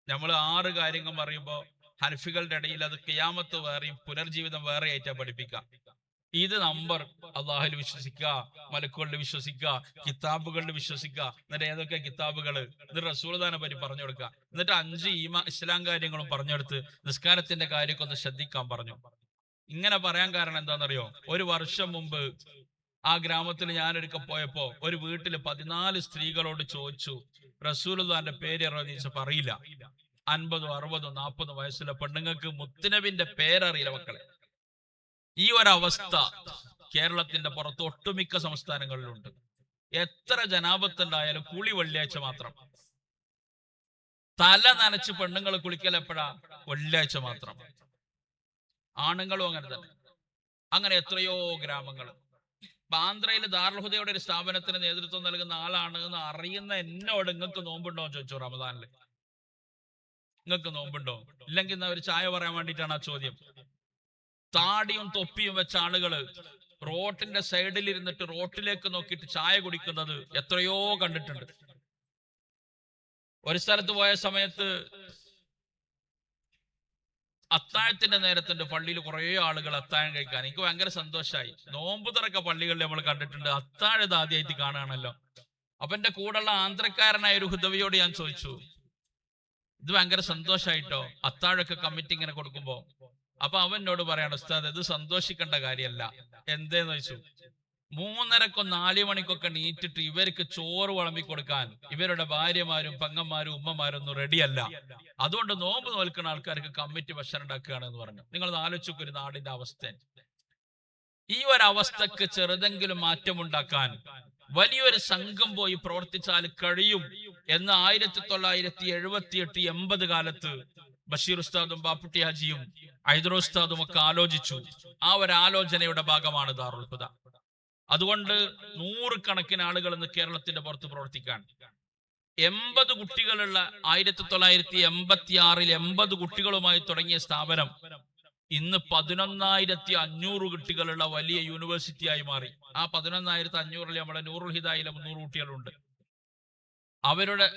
നമ്മൾ 6 കാര്യങ്ങൾ പറയുമ്പോ ഹനഫികളുടെ ഇടയിൽ അത് ഖിയാമത്ത് വേറെയും പുനർജീവിതം വേറെ ആയിട്ടാ പഠിപ്പിക്കുക. ഇത് നമ്പർ അള്ളാഹുൽ വിശ്വസിക്കുക, മലക്കുകളിൽ വിശ്വസിക്കുക, കിതാബുകളിൽ വിശ്വസിക്കുക. എന്നിട്ട് ഏതൊക്കെ കിതാബുകള്, എന്നിട്ട് റസൂലുള്ളാഹിനെ പറ്റി പറഞ്ഞു കൊടുക്കുക. എന്നിട്ട് 5 ഇസ്ലാം കാര്യങ്ങളും പറഞ്ഞെടുത്ത് നിസ്കാരത്തിന്റെ കാര്യമൊക്കെ ഒന്ന് ശ്രദ്ധിക്കാൻ പറഞ്ഞു. ഇങ്ങനെ പറയാൻ കാരണം എന്താണെന്നറിയോ? ഒരു വർഷം മുമ്പ് ആ ഗ്രാമത്തിൽ ഞാനൊരുക്ക പോയപ്പോ ഒരു വീട്ടില് 14 സ്ത്രീകളോട് ചോദിച്ചു, റസൂലുള്ളാഹിന്റെ പേര് ചോദിച്ചപ്പോ അറിയില്ല. 50, 60, 40 വയസ്സുള്ള പെണ്ണുങ്ങൾക്ക് മുത്തുനബിന്റെ പേരറിയില്ല മക്കളെ. ഈ ഒരവസ്ഥ കേരളത്തിന്റെ പുറത്ത് ഒട്ടുമിക്ക സംസ്ഥാനങ്ങളിലുണ്ട്. എത്ര ജനാപത്തുണ്ടായാലും കുളി വെള്ളിയാഴ്ച മാത്രം. തല നനച്ച് പെണ്ണുങ്ങൾ കുളിക്കൽ എപ്പോഴാ? വെള്ളിയാഴ്ച മാത്രം. ആണുങ്ങളും അങ്ങനെ തന്നെ. അങ്ങനെ എത്രയോ ഗ്രാമങ്ങൾ. ആന്ധ്രയിൽ ദാറുൽഹുദയുടെ ഒരു സ്ഥാപനത്തിന് നേതൃത്വം നൽകുന്ന ആളാണ് എന്ന് അറിയുന്ന എന്നോട് നിങ്ങൾക്ക് നോമ്പുണ്ടോ എന്ന് ചോദിച്ചു റമദാനില്. നിങ്ങൾക്ക് നോമ്പുണ്ടോ? ഇല്ലെങ്കിൽ ഒരു ചായ പറയാൻ വേണ്ടിയിട്ടാണ് ആ ചോദ്യം. താടിയും തൊപ്പിയും വെച്ച ആളുകള് റോട്ടിന്റെ സൈഡിൽ ഇരുന്നിട്ട് റോട്ടിലേക്ക് നോക്കിയിട്ട് ചായ കുടിക്കുന്നത് എത്രയോ കണ്ടിട്ടുണ്ട്. ഒരു സ്ഥലത്ത് പോയ സമയത്ത് അത്താഴത്തിന്റെ നേരത്തിന്റെ പള്ളിയിൽ കുറെ ആളുകൾ അത്താഴം കഴിക്കാൻ. എനിക്ക് ഭയങ്കര സന്തോഷമായി. നോമ്പ് തുറക്ക പള്ളികളിൽ നമ്മൾ കണ്ടിട്ടുണ്ട്, അത്താഴത് ആദ്യമായിട്ട് കാണുകയാണല്ലോ. അപ്പൊ എന്റെ കൂടെയുള്ള ആന്ധ്രക്കാരനായ ഒരു ഹുദവിയോട് ഞാൻ ചോദിച്ചു, ഇത് ഭയങ്കര സന്തോഷായിട്ടോ അത്താഴൊക്കെ കമ്മിറ്റി ഇങ്ങനെ കൊടുക്കുമ്പോ. അപ്പൊ അവനോട് പറയാണ്, ഉസ്താദ് ഇത് സന്തോഷിക്കേണ്ട കാര്യമല്ല. എന്തേന്ന് ചോദിച്ചു. 3:30 4 മണിക്കൊക്കെ നീറ്റിട്ട് ഇവർക്ക് ചോറ് വിളമ്പി കൊടുക്കാൻ ഇവരുടെ ഭാര്യമാരും പെങ്ങന്മാരും ഉമ്മമാരും ഒന്നും റെഡിയല്ല. അതുകൊണ്ട് നോമ്പ് നോൽക്കുന്ന ആൾക്കാർക്ക് കമ്മിറ്റി ഭക്ഷണം ഉണ്ടാക്കുകയാണ് എന്ന് പറഞ്ഞു. നിങ്ങൾ ആലോചിച്ചു ഒരു നാടിന്റെ അവസ്ഥ. ഈ ഒരവസ്ഥക്ക് ചെറുതെങ്കിലും മാറ്റമുണ്ടാക്കാൻ വലിയൊരു സംഘം പോയി പ്രവർത്തിച്ചാൽ കഴിയും എന്ന് 1978 80 കാലത്ത് ബഷീർ ഉസ്താദും ബാപ്പുട്ടി ഹാജിയും ഹൈദർ ഉസ്താദും ഒക്കെ ആലോചിച്ചു. ആ ഒരു ആലോചനയുടെ ഭാഗമാണ് ദാറുൽ ഹുദ. അതുകൊണ്ട് 100 കണക്കിന് ആളുകൾ ഇന്ന് കേരളത്തിന്റെ പുറത്ത് പ്രവർത്തിക്കാൻ. 80 കുട്ടികളുള്ള 1986 80 കുട്ടികളുമായി തുടങ്ങിയ സ്ഥാപനം ഇന്ന് 11,500 കുട്ടികളുള്ള വലിയ യൂണിവേഴ്സിറ്റിയായി മാറി. ആ 11,500 നമ്മുടെ നൂറുൽ ഹിദായിലെ 300 കുട്ടികളുണ്ട്. അവരുടെ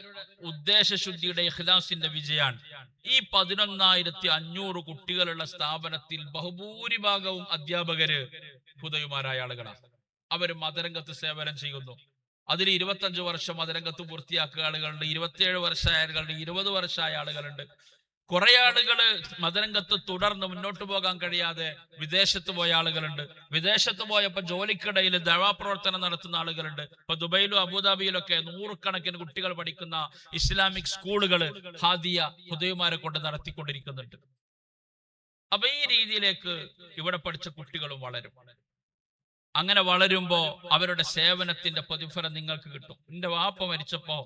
ഉദ്ദേശശുദ്ധിയുടെ ഇഖ്ലാസിന്റെ വിജയാണ്. ഈ 11,500 കുട്ടികളുള്ള സ്ഥാപനത്തിൽ ബഹുഭൂരിഭാഗവും അധ്യാപകര് ഹുദവിമാരായ ആളുകളാണ്. അവർ മതരംഗത്ത് സേവനം ചെയ്യുന്നു. അതിൽ 25 വർഷം മതരംഗത്ത് പൂർത്തിയാക്കിയ ആളുകളുണ്ട്, 27 വർഷമായ ആളുകളുണ്ട്, 20 വർഷമായ ആളുകളുണ്ട്. കുറെ ആളുകള് മതരംഗത്ത് തുടർന്ന് മുന്നോട്ട് പോകാൻ കഴിയാതെ വിദേശത്ത് പോയ ആളുകളുണ്ട്. വിദേശത്ത് പോയപ്പോ ജോലിക്കിടയിൽ ദഅവാ പ്രവർത്തനം നടത്തുന്ന ആളുകളുണ്ട്. ഇപ്പൊ ദുബൈയിലും അബുദാബിയിലും ഒക്കെ 100 കണക്കിന് കുട്ടികൾ പഠിക്കുന്ന ഇസ്ലാമിക് സ്കൂളുകള് ഹാദിയ ഹുദവിമാരെ കൊണ്ട് നടത്തിക്കൊണ്ടിരിക്കുന്നുണ്ട്. അപ്പൊ ഈ രീതിയിലേക്ക് ഇവിടെ പഠിച്ച കുട്ടികളും വളരും. അങ്ങനെ വളരുമ്പോ അവരുടെ സേവനത്തിന്റെ പ്രതിഫലം നിങ്ങൾക്ക് കിട്ടും. എന്റെ വാപ്പ മരിച്ചപ്പോ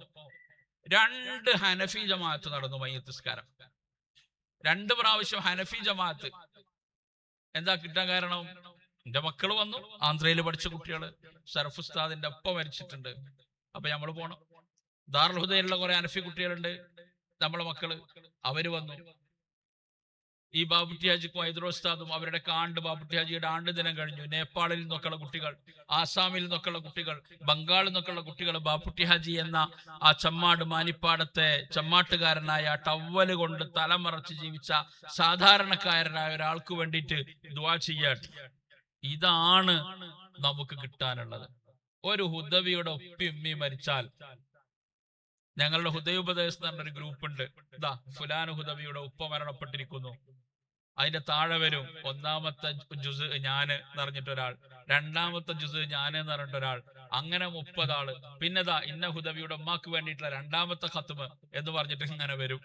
2 ഹനഫി ജമാഅത്ത് നടന്നു മയ്യിത്ത് നിസ്കാരം. 2 പ്രാവശ്യം ഹനഫി ജമാഅത്ത്. എന്താ കിട്ടാൻ കാരണം? എന്റെ മക്കള് വന്നു, ആന്ധ്രയിൽ പഠിച്ച കുട്ടികള്. ഷറഫ് ഉസ്താദിന്റെ ഒപ്പം മരിച്ചിട്ടുണ്ട്. അപ്പൊ നമ്മള് പോണം. ദാറുൽ ഹുദയിലുള്ള കുറെ ഹനഫി കുട്ടികളുണ്ട്, നമ്മളെ മക്കള്. അവര് വന്നു. ഈ ബാപ്പുട്ടി ഹാജിക്കും ഹൈദർ ഉസ്താദും അവരുടെ ബാപ്പുട്ടി ഹാജിയുടെ ആണ്ട് ദിനം കഴിഞ്ഞു. നേപ്പാളിൽ നിന്നൊക്കെയുള്ള കുട്ടികൾ, ആസാമിൽ നിന്നൊക്കെയുള്ള കുട്ടികൾ, ബംഗാളിൽ നിന്നൊക്കെയുള്ള കുട്ടികൾ ബാപ്പുട്ടി ഹാജി എന്ന ആ ചമ്മാട് മാനിപ്പാടത്തെ ചമ്മാട്ടുകാരനായ ടവ്വല് കൊണ്ട് തലമറച്ച് ജീവിച്ച സാധാരണക്കാരനായ ഒരാൾക്ക് വേണ്ടിയിട്ട് ദുആ ചെയ്യാൻ. ഇതാണ് നമുക്ക് കിട്ടാനുള്ളത്. ഒരു ഹുദവിയുടെ ഉപ്പി മരിച്ചാൽ, ഞങ്ങളുടെ ഹുദയുപദേശം എന്ന് പറഞ്ഞൊരു ഗ്രൂപ്പ് ഉണ്ട്. ഇതാ ഫുലാൻ ഹുദവിയുടെ ഉപ്പ മരണപ്പെട്ടിരിക്കുന്നു, അതിന്റെ താഴെ വരും 1ാമത്തെ ജുസ് ഞാന് എന്ന് പറഞ്ഞിട്ടൊരാൾ, 2ാമത്തെ ജുസ് ഞാന് എന്ന് പറഞ്ഞിട്ടൊരാൾ, അങ്ങനെ 30 ആള്. പിന്നെതാ ഇന്ന ഹുദവിയുടെ ഉമ്മാക്ക് വേണ്ടിയിട്ടുള്ള 2ാമത്തെ ഖത്മ് എന്ന് പറഞ്ഞിട്ട് ഇങ്ങനെ വരും.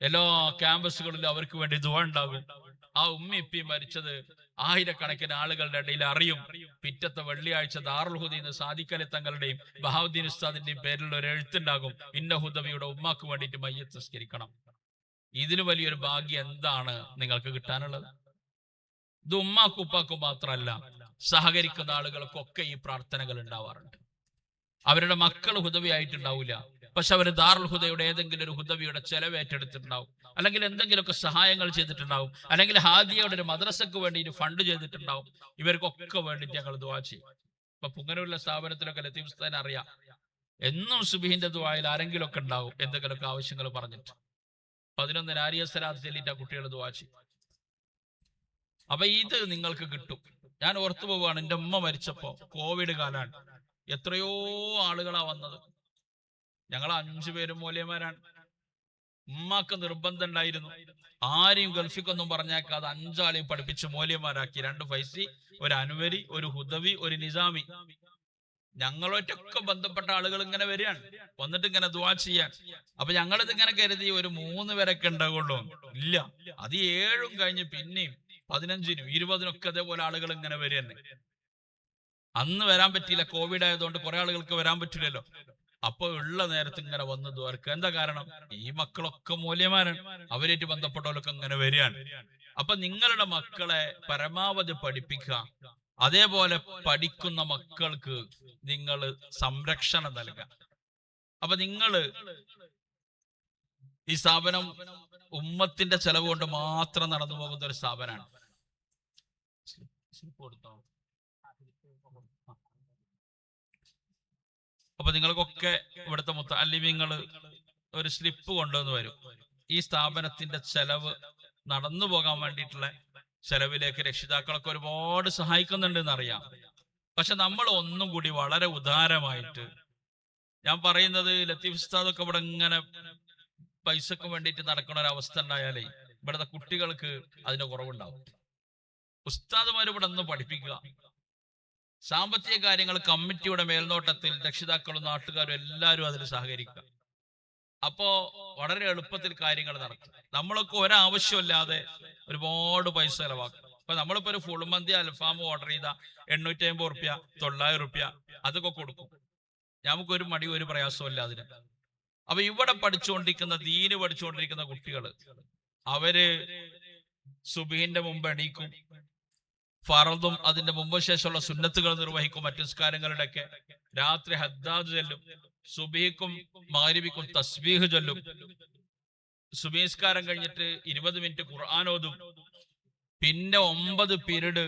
എല്ലാ ക്യാമ്പസുകളിലും അവർക്ക് വേണ്ടി ദുആ ഉണ്ടാകും. ആ ഉമ്മി മരിച്ചത് ആയിരക്കണക്കിന് ആളുകളുടെ ഇടയിൽ അറിയും. പിറ്റത്തെ വെള്ളിയാഴ്ച ദാറുൽ ഹുദയിൽ സാദിഖലി തങ്ങളുടെയും ബഹാവുദ്ദീൻ ഉസ്താദിന്റെയും പേരിലുള്ള ഒരു എഴുത്തുണ്ടാകും, ഇന്ന ഹുദവിയുടെ ഉമ്മാക്ക് വേണ്ടിയിട്ട് മയ്യിത്ത് നിസ്കരിക്കണം. ഇതിന് വലിയൊരു ഭാഗ്യം എന്താണ് നിങ്ങൾക്ക് കിട്ടാനുള്ളത്? ഇത് ഉമ്മാക്കും ഉപ്പാക്കും മാത്രമല്ല, സഹകരിക്കുന്ന ആളുകൾക്കൊക്കെ ഈ പ്രാർത്ഥനകൾ ഉണ്ടാവാറുണ്ട്. അവരുടെ മക്കൾ ഹുദവി ആയിട്ടുണ്ടാവില്ല, പക്ഷെ അവർ ദാറുൽ ഹുദയുടെ ഏതെങ്കിലും ഒരു ഹുദവിയുടെ ചെലവേറ്റെടുത്തിട്ടുണ്ടാവും, അല്ലെങ്കിൽ എന്തെങ്കിലുമൊക്കെ സഹായങ്ങൾ ചെയ്തിട്ടുണ്ടാവും, അല്ലെങ്കിൽ ഹാദിയയുടെ ഒരു മദ്രസക്ക് വേണ്ടി ഫണ്ട് ചെയ്തിട്ടുണ്ടാവും. ഇവർക്കൊക്കെ വേണ്ടിയിട്ട് ഞങ്ങൾ ദുആ ചെയ്യും. ഇപ്പൊ പുങ്ങനൂരിലെ സ്ഥാപനത്തിലൊക്കെ ലത്തീഫ് ഉസ്താദിനെ അറിയാം, എന്നും സുബഹിന്റെ ദുആയിൽ ആരെങ്കിലും ഒക്കെ ഉണ്ടാവും എന്തെങ്കിലുമൊക്കെ ആവശ്യങ്ങൾ പറഞ്ഞിട്ട്. 11 ആരിയ സലാത്ത് ചൊല്ലിയിട്ട് ആ കുട്ടികൾ ദുആ ചെയ്യും. അപ്പൊ ഇത് നിങ്ങൾക്ക് കിട്ടും. ഞാൻ ഓർത്തു പോവാണ്, എൻ്റെ ഉമ്മ മരിച്ചപ്പോ കോവിഡ് കാലാണ്, എത്രയോ ആളുകളാ വന്നത്. ഞങ്ങൾ 5 പേരും മൂല്യന്മാരാണ്. ഉമ്മാക്ക് നിർബന്ധം ഉണ്ടായിരുന്നു, ആരെയും ഗൾഫിക്കൊന്നും പറഞ്ഞേക്കാതെ 5 ആളെയും പഠിപ്പിച്ച് മൂല്യന്മാരാക്കി. 2 ഫൈസി, ഒരു അൻവരി, ഒരു ഹുദവി, ഒരു നിസാമി. ഞങ്ങളൊറ്റൊക്കെ ബന്ധപ്പെട്ട ആളുകൾ ഇങ്ങനെ വരികയാണ്, വന്നിട്ട് ഇങ്ങനെ ദുആ ചെയ്യാൻ. അപ്പൊ ഞങ്ങളിത് ഇങ്ങനെ കരുതി ഒരു 3 പേരൊക്കെ ഉണ്ടാവുള്ളൂ. ഇല്ല, അത് 7 കഴിഞ്ഞ് പിന്നെയും 15-നും 20-നൊക്കെ അതേപോലെ ആളുകൾ ഇങ്ങനെ വരികയാണ്. അന്ന് വരാൻ പറ്റിയില്ല, കോവിഡ് ആയതുകൊണ്ട് കുറെ ആളുകൾക്ക് വരാൻ പറ്റില്ലല്ലോ. അപ്പൊ ഉള്ള നേരത്ത് ഇങ്ങനെ വന്ന് ദുആർക്ക്. എന്താ കാരണം? ഈ മക്കളൊക്കെ മൂല്യമാരാണ്, അവരായിട്ട് ബന്ധപ്പെട്ടവരൊക്കെ ഇങ്ങനെ വരികയാണ്. അപ്പൊ നിങ്ങളുടെ മക്കളെ പരമാവധി പഠിപ്പിക്കുക, അതേപോലെ പഠിക്കുന്ന മക്കൾക്ക് നിങ്ങൾ സംരക്ഷണം നൽകുക. അപ്പൊ നിങ്ങള് ഈ സ്ഥാപനം ഉമ്മത്തിന്റെ ചെലവ് കൊണ്ട് മാത്രം നടന്നു പോകുന്ന ഒരു സ്ഥാപനമാണ്. അപ്പൊ നിങ്ങൾക്കൊക്കെ ഇവിടുത്തെ മുത്തഅല്ലിമീങ്ങൾ ഒരു സ്ലിപ്പ് കൊണ്ടുവന്ന് വരും. ഈ സ്ഥാപനത്തിന്റെ ചെലവ് നടന്നു പോകാൻ വേണ്ടിയിട്ടുള്ള ചെലവിലേക്ക് രക്ഷിതാക്കളൊക്കെ ഒരുപാട് സഹായിക്കുന്നുണ്ട് എന്നറിയാം. പക്ഷെ നമ്മൾ ഒന്നും കൂടി വളരെ ഉദാരമായിട്ട്, ഞാൻ പറയുന്നത് ലത്തീഫ് ഉസ്താദൊക്കെ ഇവിടെ ഇങ്ങനെ പൈസക്ക് വേണ്ടിയിട്ട് നടക്കുന്ന ഒരു അവസ്ഥ ഉണ്ടായാലേ ഇവിടുത്തെ കുട്ടികൾക്ക് അതിന്റെ കുറവുണ്ടാവും. ഉസ്താദുമാർ ഇവിടെ നിന്ന് പഠിപ്പിക്കുക, സാമ്പത്തിക കാര്യങ്ങൾ കമ്മിറ്റിയുടെ മേൽനോട്ടത്തിൽ രക്ഷിതാക്കളും നാട്ടുകാരും എല്ലാവരും അതിൽ സഹകരിക്കുക. അപ്പോ വളരെ എളുപ്പത്തിൽ കാര്യങ്ങൾ നടക്കും. നമ്മളൊക്കെ ഒരാവശ്യമില്ലാതെ ഒരുപാട് പൈസ ചെലവാക്കും. അപ്പൊ നമ്മളിപ്പോ ഒരു ഫുൾ മന്തി അൽഫാം ഓർഡർ ചെയ്ത 850 റുപ്യ 900 റുപ്യ അതൊക്കെ കൊടുക്കും. നമുക്കൊരു മടി ഒരു പ്രയാസമില്ല അതിന്. അപ്പൊ ഇവിടെ പഠിച്ചുകൊണ്ടിരിക്കുന്ന ദീന് പഠിച്ചുകൊണ്ടിരിക്കുന്ന കുട്ടികൾ അവര് സുബഹിന്റെ മുമ്പ് എണീക്കും, ഫറദും അതിന്റെ മുമ്പ് ശേഷമുള്ള സുന്നത്തുകൾ നിർവഹിക്കും, മറ്റു നിസ്കാരങ്ങളുടെ ഒക്കെ. രാത്രി ഹദ്ദാദ് ചൊല്ലും, സുബഹിക്കും മഗ്രിബിക്കും തസ്ബീഹ് ചൊല്ലും. സുബഹി നിസ്കാരം കഴിഞ്ഞിട്ട് 20 മിനിറ്റ് ഖുർആൻ ഓതും. പിന്നെ 9 പീരീഡ്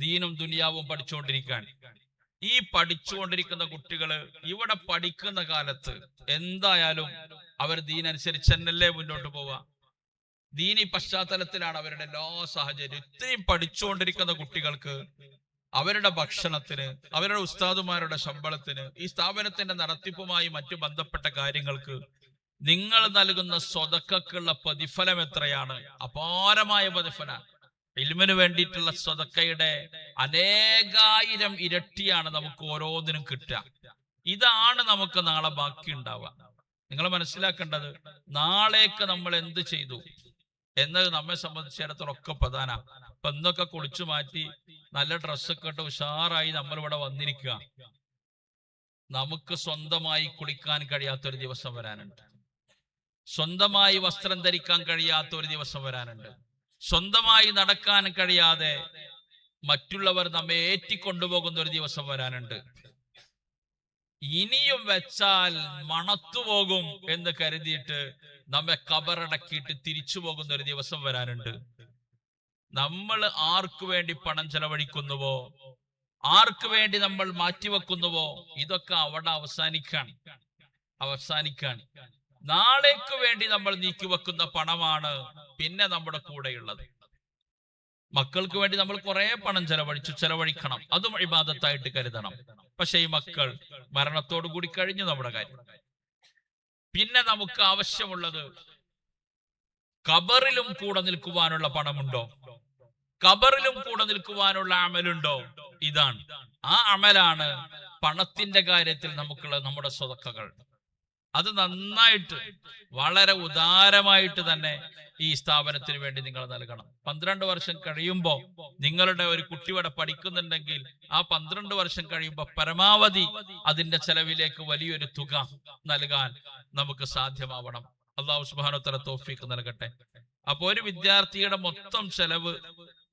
ദീനും ദുനിയാവും പഠിച്ചുകൊണ്ടിരിക്കാൻ. ഈ പഠിച്ചുകൊണ്ടിരിക്കുന്ന കുട്ടികള് ഇവിടെ പഠിക്കുന്ന കാലത്ത് എന്തായാലും അവർ ദീനനുസരിച്ച് തന്നെയല്ലേ മുന്നോട്ട് പോവുക. ദീനി പശ്ചാത്തലത്തിലാണ് അവരുടെ എല്ലാ സാഹചര്യം. ഇത്രയും പഠിച്ചുകൊണ്ടിരിക്കുന്ന കുട്ടികൾക്ക് അവരുടെ ഭക്ഷണത്തിന്, അവരുടെ ഉസ്താദുമാരുടെ ശമ്പളത്തിന്, ഈ സ്ഥാപനത്തിന്റെ നടത്തിപ്പുമായി മറ്റു ബന്ധപ്പെട്ട കാര്യങ്ങൾക്ക് നിങ്ങൾ നൽകുന്ന സ്വതക്കക്കുള്ള പ്രതിഫലം എത്രയാണ്? അപാരമായ പ്രതിഫലം. ഇൽമിന് വേണ്ടിയിട്ടുള്ള സ്വതക്കയുടെ അനേകായിരം ഇരട്ടിയാണ് നമുക്ക് ഓരോന്നിനും കിട്ടുക. ഇതാണ് നമുക്ക് നാളെ ബാക്കി ഉണ്ടാവുക. നിങ്ങൾ മനസ്സിലാക്കേണ്ടത്, നാളേക്ക് നമ്മൾ എന്ത് ചെയ്തു എന്നത് നമ്മെ സംബന്ധിച്ചിടത്തോളം ഒക്കെ പ്രധാന. അപ്പൊ ഇന്നൊക്കെ കുളിച്ചു മാറ്റി നല്ല ഡ്രസ്സൊക്കെ ഇട്ട് ഉഷാറായി നമ്മൾ ഇവിടെ വന്നിരിക്കുക. നമുക്ക് സ്വന്തമായി കുളിക്കാൻ കഴിയാത്തൊരു ദിവസം വരാനുണ്ട്. സ്വന്തമായി വസ്ത്രം ധരിക്കാൻ കഴിയാത്ത ഒരു ദിവസം വരാനുണ്ട്. സ്വന്തമായി നടക്കാൻ കഴിയാതെ മറ്റുള്ളവർ നമ്മെ ഏറ്റിക്കൊണ്ടുപോകുന്ന ഒരു ദിവസം വരാനുണ്ട്. ഇനിയും വെച്ചാൽ മണത്തുപോകും എന്ന് കരുതിയിട്ട് നമ്മെ കബറടക്കിയിട്ട് തിരിച്ചു പോകുന്ന ഒരു ദിവസം വരാനുണ്ട്. നമ്മൾ ആർക്കു വേണ്ടി പണം ചെലവഴിക്കുന്നുവോ, ആർക്കു വേണ്ടി നമ്മൾ മാറ്റിവെക്കുന്നുവോ, ഇതൊക്കെ അവിടെ അവസാനിക്കാൻ. നാളേക്ക് വേണ്ടി നമ്മൾ നീക്കിവെക്കുന്ന പണമാണ് പിന്നെ നമ്മുടെ കൂടെയുള്ളത്. മക്കൾക്ക് വേണ്ടി നമ്മൾ കുറെ പണം ചെലവഴിക്കണം, അതും ഇബാദത്തായിട്ട് കരുതണം. പക്ഷെ ഈ മക്കൾ മരണത്തോടു കൂടി കഴിഞ്ഞു നമ്മുടെ കാര്യം. പിന്നെ നമുക്ക് ആവശ്യമുള്ളത് ഖബറിലും കൂടെ നിൽക്കുവാനുള്ള പണമുണ്ടോ, ഖബറിലും കൂടെ നിൽക്കുവാനുള്ള അമലുണ്ടോ? ഇതാണ് ആ അമലാണ് പണത്തിന്റെ കാര്യത്തിൽ നമുക്കുള്ള നമ്മുടെ സ്വതക്കകൾ. അത് നന്നായിട്ട് വളരെ ഉദാരമായിട്ട് തന്നെ ഈ സ്ഥാപനത്തിന് വേണ്ടി നിങ്ങൾ നൽകണം. 12 വർഷം കഴിയുമ്പോൾ നിങ്ങളുടെ ഒരു കുട്ടി ഇവിടെ പഠിക്കുന്നുണ്ടെങ്കിൽ ആ 12 വർഷം കഴിയുമ്പോൾ പരമാവധി അതിന്റെ ചെലവിലേക്ക് വലിയൊരു തുക നൽകാൻ നമുക്ക് സാധ്യമാവണം. അല്ലാഹു സുബ്ഹാനഹു വ തആല തൗഫീഖ് നൽകട്ടെ. അപ്പൊ ഒരു വിദ്യാർത്ഥിയുടെ മൊത്തം ചെലവ്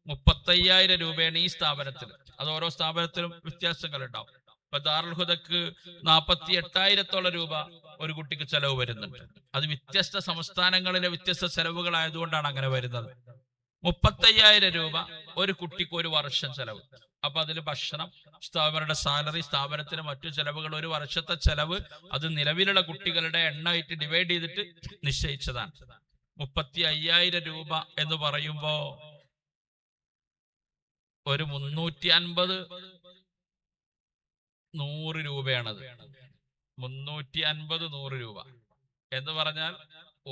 35,000 രൂപയാണ് ഈ സ്ഥാപനത്തിൽ. അത് ഓരോ സ്ഥാപനത്തിലും വ്യത്യാസങ്ങൾ ഉണ്ടാവും. ഇപ്പൊ ദാറുൽ ഹുദക്ക് 48,000 രൂപ ഒരു കുട്ടിക്ക് ചെലവ് വരുന്നുണ്ട്. അത് വ്യത്യസ്ത സംസ്ഥാനങ്ങളിലെ വ്യത്യസ്ത ചെലവുകളായതുകൊണ്ടാണ് അങ്ങനെ വരുന്നത്. 35,000 രൂപ ഒരു കുട്ടിക്ക് ഒരു വർഷം ചെലവ്. അപ്പൊ അതിൽ ഭക്ഷണം, സ്ഥാപനയുടെ സാലറി, സ്ഥാപനത്തിന് മറ്റു ചെലവുകൾ, ഒരു വർഷത്തെ ചെലവ് അത് നിലവിലുള്ള കുട്ടികളുടെ എണ്ണമായിട്ട് ഡിവൈഡ് ചെയ്തിട്ട് നിശ്ചയിച്ചതാണ്. 35,000 രൂപ എന്ന് പറയുമ്പോ ഒരു 350 100 രൂപയാണത്. 350 100 രൂപ എന്ന് പറഞ്ഞാൽ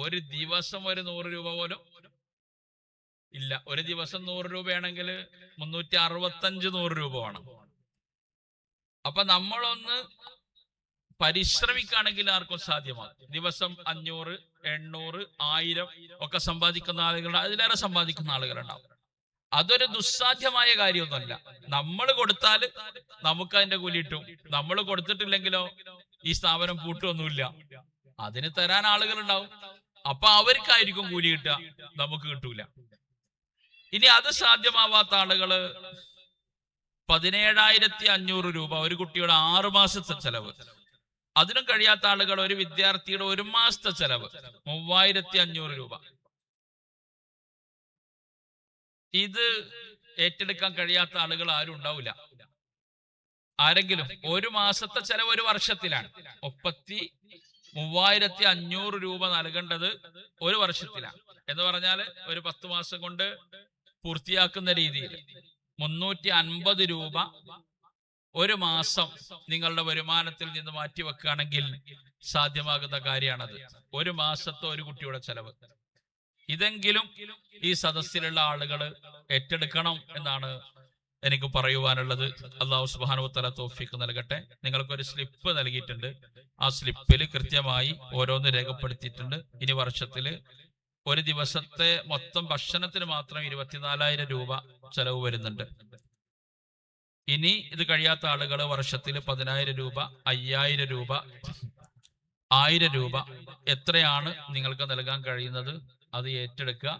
ഒരു ദിവസം ഒരു 100 രൂപ പോലും ഇല്ല. ഒരു ദിവസം 100 രൂപയാണെങ്കിൽ 365 100 രൂപ വേണം. അപ്പൊ നമ്മളൊന്ന് പരിശ്രമിക്കുകയാണെങ്കിൽ ആർക്കും സാധ്യമാകും. ദിവസം 500 800 1000 ഒക്കെ സമ്പാദിക്കുന്ന ആളുകളുണ്ട്, അതിലേറെ സമ്പാദിക്കുന്ന ആളുകളുണ്ടാവും. അതൊരു ദുസ്സാധ്യമായ കാര്യമൊന്നുമല്ല. നമ്മൾ കൊടുത്താൽ നമുക്ക് അതിന്റെ കൂലി കിട്ടും. നമ്മൾ കൊടുത്തിട്ടില്ലെങ്കിലോ ഈ സ്ഥാപനം പൂട്ടൊന്നുമില്ല. അതിന് തരാൻ ആളുകളുണ്ടാവും. അപ്പൊ അവർക്കായിരിക്കും കൂലി കിട്ടുക, നമുക്ക് കിട്ടൂല. ഇനി അത് സാധ്യമാവാത്ത ആളുകള് 17,500 രൂപ ഒരു കുട്ടിയുടെ 6 മാസത്തെ ചെലവ്. അതിനും കഴിയാത്ത ആളുകൾ ഒരു വിദ്യാർത്ഥിയുടെ 1 മാസത്തെ ചെലവ് 3,500 രൂപ. ഇത് ഏറ്റെടുക്കാൻ കഴിയാത്ത ആളുകൾ ആരും ഉണ്ടാവില്ല. ആരെങ്കിലും 1 മാസത്തെ ചെലവ് 1 വർഷത്തിലാണ്. 33,500 രൂപ നൽകേണ്ടത് 1 വർഷത്തിലാണ് എന്ന് പറഞ്ഞാൽ ഒരു 10 മാസം കൊണ്ട് പൂർത്തിയാക്കുന്ന രീതിയിൽ 350 രൂപ 1 മാസം നിങ്ങളുടെ വരുമാനത്തിൽ നിന്ന് മാറ്റിവെക്കുകയാണെങ്കിൽ സാധ്യമാകുന്ന കാര്യമാണത്. 1 മാസത്തെ ഒരു കുട്ടിയുടെ ചെലവ്. ഇതെങ്കിലും ഈ സദസ്സിലുള്ള ആളുകൾ ഏറ്റെടുക്കണം എന്നാണ് എനിക്ക് പറയുവാനുള്ളത്. അല്ലാഹു സുബ്ഹാനഹു വ തആല തൗഫീഖ് നൽകട്ടെ. നിങ്ങൾക്കൊരു സ്ലിപ്പ് നൽകിയിട്ടുണ്ട്. ആ സ്ലിപ്പിൽ കൃത്യമായി ഓരോന്ന് രേഖപ്പെടുത്തിയിട്ടുണ്ട്. ഇനി വർഷത്തില് ഒരു ദിവസത്തെ മൊത്തം ഭക്ഷണത്തിന് മാത്രം 24,000 രൂപ ചെലവ് വരുന്നുണ്ട്. ഇനി ഇത് കഴിയാത്ത ആളുകൾ വർഷത്തിൽ 10,000 രൂപ, 5,000 രൂപ, 1,000 രൂപ എത്രയാണ് നിങ്ങൾക്ക് നൽകാൻ കഴിയുന്നത് അത് ഏറ്റെടുക്കുക.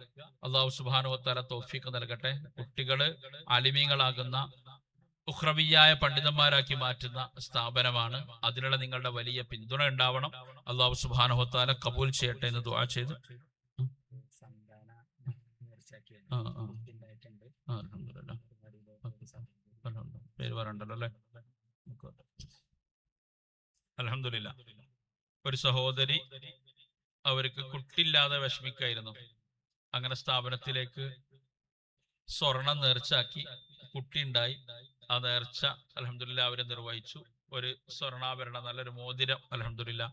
അല്ലാഹു സുബ്ഹാനഹു വ തആല തൗഫീഖ് നൽകട്ടെ. കുട്ടികള് ആലിമീങ്ങളാകുന്ന ഉഖ്റവിയായ പണ്ഡിതന്മാരാക്കി മാറ്റുന്ന സ്ഥാപനമാണ്. അതിനുള്ള നിങ്ങളുടെ വലിയ പിന്തുണ ഉണ്ടാവണം. അല്ലാഹു സുബ്ഹാനഹു വ തആല കബൂൽ ചെയ്യട്ടെ എന്ന് ദുആ ചെയ്ത് പേര് പറയണ്ടല്ലോ അല്ലെ. അൽഹംദുലില്ലാ. ഒരു സഹോദരി അവർക്ക് കുട്ടിയില്ലാതെ വിഷമിക്കായിരുന്നു. അങ്ങനെ സ്ഥാപനത്തിലേക്ക് സ്വർണം നേർച്ചാക്കി കുട്ടി ഉണ്ടായി. ആ നേർച്ച അൽഹംദുലില്ലാ അവര് നിർവഹിച്ചു. ഒരു സ്വർണ്ണാഭരണം, നല്ലൊരു മോതിരം അൽഹംദുലില്ലാ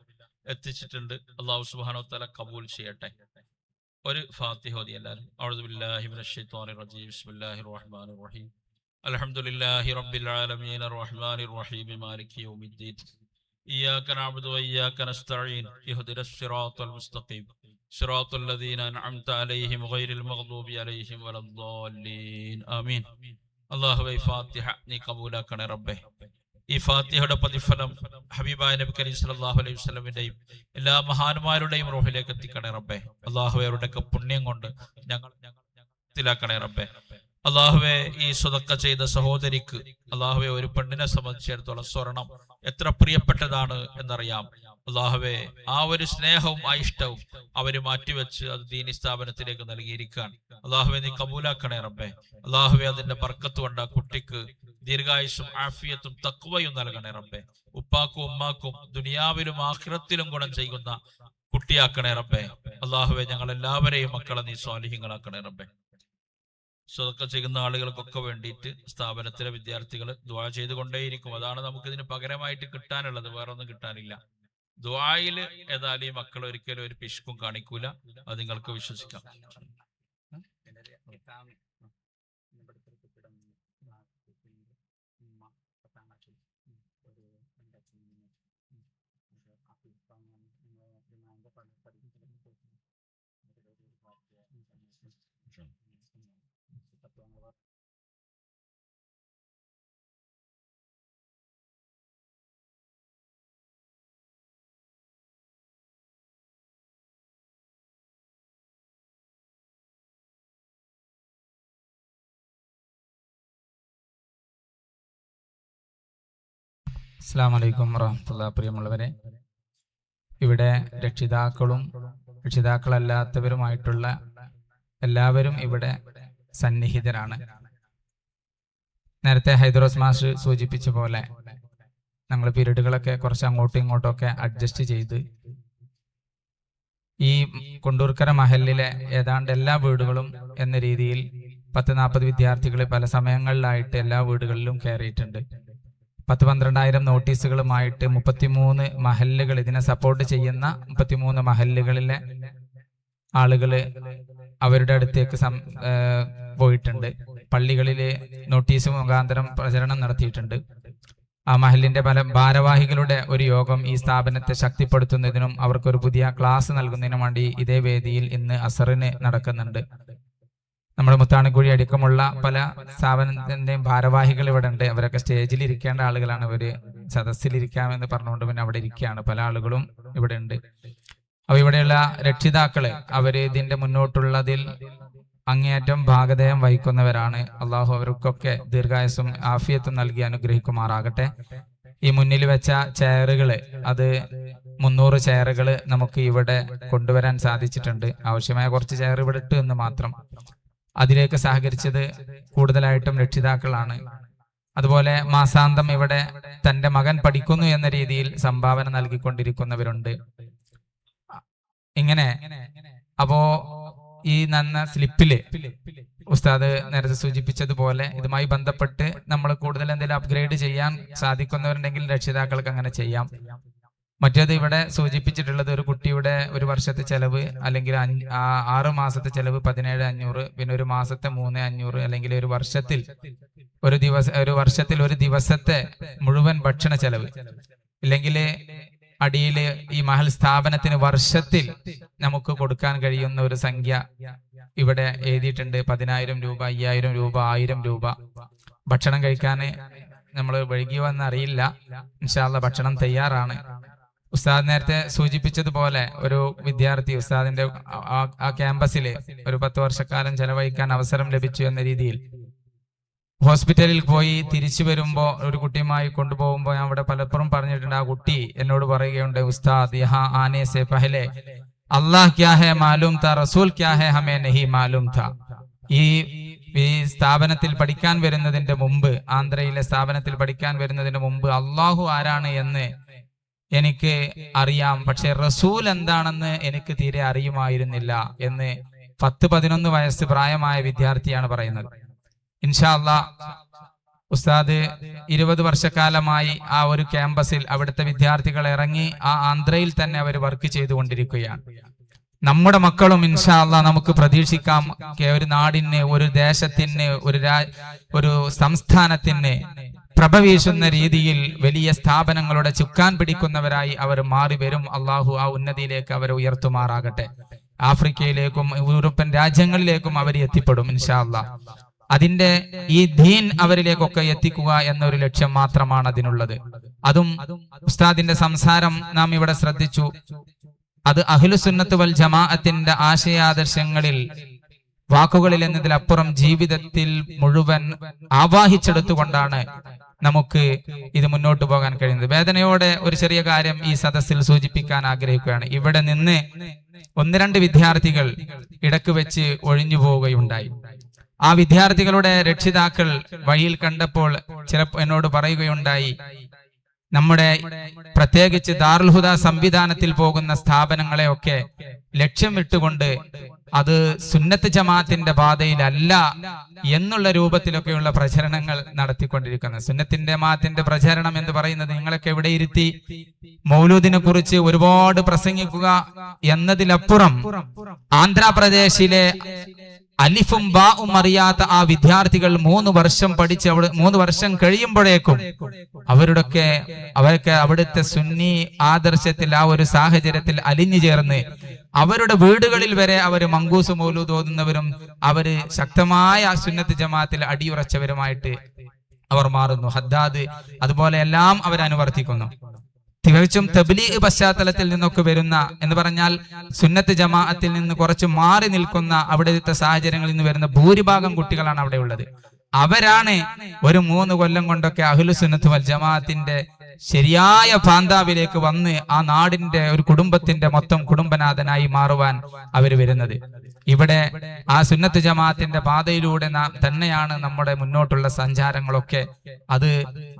എത്തിച്ചിട്ടുണ്ട്. അല്ലാഹു സുബ്ഹാനഹു വ തആല കബൂൽ ചെയ്യട്ടെ. ഒരു ഫാത്തിഹ ഓതി എല്ലാവരും. അഊദു ബില്ലാഹി മിനശ് ശൈത്വാനിർ റജീം. ബിസ്മില്ലാഹിർ റഹ്മാനിർ റഹീം. അൽഹംദുലില്ലാഹി റബ്ബിൽ ആലമീൻ അർറഹ്മാനിർ റഹീം മാലികി യൗമിദ്ദീൻ. ഇയ്യാക നഅ്ബുദു വഇയ്യാക നസ്തഈൻ. ഇഹ്ദിനസ് സിറാത്തൽ മുസ്തഖീം. സിറാത്തൽ ലദീന അൻഅംത അലൈഹിം ഗൈറിൽ മഗ്ദൂബി അലൈഹിം വലദ്ദാല്ലീൻ. ആമീൻ. അല്ലാഹുവേ ഫാത്തിഹ നീ കബൂലാക്കണേ റബ്ബേ. ഈ ഫാത്തിഹയുടെ പ്രതിഫലം ഹബീബായ നബി കരീം സല്ലല്ലാഹു അലൈഹി വസല്ലമിന്റെയും എല്ലാ മഹാന്മാരുടെയും റൂഹിലേക്ക് എത്തിക്കണേ റബ്ബേ. അല്ലാഹുവേ അവരുടെയൊക്കെ പുണ്യം കൊണ്ട് ഞങ്ങൾ ത്തിലാക്കണേ റബ്ബേ. അല്ലാഹുവേ ഈ സ്വതക്ക ചെയ്ത സഹോദരിക്ക് അല്ലാഹുവേ ഒരു പെണ്ണിനെ സംബന്ധിച്ചിടത്തോളം സ്വർണം എത്ര പ്രിയപ്പെട്ടതാണ് എന്നറിയാം. അല്ലാഹുവേ ആ ഒരു സ്നേഹവും ആ ഇഷ്ടവും അവര് മാറ്റിവെച്ച് അത് ദീനി സ്ഥാപനത്തിലേക്ക് നൽകിയിരിക്കുകയാണ്. അല്ലാഹുവേ നീ കബൂലാക്കണേ റബ്ബേ. അല്ലാഹുവേ അതിന്റെ ബർക്കത്ത് കൊണ്ട് ആ കുട്ടിക്ക് ദീർഘായുസ്സും ആഫിയത്തും തഖ്വയും നൽകണേ റബ്ബേ. ഉപ്പാക്കും ഉമ്മാക്കും ദുനിയാവിലും ആഖിറത്തിലും ഗുണം ചെയ്യുന്ന കുട്ടിയാക്കണേ റബ്ബേ. അല്ലാഹുവേ ഞങ്ങൾ എല്ലാവരെയും മക്കളെ നീ സ്വാലിഹീങ്ങളാക്കണേ റബ്ബേ. സ്വതക്ക ചെയ്യുന്ന ആളുകൾക്കൊക്കെ വേണ്ടിയിട്ട് സ്ഥാപനത്തിലെ വിദ്യാർത്ഥികൾ ദുആ ചെയ്തുകൊണ്ടേയിരിക്കും. അതാണ് നമുക്കിതിന് പകരമായിട്ട് കിട്ടാനുള്ളത്, വേറെ ഒന്നും കിട്ടാനില്ല. ദുആയിൽ ഏതായാലും ഈ മക്കൾ ഒരിക്കലും ഒരു പിശുക്കും കാണിക്കൂല, അത് നിങ്ങൾക്ക് വിശ്വസിക്കാം. അസ്സലാമു അലൈക്കും വറഹ്മത്തുള്ളാഹി. പ്രിയമുള്ളവരെ, ഇവിടെ രക്ഷിതാക്കളും രക്ഷിതാക്കളല്ലാത്തവരുമായിട്ടുള്ള എല്ലാവരും ഇവിടെ സന്നിഹിതരാണ്. നേരത്തെ ഹൈദറോസ് മാഷ് സൂചിപ്പിച്ച പോലെ ഞങ്ങൾ പീരീഡുകളൊക്കെ കുറച്ച് അങ്ങോട്ടും ഇങ്ങോട്ടും ഒക്കെ അഡ്ജസ്റ്റ് ചെയ്ത് ഈ കൊണ്ടൂർക്കര മഹലിലെ ഏതാണ്ട് എല്ലാ വീടുകളും എന്ന രീതിയിൽ 10-40 വിദ്യാർത്ഥികൾ പല സമയങ്ങളിലായിട്ട് എല്ലാ വീടുകളിലും കയറിയിട്ടുണ്ട്. 10-12,000 നോട്ടീസുകളുമായിട്ട് 33 മഹല്ലുകൾ, ഇതിനെ സപ്പോർട്ട് ചെയ്യുന്ന 33 മഹല്ലുകളിലെ ആളുകൾ അവരുടെ അടുത്തേക്ക് പോയിട്ടുണ്ട്. പള്ളികളിൽ നോട്ടീസ് മുഖാന്തരം പ്രചരണം നടത്തിയിട്ടുണ്ട്. ആ മഹലിന്റെ പല ഭാരവാഹികളുടെ ഒരു യോഗം ഈ സ്ഥാപനത്തെ ശക്തിപ്പെടുത്തുന്നതിനും അവർക്കൊരു പുതിയ ക്ലാസ് നൽകുന്നതിനും വേണ്ടി ഇതേ വേദിയിൽ ഇന്ന് അസറിന് നടക്കുന്നുണ്ട്. നമ്മുടെ മുത്താണിക്കുഴി അടക്കമുള്ള പല സ്ഥാപനത്തിന്റെയും ഭാരവാഹികൾ ഇവിടെ ഉണ്ട്. അവരൊക്കെ സ്റ്റേജിൽ ഇരിക്കേണ്ട ആളുകളാണ്. അവര് സദസ്സിലിരിക്കാമെന്ന് പറഞ്ഞുകൊണ്ട് പിന്നെ അവിടെ ഇരിക്കുകയാണ്. പല ആളുകളും ഇവിടെ ഉണ്ട്. അപ്പൊ ഇവിടെയുള്ള രക്ഷിതാക്കള് അവര് ഇതിന്റെ മുന്നോട്ടുള്ളതിൽ അങ്ങേയറ്റം ഭാഗധേയം വഹിക്കുന്നവരാണ്. അള്ളാഹു അവർക്കൊക്കെ ദീർഘായുസ്സും ആഫിയത്തും നൽകി അനുഗ്രഹിക്കുമാറാകട്ടെ. ഈ മുന്നിൽ വെച്ച ചെയറുകള്, അത് 300 ചെയറുകൾ നമുക്ക് ഇവിടെ കൊണ്ടുവരാൻ സാധിച്ചിട്ടുണ്ട്. ആവശ്യമായ കുറച്ച് ചെയർ ഇവിടെ ഇട്ടു എന്ന് മാത്രം. അതിലേക്ക് സഹകരിച്ചത് കൂടുതലായിട്ടും രക്ഷിതാക്കളാണ്. അതുപോലെ മാസാന്തം ഇവിടെ തന്റെ മകൻ പഠിക്കുന്നു എന്ന രീതിയിൽ സംഭാവന നൽകിക്കൊണ്ടിരിക്കുന്നവരുണ്ട്. ഇങ്ങനെ അപ്പോ ഈ നന്ന സ്ലിപ്പില് ഉസ്താദ് നേരത്തെ സൂചിപ്പിച്ചതുപോലെ ഇതുമായി ബന്ധപ്പെട്ട് നമ്മൾ കൂടുതൽ എന്തെങ്കിലും അപ്ഗ്രേഡ് ചെയ്യാൻ സാധിക്കുന്നവരുണ്ടെങ്കിൽ രക്ഷിതാക്കൾക്ക് അങ്ങനെ ചെയ്യാം. മറ്റേത് ഇവിടെ സൂചിപ്പിച്ചിട്ടുള്ളത് ഒരു കുട്ടിയുടെ ഒരു വർഷത്തെ ചെലവ് അല്ലെങ്കിൽ 6 മാസത്തെ ചെലവ് 17,500, പിന്നെ ഒരു മാസത്തെ 3,500, അല്ലെങ്കിൽ ഒരു വർഷത്തിൽ ഒരു ദിവസത്തെ മുഴുവൻ ഭക്ഷണ ചെലവ്, ഇല്ലെങ്കിൽ അടിയില് ഈ മഹൽ സ്ഥാപനത്തിന് വർഷത്തിൽ നമുക്ക് കൊടുക്കാൻ കഴിയുന്ന ഒരു സംഖ്യ ഇവിടെ എഴുതിയിട്ടുണ്ട്. 10,000 രൂപ, 5,000 രൂപ, 1,000 രൂപ. ഭക്ഷണം കഴിക്കാൻ നമ്മൾ വൈകി വന്നറിയില്ല. ഇൻഷാ അല്ലാഹ് ഭക്ഷണം തയ്യാറാണ്. ഉസ്താദ് നേരത്തെ സൂചിപ്പിച്ചതുപോലെ ഒരു വിദ്യാർത്ഥി ഉസ്താദിന്റെ ആ ക്യാമ്പസിൽ ഒരു 10 വർഷക്കാലം ചെലവഴിക്കാൻ അവസരം ലഭിച്ചു എന്ന രീതിയിൽ ഹോസ്പിറ്റലിൽ പോയി തിരിച്ചു വരുമ്പോ ഒരു കുട്ടിയുമായി കൊണ്ടുപോകുമ്പോൾ ഞാൻ ഇവിടെ പലപ്പോഴും പറഞ്ഞിട്ടുണ്ട്. ആ കുട്ടി എന്നോട് പറയുകയുണ്ട്, ഉസ്താദ് യഹാ ആനെ സെ പഹലെ അല്ലാഹ് ക്യാ ഹെ മാലൂം താ, റസൂൽ ക്യാ ഹെ ഹമേ നഹി മാലൂം താ. ഈ സ്ഥാപനത്തിൽ പഠിക്കാൻ വരുന്നതിന്റെ മുമ്പ്, ആന്ധ്രയിലെ സ്ഥാപനത്തിൽ പഠിക്കാൻ വരുന്നതിന് മുമ്പ് അള്ളാഹു ആരാണ് എന്ന് എനിക്ക് അറിയാം, പക്ഷെ റസൂൽ എന്താണെന്ന് എനിക്ക് തീരെ അറിയുമായിരുന്നില്ല എന്ന് 10-11 വയസ്സ് പ്രായമായ വിദ്യാർത്ഥിയാണ് പറയുന്നത്. ഇൻഷാ അല്ലാഹ് ഉസ്താദ് 20 വർഷക്കാലമായി ആ ഒരു ക്യാമ്പസിൽ അവിടുത്തെ വിദ്യാർത്ഥികൾ ഇറങ്ങി ആ ആന്ധ്രയിൽ തന്നെ അവർ വർക്ക് ചെയ്തുകൊണ്ടിരിക്കുകയാണ്. നമ്മുടെ മക്കളും ഇൻഷാ അല്ലാഹ് നമുക്ക് പ്രതീക്ഷിക്കാം ഒരു നാടിന്, ഒരു ദേശത്തിന്, ഒരു സംസ്ഥാനത്തിന് പ്രഭ വീശുന്ന രീതിയിൽ വലിയ സ്ഥാപനങ്ങളുടെ ചുക്കാൻ പിടിക്കുന്നവരായി അവർ മാറി വരും. അള്ളാഹു ആ ഉന്നതിയിലേക്ക് അവരെ ഉയർത്തുമാറാകട്ടെ. ആഫ്രിക്കയിലേക്കും യൂറോപ്യൻ രാജ്യങ്ങളിലേക്കും അവർ എത്തിപ്പെടും ഇൻഷാ അല്ലാഹ്. അതിന്റെ ഈ ദീൻ അവരിലേക്കൊക്കെ എത്തിക്കുക എന്നൊരു ലക്ഷ്യം മാത്രമാണ് അതിനുള്ളത്. അതും ഉസ്താദിന്റെ സംസാരം നാം ഇവിടെ ശ്രദ്ധിച്ചു. അത് അഹ്ലുസുന്നത്ത് വൽ ജമാഅത്തിന്റെ ആശയാദർശങ്ങളിൽ, വാക്കുകളിൽ എന്നതിലപ്പുറം ജീവിതത്തിൽ മുഴുവൻ ആവാഹിച്ചെടുത്തുകൊണ്ടാണ് നമുക്ക് ഇത് മുന്നോട്ട് പോകാൻ കഴിയുന്നത്. വേദനയോടെ ഒരു ചെറിയ കാര്യം ഈ സദസ്സിൽ സൂചിപ്പിക്കാൻ ആഗ്രഹിക്കുകയാണ്. ഇവിടെ നിന്ന് 1-2 വിദ്യാർത്ഥികൾ ഇടക്ക് വെച്ച് ഒഴിഞ്ഞു പോവുകയുണ്ടായി. ആ വിദ്യാർത്ഥികളുടെ രക്ഷിതാക്കൾ വഴിയിൽ കണ്ടപ്പോൾ ചിലപ്പോൾ എന്നോട് പറയുകയുണ്ടായി, നമ്മുടെ പ്രത്യേകിച്ച് ദാറുൽ ഹുദ സംവിധാനത്തിൽ പോകുന്ന സ്ഥാപനങ്ങളെയൊക്കെ ലക്ഷ്യം വിട്ടുകൊണ്ട് അത് സുന്നത്ത് ജമാഅത്തിന്റെ പാതയിലല്ല എന്നുള്ള രൂപത്തിലൊക്കെയുള്ള പ്രചരണങ്ങൾ നടത്തിക്കൊണ്ടിരിക്കുന്നത്. സുന്നത്തിന്റെ ജമാഅത്തിന്റെ പ്രചരണം എന്ന് പറയുന്നത് നിങ്ങളൊക്കെ എവിടെ ഇരുത്തി മൗലൂദിനെ കുറിച്ച് ഒരുപാട് പ്രസംഗിക്കുക എന്നതിലപ്പുറം ആന്ധ്രാപ്രദേശിലെ അലിഫും ബാവും അറിയാത്ത ആ വിദ്യാർത്ഥികൾ 3 വർഷം പഠിച്ച് 3 വർഷം കഴിയുമ്പോഴേക്കും അവരൊക്കെ അവിടുത്തെ സുന്നി ആദർശത്തിൽ ആ ഒരു സാഹചര്യത്തിൽ അലിഞ്ഞു ചേർന്ന് അവരുടെ വീടുകളിൽ വരെ അവർ മങ്കൂസ് മൗലൂദ് ഓതുന്നവരും അവര് ശക്തമായ സുന്നത്ത് ജമാഅത്തിൽ അടിയുറച്ചവരുമായിട്ട് അവർ മാറുന്നു. ഹദ്ദാദ് അതുപോലെ എല്ലാം അവർ അനുവർത്തിക്കുന്നു. തികച്ചും തബ്ലീഗ് പശ്ചാത്തലത്തിൽ നിന്നൊക്കെ വരുന്ന, എന്ന് പറഞ്ഞാൽ സുന്നത്ത് ജമാഅത്തിൽ നിന്ന് കുറച്ച് മാറി നിൽക്കുന്ന അവിടുത്തെ സാഹചര്യങ്ങളിൽ നിന്ന് വരുന്ന ഭൂരിഭാഗം കുട്ടികളാണ് അവിടെ ഉള്ളത്. അവരാണ് ഒരു 3 കൊല്ലം കൊണ്ടൊക്കെ അഹ്ലുസുന്നത്ത് വൽ ജമാഅത്തിന്റെ ശരിയായ പാന്താവിലേക്ക് വന്ന് ആ നാടിന്റെ ഒരു കുടുംബത്തിന്റെ മൊത്തം കുടുംബനാഥനായി മാറുവാൻ അവർ വരുന്നത്. ഇവിടെ ആ സുന്നത്ത് ജമാഅത്തിന്റെ പാതയിലൂടെ തന്നെയാണ് നമ്മുടെ മുന്നോട്ടുള്ള സഞ്ചാരങ്ങളൊക്കെ. അത്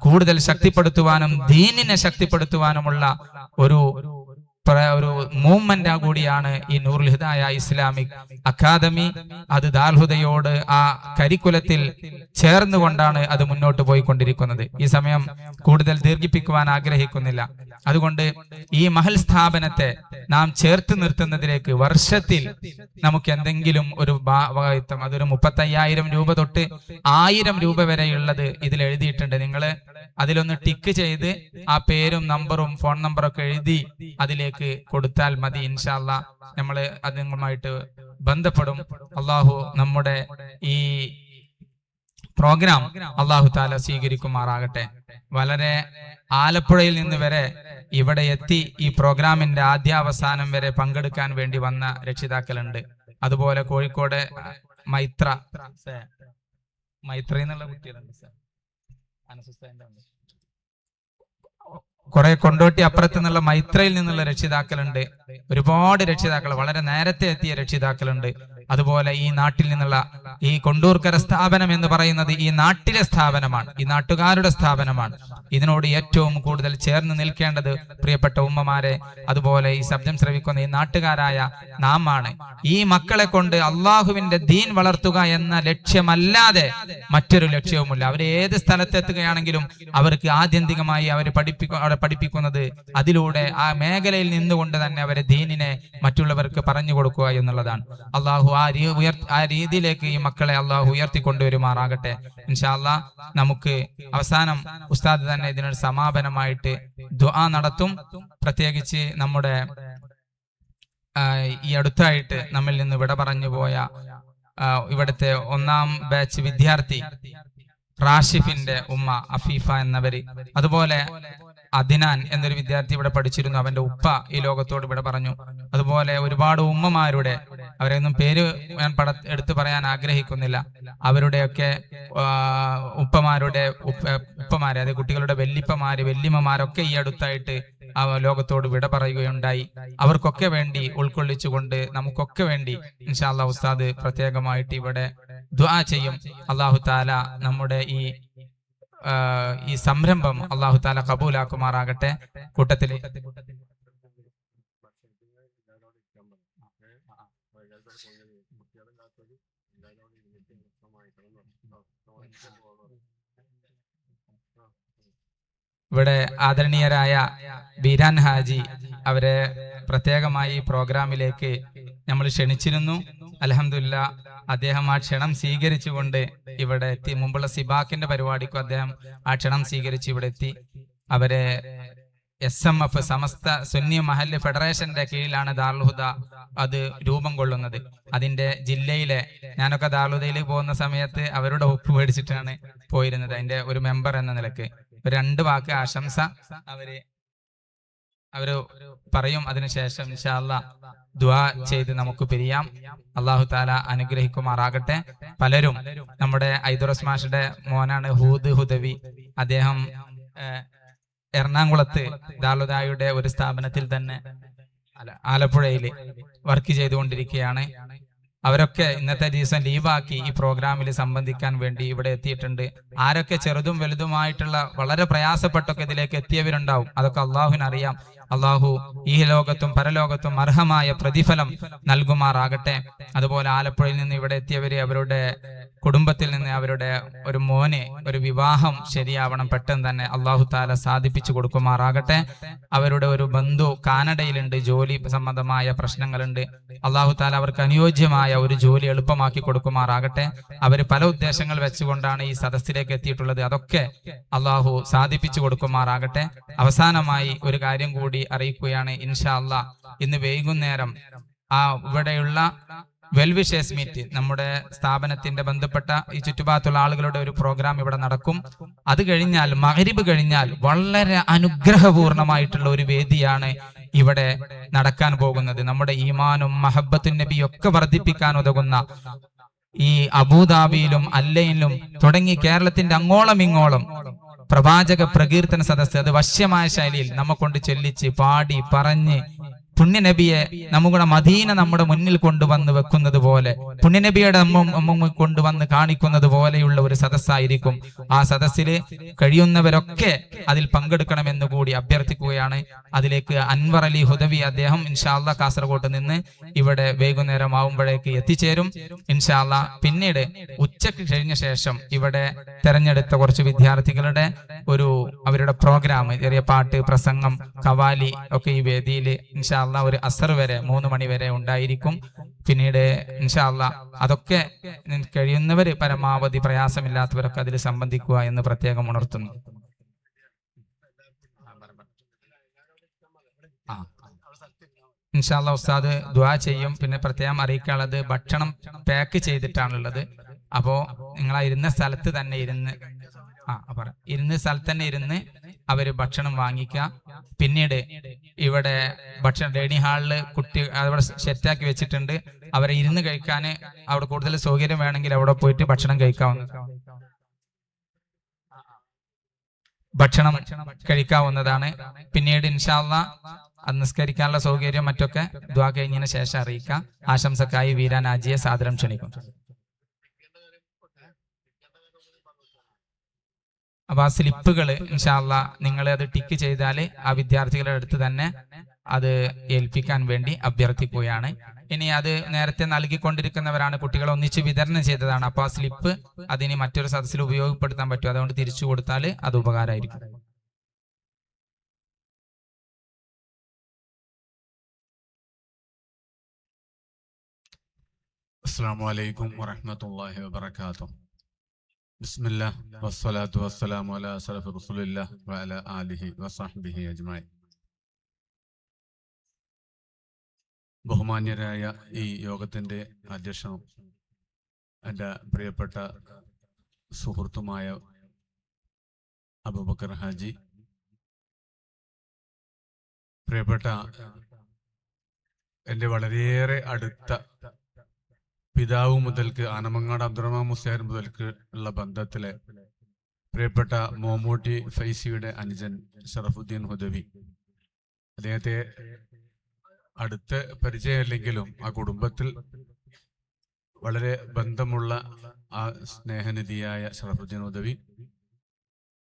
കൂടുതൽ ശക്തിപ്പെടുത്തുവാനും ദീനിനെ ശക്തിപ്പെടുത്തുവാനുമുള്ള ഒരു മൂവ്മെന്റ് കൂടിയാണ് ഈ നൂറുൽ ഹിദായ ഇസ്ലാമിക് അക്കാദമി. അത് ദാൽഹുദയോട് ആ കരിക്കുലത്തിൽ ചേർന്നുകൊണ്ടാണ് അത് മുന്നോട്ട് പോയിക്കൊണ്ടിരിക്കുന്നത്. ഈ സമയം കൂടുതൽ ദീർഘിപ്പിക്കുവാൻ ആഗ്രഹിക്കുന്നില്ല. അതുകൊണ്ട് ഈ മഹൽ സ്ഥാപനത്തെ നാം ചേർത്ത് നിർത്തുന്നതിലേക്ക് വർഷത്തിൽ നമുക്ക് എന്തെങ്കിലും ഒരു ഭാഗം, അതൊരു 35,000 രൂപ തൊട്ട് 1,000 രൂപ വരെയുള്ളത് ഇതിൽ എഴുതിയിട്ടുണ്ട്. നിങ്ങൾ അതിലൊന്ന് ടിക്ക് ചെയ്ത് ആ പേരും നമ്പറും ഫോൺ നമ്പറൊക്കെ എഴുതി അതിലേക്ക് കൊടുത്താൽ മതി. ഇൻഷാ അല്ലാഹ് നമ്മൾ അതുമായിട്ട് ബന്ധപ്പെടും. അള്ളാഹു നമ്മുടെ ഈ പ്രോഗ്രാം അള്ളാഹു താല സ്വീകരിക്കുമാറാകട്ടെ. വളരെ ആലപ്പുഴയിൽ നിന്ന് വരെ ഇവിടെ എത്തി ഈ പ്രോഗ്രാമിന്റെ ആദ്യാവസാനം വരെ പങ്കെടുക്കാൻ വേണ്ടി വന്ന രക്ഷിതാക്കളുണ്ട്. അതുപോലെ കോഴിക്കോട് മൈത്ര എന്നുള്ള കുട്ടികളുണ്ട് സാർ, കുറെ കൊണ്ടോട്ടി അപ്പുറത്ത് നിന്നുള്ള മൈത്രയിൽ നിന്നുള്ള രക്ഷിതാക്കളുണ്ട്. ഒരുപാട് രക്ഷിതാക്കൾ, വളരെ നേരത്തെ എത്തിയ രക്ഷിതാക്കളുണ്ട്. അതുപോലെ ഈ നാട്ടിൽ നിന്നുള്ള ഈ കൊണ്ടൂർക്കര സ്ഥാപനം എന്ന് പറയുന്നത് ഈ നാട്ടിലെ സ്ഥാപനമാണ്, ഈ നാട്ടുകാരുടെ സ്ഥാപനമാണ്. ഇതിനോട് ഏറ്റവും കൂടുതൽ ചേർന്ന് നിൽക്കേണ്ടത് പ്രിയപ്പെട്ട ഉമ്മമാരെ, അതുപോലെ ഈ ശബ്ദം ശ്രവിക്കുന്ന ഈ നാട്ടുകാരായ നാം ആണ്. ഈ മക്കളെ കൊണ്ട് അള്ളാഹുവിന്റെ ദീൻ വളർത്തുക എന്ന ലക്ഷ്യമല്ലാതെ മറ്റൊരു ലക്ഷ്യവുമില്ല. അവർ ഏത് സ്ഥലത്തെത്തുകയാണെങ്കിലും അവർക്ക് ആത്യന്തികമായി അവരെ പഠിപ്പിക്കുന്നത് അതിലൂടെ ആ മേഖലയിൽ നിന്നുകൊണ്ട് തന്നെ അവരെ ദീനിനെ മറ്റുള്ളവർക്ക് പറഞ്ഞു കൊടുക്കുക എന്നുള്ളതാണ്. അള്ളാഹു ആ രീതിയിലേക്ക് ഈ മക്കളെ അള്ളാഹു ഉയർത്തിക്കൊണ്ടുവരുമാറാകട്ടെ. ഇൻഷാ അല്ലാഹ് നമുക്ക് അവസാനം ഉസ്താദ് തന്നെ ഇതിനൊരു സമാപനമായിട്ട് ദുആ നടത്തും. പ്രത്യേകിച്ച് നമ്മുടെ ഈ അടുത്തായിട്ട് നമ്മിൽ നിന്ന് വിട പറഞ്ഞു പോയ ഇവിടുത്തെ 1ാം ബാച്ച് വിദ്യാർത്ഥി റാഷിഫിന്റെ ഉമ്മ അഫീഫ എന്നവര്, അതുപോലെ അദിനാൻ എന്നൊരു വിദ്യാർത്ഥി ഇവിടെ പഠിച്ചിരുന്നു, അവന്റെ ഉപ്പ ഈ ലോകത്തോട് ഇവിടെ പറഞ്ഞു. അതുപോലെ ഒരുപാട് ഉമ്മമാരുടെ, അവരെയൊന്നും പേര് ഞാൻ എടുത്തു പറയാൻ ആഗ്രഹിക്കുന്നില്ല, അവരുടെയൊക്കെ ഉപ്പമാരെ, അതായത് കുട്ടികളുടെ വല്യമ്മമാരൊക്കെ ഈ അടുത്തായിട്ട് ആ ലോകത്തോട് വിട പറയുകയുണ്ടായി. അവർക്കൊക്കെ വേണ്ടി ഉൾക്കൊള്ളിച്ചുകൊണ്ട് നമുക്കൊക്കെ വേണ്ടി ഇൻഷാ അല്ലാഹ് ഉസ്താദ് പ്രത്യേകമായിട്ട് ഇവിടെ ദുആ ചെയ്യും. അല്ലാഹു തആല നമ്മുടെ ഈ സംരംഭം അല്ലാഹു തആല കബൂലാക്കുമാറാകട്ടെ. കൂട്ടത്തിൽ ഇവിടെ ആദരണീയരായ ബീരാൻ ഹാജി അവരെ പ്രത്യേകമായി പ്രോഗ്രാമിലേക്ക് നമ്മൾ ക്ഷണിച്ചിരുന്നു. അൽഹംദുലില്ലാഹ് അദ്ദേഹം ആ ക്ഷണം സ്വീകരിച്ചുകൊണ്ട് ഇവിടെ എത്തി. മുമ്പുള്ള സിബാക്കിന്റെ പരിപാടിക്കും അദ്ദേഹം ആ ക്ഷണം സ്വീകരിച്ച് ഇവിടെ എത്തി. അവരെ SMF സമസ്ത സുന്നി മഹല്ല് ഫെഡറേഷന്റെ കീഴിലാണ് ദാറുൽ ഹുദ അത് രൂപം കൊള്ളുന്നത്. അതിന്റെ ജില്ലയിലെ, ഞാനൊക്കെ ദാറുൽ ഹുദയിൽ പോകുന്ന സമയത്ത് അവരുടെ ഒപ്പ് മേടിച്ചിട്ടാണ് പോയിരുന്നത്, അതിന്റെ ഒരു മെമ്പർ എന്ന നിലക്ക്. 2 വാക്ക് ആശംസ അവര് പറയും. അതിനുശേഷം ഇൻഷാ അല്ലാഹ് ദുആ ചെയ്ത് നമുക്ക് പിരിയാം. അല്ലാഹു തആല അനുഗ്രഹിക്കുമാറാകട്ടെ. പലരും, നമ്മുടെ ഐദുറസ് മാഷയുടെ മോനാണ് ഹുദവി, അദ്ദേഹം എറണാകുളത്ത് ദാറുൽഹുദയുടെ ഒരു സ്ഥാപനത്തിൽ തന്നെ ആലപ്പുഴയിൽ വർക്ക് ചെയ്തുകൊണ്ടിരിക്കുകയാണ്. അവരൊക്കെ ഇന്നത്തെ ദിവസം ലീവാക്കി ഈ പ്രോഗ്രാമിൽ സംബന്ധിക്കാൻ വേണ്ടി ഇവിടെ എത്തിയിട്ടുണ്ട്. ആരൊക്കെ ചെറുതും വലുതുമായിട്ടുള്ള വളരെ പ്രയാസപ്പെട്ടൊക്കെ ഇതിലേക്ക് എത്തിയവരുണ്ടാവും, അതൊക്കെ അള്ളാഹുവിനറിയാം. അള്ളാഹു ഈ ലോകത്തും പരലോകത്തും അർഹമായ പ്രതിഫലം നൽകുമാറാകട്ടെ. അതുപോലെ ആലപ്പുഴയിൽ നിന്ന് ഇവിടെ എത്തിയവര്, അവരുടെ കുടുംബത്തിൽ നിന്ന് അവരുടെ ഒരു മോനെ ഒരു വിവാഹം ശരിയാവണം, പെട്ടെന്ന് തന്നെ അള്ളാഹു താല സാധിപ്പിച്ചു കൊടുക്കുമാറാകട്ടെ. അവരുടെ ഒരു ബന്ധു കാനഡയിലുണ്ട്, ജോലി സംബന്ധമായ പ്രശ്നങ്ങളുണ്ട്. അള്ളാഹു താല അവർക്ക് അനുയോജ്യമായ ഒരു ജോലി എളുപ്പമാക്കി കൊടുക്കുമാറാകട്ടെ. അവർ പല ഉദ്ദേശങ്ങൾ വെച്ചുകൊണ്ടാണ് ഈ സദസ്സിലേക്ക് എത്തിയിട്ടുള്ളത്, അതൊക്കെ അള്ളാഹു സാധിപ്പിച്ചു കൊടുക്കുമാറാകട്ടെ. അവസാനമായി ഒരു കാര്യം കൂടി അറിയിക്കുകയാണ്. ഇൻഷാ അല്ലാഹ് ഇന്ന് വൈകുന്നേരം ഇവിടെയുള്ള വെൽവിഷേഴ്സ് മീറ്റ്, നമ്മുടെ സ്ഥാപനത്തിന്റെ ബന്ധപ്പെട്ട ഈ ചുറ്റുഭാഗത്തുള്ള ആളുകളുടെ ഒരു പ്രോഗ്രാം ഇവിടെ നടക്കും. അത് കഴിഞ്ഞാൽ മഗ്രിബ് കഴിഞ്ഞാൽ വളരെ അനുഗ്രഹപൂർണമായിട്ടുള്ള ഒരു വേദിയാണ് ഇവിടെ നടക്കാൻ പോകുന്നത്. നമ്മുടെ ഈമാനും മഹബത്തുൻ നബിയും ഒക്കെ വർദ്ധിപ്പിക്കാൻ ഉതകുന്ന ഈ അബൂദാബിയിലും അല്ലയിലും തുടങ്ങി കേരളത്തിന്റെ അങ്ങോളം ഇങ്ങോളം പ്രവാചക പ്രകീർത്തന സദസ്സ്, അത് വശ്യമായ ശൈലിയിൽ നമ്മെ കൊണ്ട് ചൊല്ലിച്ച് പാടി പറഞ്ഞ് പുണ്യനബിയെ നമ്മുടെ മദീന നമ്മുടെ മുന്നിൽ കൊണ്ടുവന്ന് വെക്കുന്നത് പോലെ, പുണ്യനബിയുടെ കൊണ്ടുവന്ന് കാണിക്കുന്നത് പോലെയുള്ള ഒരു സദസ്സായിരിക്കും. ആ സദസ്സിൽ കഴിയുന്നവരൊക്കെ അതിൽ പങ്കെടുക്കണമെന്ന് കൂടി അഭ്യർത്ഥിക്കുകയാണ്. അതിലേക്ക് അൻവർ അലി ഹുദവി അദ്ദേഹം ഇൻഷാ അല്ലാഹ് കാസർഗോഡ് നിന്ന് ഇവിടെ വൈകുന്നേരം ആവുമ്പോഴേക്ക് എത്തിച്ചേരും ഇൻഷാ അല്ലാഹ്. പിന്നീട് ഉച്ചക്ക് കഴിഞ്ഞ ശേഷം ഇവിടെ തെരഞ്ഞെടുത്ത കുറച്ച് വിദ്യാർത്ഥികളുടെ അവരുടെ പ്രോഗ്രാം, ചെറിയ പാട്ട്, പ്രസംഗം, കവാലി ഒക്കെ ഈ വേദിയിൽ ഇൻഷാ അല്ലാഹ് ഒരു അസർ വരെ 3 മണി വരെ ഉണ്ടായിരിക്കും. പിന്നീട് ഇൻഷാ അല്ലാഹ് അതൊക്കെ കഴിയുന്നവര്, പരമാവധി പ്രയാസമില്ലാത്തവരൊക്കെ അതിൽ സംബന്ധിക്കുക എന്ന് പ്രത്യേകം ഉണർത്തുന്നു. ഇൻഷാ അല്ലാഹ് ഉസ്താദ് ദുആ ചെയ്യും. പിന്നെ പ്രത്യേകം അറിയിക്കാനുള്ളത്, ഭക്ഷണം പാക്ക് ചെയ്തിട്ടാണുള്ളത്. അപ്പോ നിങ്ങൾ ഇരുന്ന സ്ഥലത്ത് തന്നെ ഇരുന്ന് അവര് ഭക്ഷണം വാങ്ങിക്കുക. പിന്നീട് ഇവിടെ ഭക്ഷണം ഡൈനിങ് ഹാളിൽ കുട്ടി അവിടെ സെറ്റാക്കി വെച്ചിട്ടുണ്ട്. അവരെ ഇരുന്ന് കഴിക്കാൻ അവിടെ കൂടുതൽ സൗകര്യം വേണമെങ്കിൽ അവിടെ പോയിട്ട് ഭക്ഷണം കഴിക്കാവുന്നതാണ്. പിന്നീട് ഇൻഷാ അല്ലാഹ് നിസ്കരിക്കാനുള്ള സൗകര്യം മറ്റൊക്കെ ദുആ കഴിഞ്ഞതിന് ശേഷം അറിയിക്കാം. ആശംസക്കായി വീരാൻ ആജിയെ സാദരം ക്ഷണിക്കും. അപ്പൊ ആ സ്ലിപ്പുകൾ ഇൻഷാ അല്ലാഹ് നിങ്ങൾ അത് ടിക്ക് ചെയ്താൽ ആ വിദ്യാർത്ഥികളുടെ അടുത്ത് തന്നെ അത് ഏൽപ്പിക്കാൻ വേണ്ടി അഭ്യർത്ഥിക്കുകയാണ്. ഇനി അത് നേരത്തെ നൽകിക്കൊണ്ടിരിക്കുന്നവരാണ്, കുട്ടികൾ ഒന്നിച്ച് വിതരണം ചെയ്തതാണ്. അപ്പൊ ആ സ്ലിപ്പ് അതിന് മറ്റൊരു സദസ്സിൽ ഉപയോഗപ്പെടുത്താൻ പറ്റും. അതുകൊണ്ട് തിരിച്ചു കൊടുത്താൽ അത് ഉപകാരമായിരിക്കും. അസ്സലാമു അലൈക്കും വറഹ്മത്തുള്ളാഹി വബറകാതുഹു. ബിസ്മില്ലാഹ് വസ്സലാത്തു വസ്സലാമു അലാ അശ്റഫി റസൂലില്ലാഹ് വഅലാ ആലിഹി വസഹ്ബിഹി അജ്മഈൻ. ബഹുമാന്യരായ ഈ യോഗത്തിന്റെ അധ്യക്ഷനും എൻ്റെ പ്രിയപ്പെട്ട സുഹൃത്തുമായ അബൂബക്കർ ഹാജി, പ്രിയപ്പെട്ട എൻ്റെ വളരെയേറെ അടുത്ത പിതാവ് മുതൽക്ക് ആനമങ്ങാട് അബ്ദുറഹ്മാൻ മുസ്ലിയാർ മുതൽക്ക് ഉള്ള ബന്ധത്തിലെ പ്രിയപ്പെട്ട മോമൂട്ടി ഫൈസിയുടെ അനുജൻ ഷറഫുദ്ദീൻ ഹുദവി, അദ്ദേഹത്തെ അടുത്ത് പരിചയമില്ലെങ്കിലും ആ കുടുംബത്തിൽ വളരെ ബന്ധമുള്ള ആ സ്നേഹനിധിയായ ഷറഫുദ്ദീൻ ഹുദവി,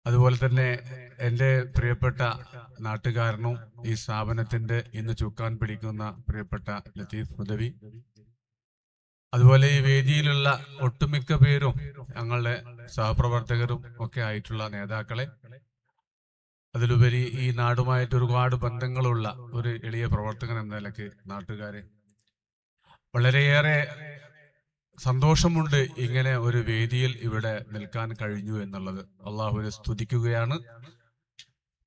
അതുപോലെ തന്നെ എൻ്റെ പ്രിയപ്പെട്ട നാട്ടുകാരനും ഈ സ്ഥാപനത്തിന്റെ ഇന്ന് ചുക്കാൻ പിടിക്കുന്ന പ്രിയപ്പെട്ട ലത്തീഫ് ഹുദവി, അതുപോലെ ഈ വേദിയിലുള്ള ഒട്ടുമിക്ക പേരും ഞങ്ങളുടെ സഹപ്രവർത്തകരും ഒക്കെ ആയിട്ടുള്ള നേതാക്കളെ, അതിലുപരി ഈ നാടുമായിട്ട് ഒരുപാട് ബന്ധങ്ങളുള്ള ഒരു എളിയ പ്രവർത്തകൻ എന്ന നിലയ്ക്ക് നാട്ടുകാരെ, വളരെയേറെ സന്തോഷമുണ്ട് ഇങ്ങനെ ഒരു വേദിയിൽ ഇവിടെ നിൽക്കാൻ കഴിഞ്ഞു എന്നുള്ളത്. അള്ളാഹുവിനെ സ്തുതിക്കുകയാണ്.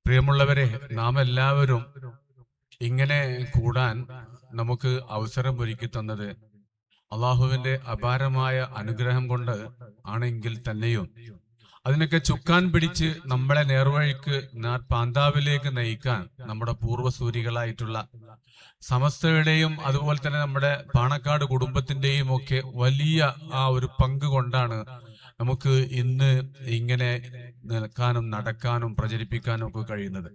പ്രിയമുള്ളവരെ, നാം എല്ലാവരും ഇങ്ങനെ കൂടാൻ നമുക്ക് അവസരം ഒരുക്കി തന്നത് അള്ളാഹുവിന്റെ അപാരമായ അനുഗ്രഹം കൊണ്ട് ആണെങ്കിൽ തന്നെയും അതിനൊക്കെ ചുക്കാൻ പിടിച്ച് നമ്മളെ നേർവഴിക്ക് പാന്താവിലേക്ക് നയിക്കാൻ നമ്മുടെ പൂർവ്വസൂരികളായിട്ടുള്ള സമസ്തയുടെയും അതുപോലെ തന്നെ നമ്മുടെ പാണക്കാട് കുടുംബത്തിന്റെയും ഒക്കെ വലിയ ആ ഒരു പങ്ക് കൊണ്ടാണ് നമുക്ക് ഇന്ന് ഇങ്ങനെ നിൽക്കാനും നടക്കാനും പ്രചരിപ്പിക്കാനും ഒക്കെ കഴിയുന്നത്.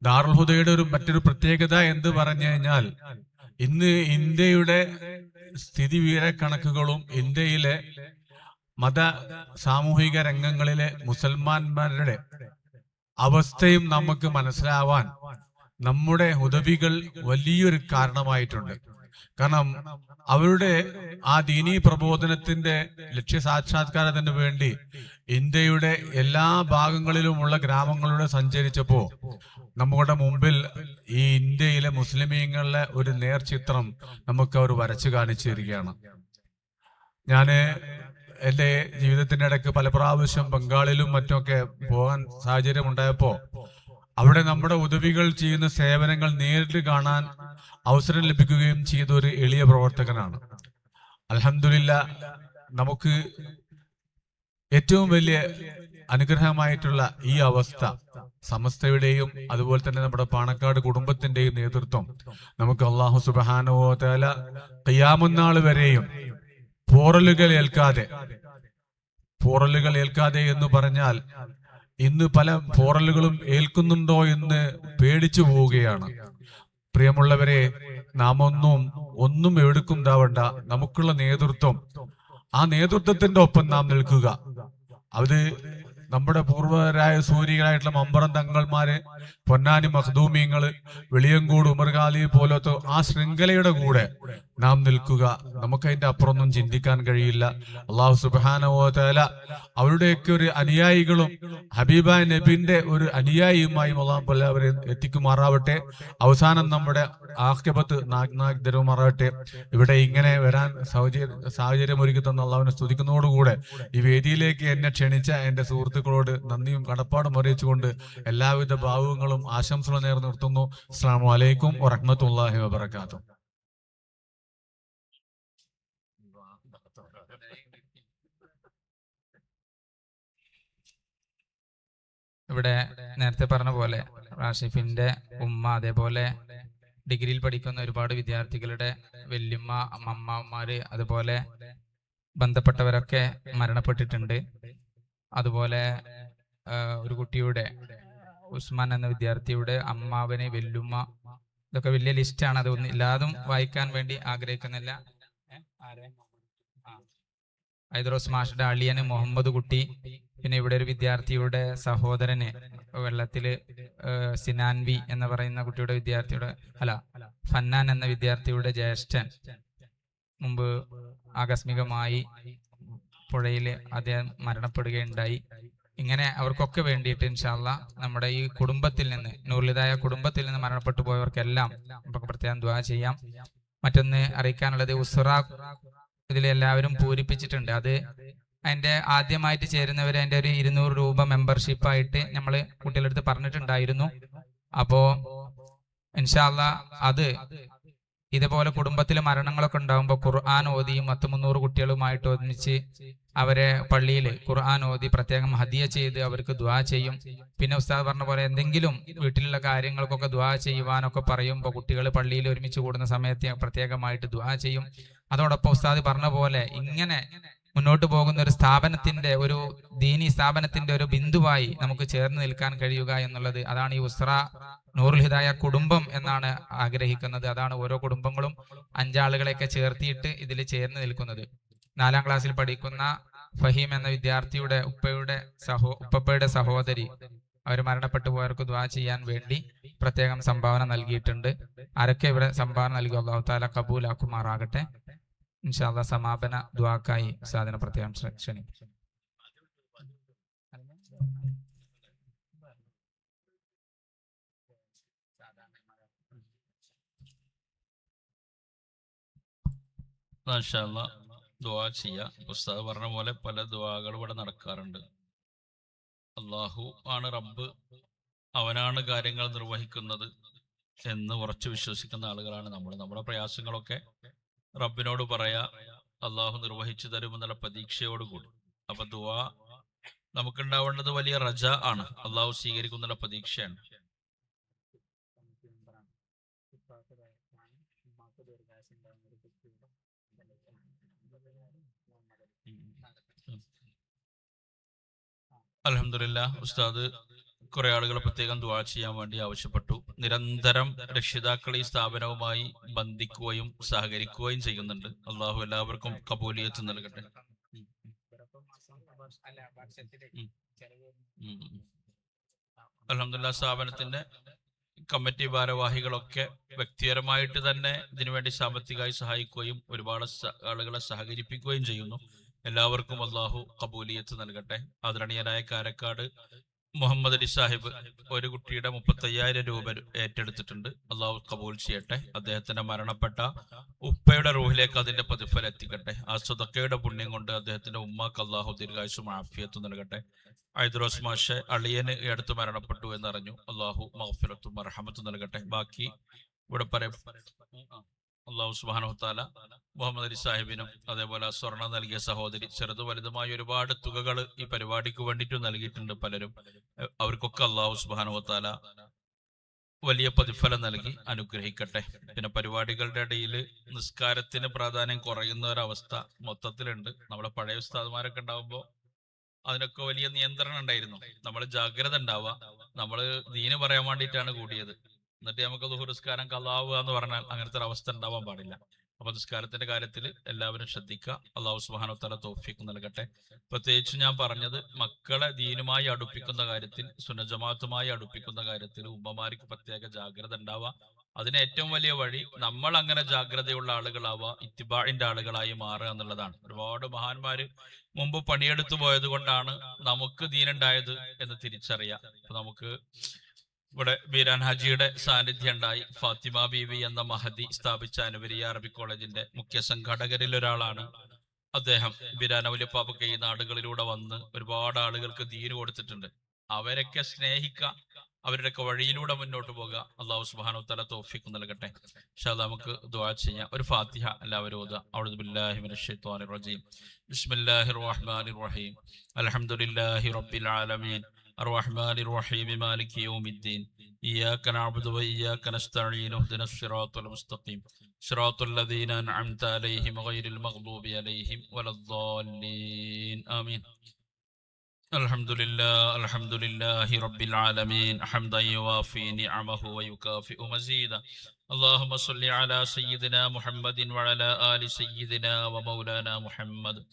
ദാറുൽ ഹുദയുടെ മറ്റൊരു പ്രത്യേകത എന്ത് പറഞ്ഞു കഴിഞ്ഞാൽ, ഇന്ന് ഇന്ത്യയുടെ സ്ഥിതിവിവരക്കണക്കുകളും ഇന്ത്യയിലെ മത സാമൂഹിക രംഗങ്ങളിലെ മുസൽമാന്മാരുടെ അവസ്ഥയും നമുക്ക് മനസ്സിലാവാൻ നമ്മുടെ ഹുദവികൾ വലിയൊരു കാരണമായിട്ടുണ്ട്. കാരണം അവരുടെ ആ ദീനീ പ്രബോധനത്തിന്റെ ലക്ഷ്യസാക്ഷാത്കാരത്തിന് വേണ്ടി ഇന്ത്യയുടെ എല്ലാ ഭാഗങ്ങളിലുമുള്ള ഗ്രാമങ്ങളിലൂടെ സഞ്ചരിച്ചപ്പോ നമ്മുടെ മുമ്പിൽ ഈ ഇന്ത്യയിലെ മുസ്ലിമീങ്ങളുടെ ഒരു നേർചിത്രം നമുക്ക് അവർ വരച്ചു കാണിച്ചു തരികയാണ്. ഞാന് എൻ്റെ ജീവിതത്തിന്റെ ഇടയ്ക്ക് പല പ്രാവശ്യം ബംഗാളിലും മറ്റുമൊക്കെ പോകാൻ സാഹചര്യം ഉണ്ടായപ്പോ അവിടെ നമ്മുടെ ഉദവികൾ ചെയ്യുന്ന സേവനങ്ങൾ നേരിട്ട് കാണാൻ അവസരം ലഭിക്കുകയും ചെയ്ത ഒരു എളിയ പ്രവർത്തകനാണ്. അൽഹംദുലില്ലാ, നമുക്ക് ഏറ്റവും വലിയ അനുഗ്രഹമായിട്ടുള്ള ഈ അവസ്ഥ സമസ്തയുടെയും അതുപോലെ തന്നെ നമ്മുടെ പാണക്കാട് കുടുംബത്തിന്റെയും നേതൃത്വം നമുക്ക് അല്ലാഹു സുബ്ഹാനഹു വ തആല ഖിയാമത്ത് നാൾ വരെയും പോറലുകൾ ഏൽക്കാതെ എന്ന് പറഞ്ഞാൽ ഇന്ന് പല പോറലുകളും ഏൽക്കുന്നുണ്ടോ എന്ന് പേടിച്ചു പോവുകയാണ്. പ്രിയമുള്ളവരെ, നാം ഒന്നും എവിടേക്കും ഇതാവണ്ട. നമുക്കുള്ള നേതൃത്വം, ആ നേതൃത്വത്തിന്റെ ഒപ്പം നാം നിൽക്കുക. അത് നമ്മുടെ പൂർവ്വരായ സൂര്യകളായിട്ടുള്ള മമ്പറം തങ്ങൾമാര്, പൊന്നാനി മഖ്ദൂമീങ്ങള്, വെളിയങ്കോട് ഉമർഖാലി പോലത്തെ ആ ശൃംഖലയുടെ കൂടെ നാം നിൽക്കുക. നമുക്ക് അതിന്റെ അപ്പുറമൊന്നും ചിന്തിക്കാൻ കഴിയില്ല. അല്ലാഹു സുബ്ഹാനഹു വ തആല അവരുടെയൊക്കെ ഒരു അനുയായികളും ഹബീബായ നബിന്റെ ഒരു അനുയായിയുമായും അല്ലാഹു അവരെ എത്തിക്കുമാറാവട്ടെ. അവസാനം നമ്മുടെ ആഖിബത്ത് തരുമാറാവട്ടെ. ഇവിടെ ഇങ്ങനെ വരാൻ സാഹചര്യം ഒരുക്കി തന്ന അല്ലാഹുവിനെ സ്തുതിക്കുന്നതോടുകൂടെ ഈ വേദിയിലേക്ക് എന്നെ ക്ഷണിച്ച എന്റെ സുഹൃത്തുക്കളോട് നന്ദിയും കടപ്പാടും അറിയിച്ചുകൊണ്ട് എല്ലാവിധ ഭാവുകങ്ങളും ആശംസകളും നേർന്നു നിർത്തുന്നു. അസ്സലാമു അലൈക്കും വറഹ്മത്തുള്ളാഹി വബറകാതുഹു. ഇവിടെ നേരത്തെ പറഞ്ഞ പോലെ റാഷിഫിന്റെ ഉമ്മ, അതേപോലെ ഡിഗ്രിയിൽ പഠിക്കുന്ന ഒരുപാട് വിദ്യാർത്ഥികളുടെ വല്യമ്മ, അമ്മമാര്, അതുപോലെ ബന്ധപ്പെട്ടവരൊക്കെ മരണപ്പെട്ടിട്ടുണ്ട്. അതുപോലെ ഒരു കുട്ടിയുടെ, ഉസ്മാൻ എന്ന വിദ്യാർത്ഥിയുടെ അമ്മാവന്, വെല്ലുമ്മ, ഇതൊക്കെ വലിയ ലിസ്റ്റാണ്. അതൊന്നും എല്ലാതും വായിക്കാൻ വേണ്ടി ആഗ്രഹിക്കുന്നില്ല. ഐദ്രോസ് മാഷിന്റെ അളിയന് മുഹമ്മദ് കുട്ടി, പിന്നെ ഇവിടെ ഒരു വിദ്യാർത്ഥിയുടെ സഹോദരന് വെള്ളത്തില് സിനാൻവി എന്ന് പറയുന്ന കുട്ടിയുടെ വിദ്യാർത്ഥിയുടെ ഫന്നാൻ എന്ന വിദ്യാർത്ഥിയുടെ ജ്യേഷ്ഠൻ മുമ്പ് ആകസ്മികമായി പുഴയിൽ അദ്ദേഹം മരണപ്പെടുകയുണ്ടായി. ഇങ്ങനെ അവർക്കൊക്കെ വേണ്ടിയിട്ട് ഇൻഷാ അല്ലാഹ് നമ്മുടെ ഈ കുടുംബത്തിൽ നിന്ന്, നൂർലിദായ കുടുംബത്തിൽ നിന്ന് മരണപ്പെട്ടു പോയവർക്കെല്ലാം നമുക്ക് പ്രത്യേകം ദുആ ചെയ്യാം. മറ്റൊന്ന് അറിയിക്കാനുള്ളത്, ഉസ്റ ഇതിൽ എല്ലാവരും പൂരിപ്പിച്ചിട്ടുണ്ട്. അത് അതിന്റെ ആദ്യമായിട്ട് ചേരുന്നവർ അതിന്റെ ഒരു 200 രൂപ മെമ്പർഷിപ്പായിട്ട് നമ്മൾ കുട്ടികളെടുത്ത് പറഞ്ഞിട്ടുണ്ടായിരുന്നു. അപ്പോ ഇൻഷാ അല്ലാഹ് അത് ഇതുപോലെ കുടുംബത്തിൽ മരണങ്ങളൊക്കെ ഉണ്ടാകുമ്പോൾ ഖുർആൻ ഓതിയും 300 കുട്ടികളുമായിട്ട് ഒന്നിച്ച് അവരെ പള്ളിയിൽ ഖുർആൻ ഓതി പ്രത്യേകം ഹദിയ ചെയ്ത് അവർക്ക് ദുആ ചെയ്യും. പിന്നെ ഉസ്താദ് പറഞ്ഞ പോലെ എന്തെങ്കിലും വീട്ടിലുള്ള കാര്യങ്ങൾക്കൊക്കെ ദുആ ചെയ്യുവാനൊക്കെ പറയുമ്പോൾ കുട്ടികൾ പള്ളിയിൽ ഒരുമിച്ച് കൂടുന്ന സമയത്ത് പ്രത്യേകമായിട്ട് ദുആ ചെയ്യും. അതോടൊപ്പം ഉസ്താദ് പറഞ്ഞ പോലെ ഇങ്ങനെ മുന്നോട്ട് പോകുന്ന ഒരു സ്ഥാപനത്തിന്റെ, ഒരു ദീനി സ്ഥാപനത്തിന്റെ ഒരു ബിന്ദുവായി നമുക്ക് ചേർന്ന് നിൽക്കാൻ കഴിയുക എന്നുള്ളത്, അതാണ് ഈ ഉസ്റ നൂറുൽ ഹിദായ കുടുംബം എന്നാണ് ആഗ്രഹിക്കുന്നത്. അതാണ് ഓരോ കുടുംബങ്ങളും 5 ആളുകളെയൊക്കെ ചേർത്തിയിട്ട് ഇതിൽ ചേർന്ന് നിൽക്കുന്നത്. 4ാം ക്ലാസ്സിൽ പഠിക്കുന്ന ഫഹീം എന്ന വിദ്യാർത്ഥിയുടെ ഉപ്പയുടെ സഹോദരി, അവർ മരണപ്പെട്ടു പോയവർക്ക് ദുആ ചെയ്യാൻ വേണ്ടി പ്രത്യേകം സംഭാവന നൽകിയിട്ടുണ്ട്. ആരൊക്കെ ഇവിടെ സംഭാവന നൽകി അല്ലാഹു തആല കബൂലാക്കുമാറാകട്ടെ. ഇൻഷാ അല്ലാഹ് സമാപന ദുആക്കായി ഉസ്താദിനെ പ്രത്യേകം ക്ഷണിക്കും. മാഷാ അല്ലാഹ് ദുആ ചെയ്യാം. ഉസ്താദ് പറഞ്ഞ പോലെ പല ദുആകളും ഇവിടെ നടക്കാറുണ്ട്. അള്ളാഹു ആണ് റബ്ബ്, അവനാണ് കാര്യങ്ങൾ നിർവഹിക്കുന്നത് എന്ന് ഉറച്ചു വിശ്വസിക്കുന്ന ആളുകളാണ് നമ്മൾ. നമ്മുടെ പ്രയാസങ്ങളൊക്കെ റബ്ബിനോട് പറയാ, അള്ളാഹു നിർവഹിച്ചു തരുമെന്നുള്ള പ്രതീക്ഷയോടുകൂടി. അപ്പൊ ദുആ നമുക്കുണ്ടാവേണ്ടത് വലിയ റജ ആണ്, അള്ളാഹു സ്വീകരിക്കുന്നുള്ള പ്രതീക്ഷയാണ്. അൽഹംദുലില്ലാഹ് ഉസ്താദ് കുറെ ആളുകൾ പ്രത്യേകം ദുആ ചെയ്യാൻ വേണ്ടി ആവശ്യപ്പെട്ടു. നിരന്തരം രക്ഷിതാക്കൾ ഈ സ്ഥാപനവുമായി ബന്ധിക്കുകയും സഹകരിക്കുകയും ചെയ്യുന്നുണ്ട്. അള്ളാഹു എല്ലാവർക്കും കബൂലിയത്ത് നൽകട്ടെ. അൽഹംദുലില്ലാഹ് സ്ഥാപനത്തിന്റെ കമ്മിറ്റി ഭാരവാഹികളൊക്കെ വ്യക്തിപരമായിട്ട് തന്നെ ഇതിനുവേണ്ടി സാമ്പത്തികമായി സഹായിക്കുകയും ഒരുപാട് ആളുകളെ സഹകരിപ്പിക്കുകയും ചെയ്യുന്നു. എല്ലാവർക്കും അള്ളാഹു കബൂലിയത്ത് നൽകട്ടെ. ആദരണീയനായ കാരക്കാട് മുഹമ്മദ് അലി സാഹിബ് ഒരു കുട്ടിയുടെ 35,000 രൂപ ഏറ്റെടുത്തിട്ടുണ്ട്. അള്ളാഹു കബൂൽ ചെയ്യട്ടെ. അദ്ദേഹത്തിന്റെ മരണപ്പെട്ട ഉപ്പയുടെ റൂഹിലേക്ക് അതിന്റെ പ്രതിഫലം എത്തിക്കട്ടെ. ആ സദഖയുടെ പുണ്യം കൊണ്ട് അദ്ദേഹത്തിന്റെ ഉമ്മാക്ക് അള്ളാഹു ദീർഘായുസ്സും ആഫിയത്തും നൽകട്ടെ. ഐദ്രോസ് മാഷെ അളിയന് ഈ അടുത്ത് മരണപ്പെട്ടു എന്നറിഞ്ഞു. അള്ളാഹു മഗ്ഫിറത്തും മർഹമത്തും നൽകട്ടെ. ബാക്കി ഇവിടെ പറയാം. അള്ളാഹു സുബ്ഹാനഹു തആല മുഹമ്മദ് അലി സാഹിബിനും അതേപോലെ സ്വർണം നൽകിയ സഹോദരി, ചെറുതു വലുതുമായ ഒരുപാട് തുകകൾ ഈ പരിപാടിക്ക് വേണ്ടിയിട്ടും നൽകിയിട്ടുണ്ട് പലരും. അവർക്കൊക്കെ അള്ളാഹു സുബ്ഹാനഹു തആല വലിയ പ്രതിഫലം നൽകി അനുഗ്രഹിക്കട്ടെ. പിന്നെ പരിപാടികളുടെ ഇടയിൽ നിസ്കാരത്തിന് പ്രാധാന്യം കുറയുന്ന ഒരവസ്ഥ മൊത്തത്തിലുണ്ട്. നമ്മളെ പഴയ ഉസ്താദുമാരൊക്കെ ഉണ്ടാവുമ്പോൾ അതിനൊക്കെ വലിയ നിയന്ത്രണം ഉണ്ടായിരുന്നു. നമ്മൾ ജാഗ്രത ഉണ്ടാവുക. നമ്മൾ ദീന് പറയാൻ വേണ്ടിയിട്ടാണ് കൂടിയത്. എന്നിട്ട് നമുക്ക് ദുഹുസ്കാരം കള്ളാവുക എന്ന് പറഞ്ഞാൽ അങ്ങനത്തെ ഒരു അവസ്ഥ ഉണ്ടാവാൻ പാടില്ല. അപ്പൊ നിസ്കാരത്തിന്റെ കാര്യത്തിൽ എല്ലാവരും ശ്രദ്ധിക്കുക. അള്ളാഹു സുബ്ഹാനഹു തആല തൗഫീഖ് നൽകട്ടെ. പ്രത്യേകിച്ച് ഞാൻ പറഞ്ഞത്, മക്കളെ ദീനുമായി അടുപ്പിക്കുന്ന കാര്യത്തിൽ, സുന്നജമാഅത്തുമായി അടുപ്പിക്കുന്ന കാര്യത്തിൽ ഉമ്മമാർക്ക് പ്രത്യേക ജാഗ്രത ഉണ്ടാവുക. അതിന് ഏറ്റവും വലിയ വഴി നമ്മൾ അങ്ങനെ ജാഗ്രതയുള്ള ആളുകളാവുക, ഇത്തിബാഇന്റെ ആളുകളായി മാറുക എന്നുള്ളതാണ്. ഒരുപാട് മഹാന്മാര് മുമ്പ് പണിയെടുത്തു പോയത് കൊണ്ടാണ് നമുക്ക് ദീനുണ്ടായത് എന്ന് തിരിച്ചറിയാം. അപ്പൊ നമുക്ക് ഇവിടെ ബീരാൻ ഹാജിയുടെ സാന്നിധ്യം ഉണ്ടായി. ഫാത്തിമ ബീവി എന്ന മഹദി സ്ഥാപിച്ച അനുവരിയ അറബി കോളേജിന്റെ മുഖ്യ സംഘാടകരിൽ ഒരാളാണ് അദ്ദേഹം. ബീരാൻ ഔലിയപ്പാപ്പക്ക് ഈ നാടുകളിലൂടെ വന്ന് ഒരുപാട് ആളുകൾക്ക് ദീന് കൊടുത്തിട്ടുണ്ട്. അവരൊക്കെ സ്നേഹിക്കുക, അവരുടെയൊക്കെ വഴിയിലൂടെ മുന്നോട്ട് പോകുക. അള്ളാഹു സുബ്ഹാനഹു തആല തൗഫീഖ് നൽകട്ടെ. ഇൻഷാ അല്ലാഹ് നമുക്ക് ദുആ ചെയ്യാം. ഒരു ഫാത്തിഹ എല്ലാവരും ഓതുക. അഊദു ബില്ലാഹി മിനശ് ശൈത്വാനിർ റജീം. ബിസ്മില്ലാഹിർ റഹ്മാനിർ റഹീം. അൽഹംദുലില്ലാഹി റബ്ബിൽ ആലമീൻ. الرحمن الرحيم مالك يوم الدين إياك نعبد وإياك نستعين اهدنا الصراط المستقيم صراط الذين أنعمت عليهم غير المغضوب عليهم ولا الضالين آمين. الحمد لله رب العالمين حمدا يوافي نعمه ويكافئ مزيدا. اللهم صل على سيدنا محمد وعلى آل سيدنا ومولانا محمد.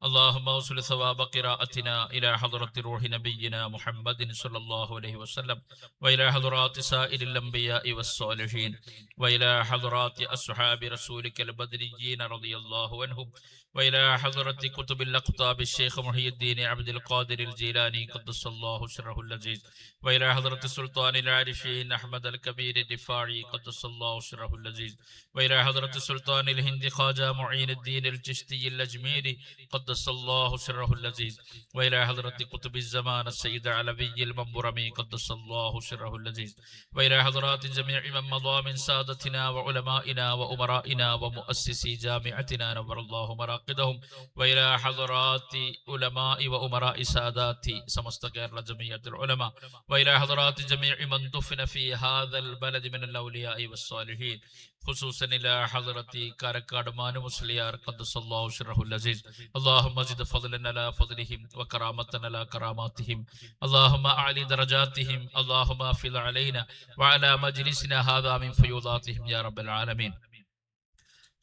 اللهم اوصل ثواب قراءتنا إلى حضرة روح نبينا محمد صلى الله عليه وسلم وإلى حضرات سائر الأنبياء والصالحين وإلى حضرات أصحاب رسولك البدريين رضي الله عنهم وإلى حضرة كتب الأقطاب الشيخ محي الدين عبد القادر الجيلاني قدس الله سره العزيز وإلى حضرة سلطان العارفين أحمد الكبير الدفاعي قدس الله سره العزيز وإلى حضرة سلطان الهند خواجة معين الدين الچشتي الأجميري قدس الله سره العزيز وإلى حضرة قطب الزمان السيد علوي المنبرمي قدس الله سره العزيز وإلى حضرات جميع من مضى من سادتنا وعلمائنا وأمرائنا ومؤسسي جامعتنا نور الله مراقدهم وإلى حضرات علماء وأمراء سادات سمست كيرلا جميع العلماء وإلى حضرات جميع من دفن في هذا البلد من الأولياء والصالحين خصوصا إلى حضرة كاركاد مانو مسليار قدس الله سره العزيز. اللهم زد فضلنا على فضلهم وكرامتنا على كراماتهم. اللهم أعلي درجاتهم. اللهم أفضل علينا وعلى مجلسنا هذا من فيوضاتهم يا رب العالمين.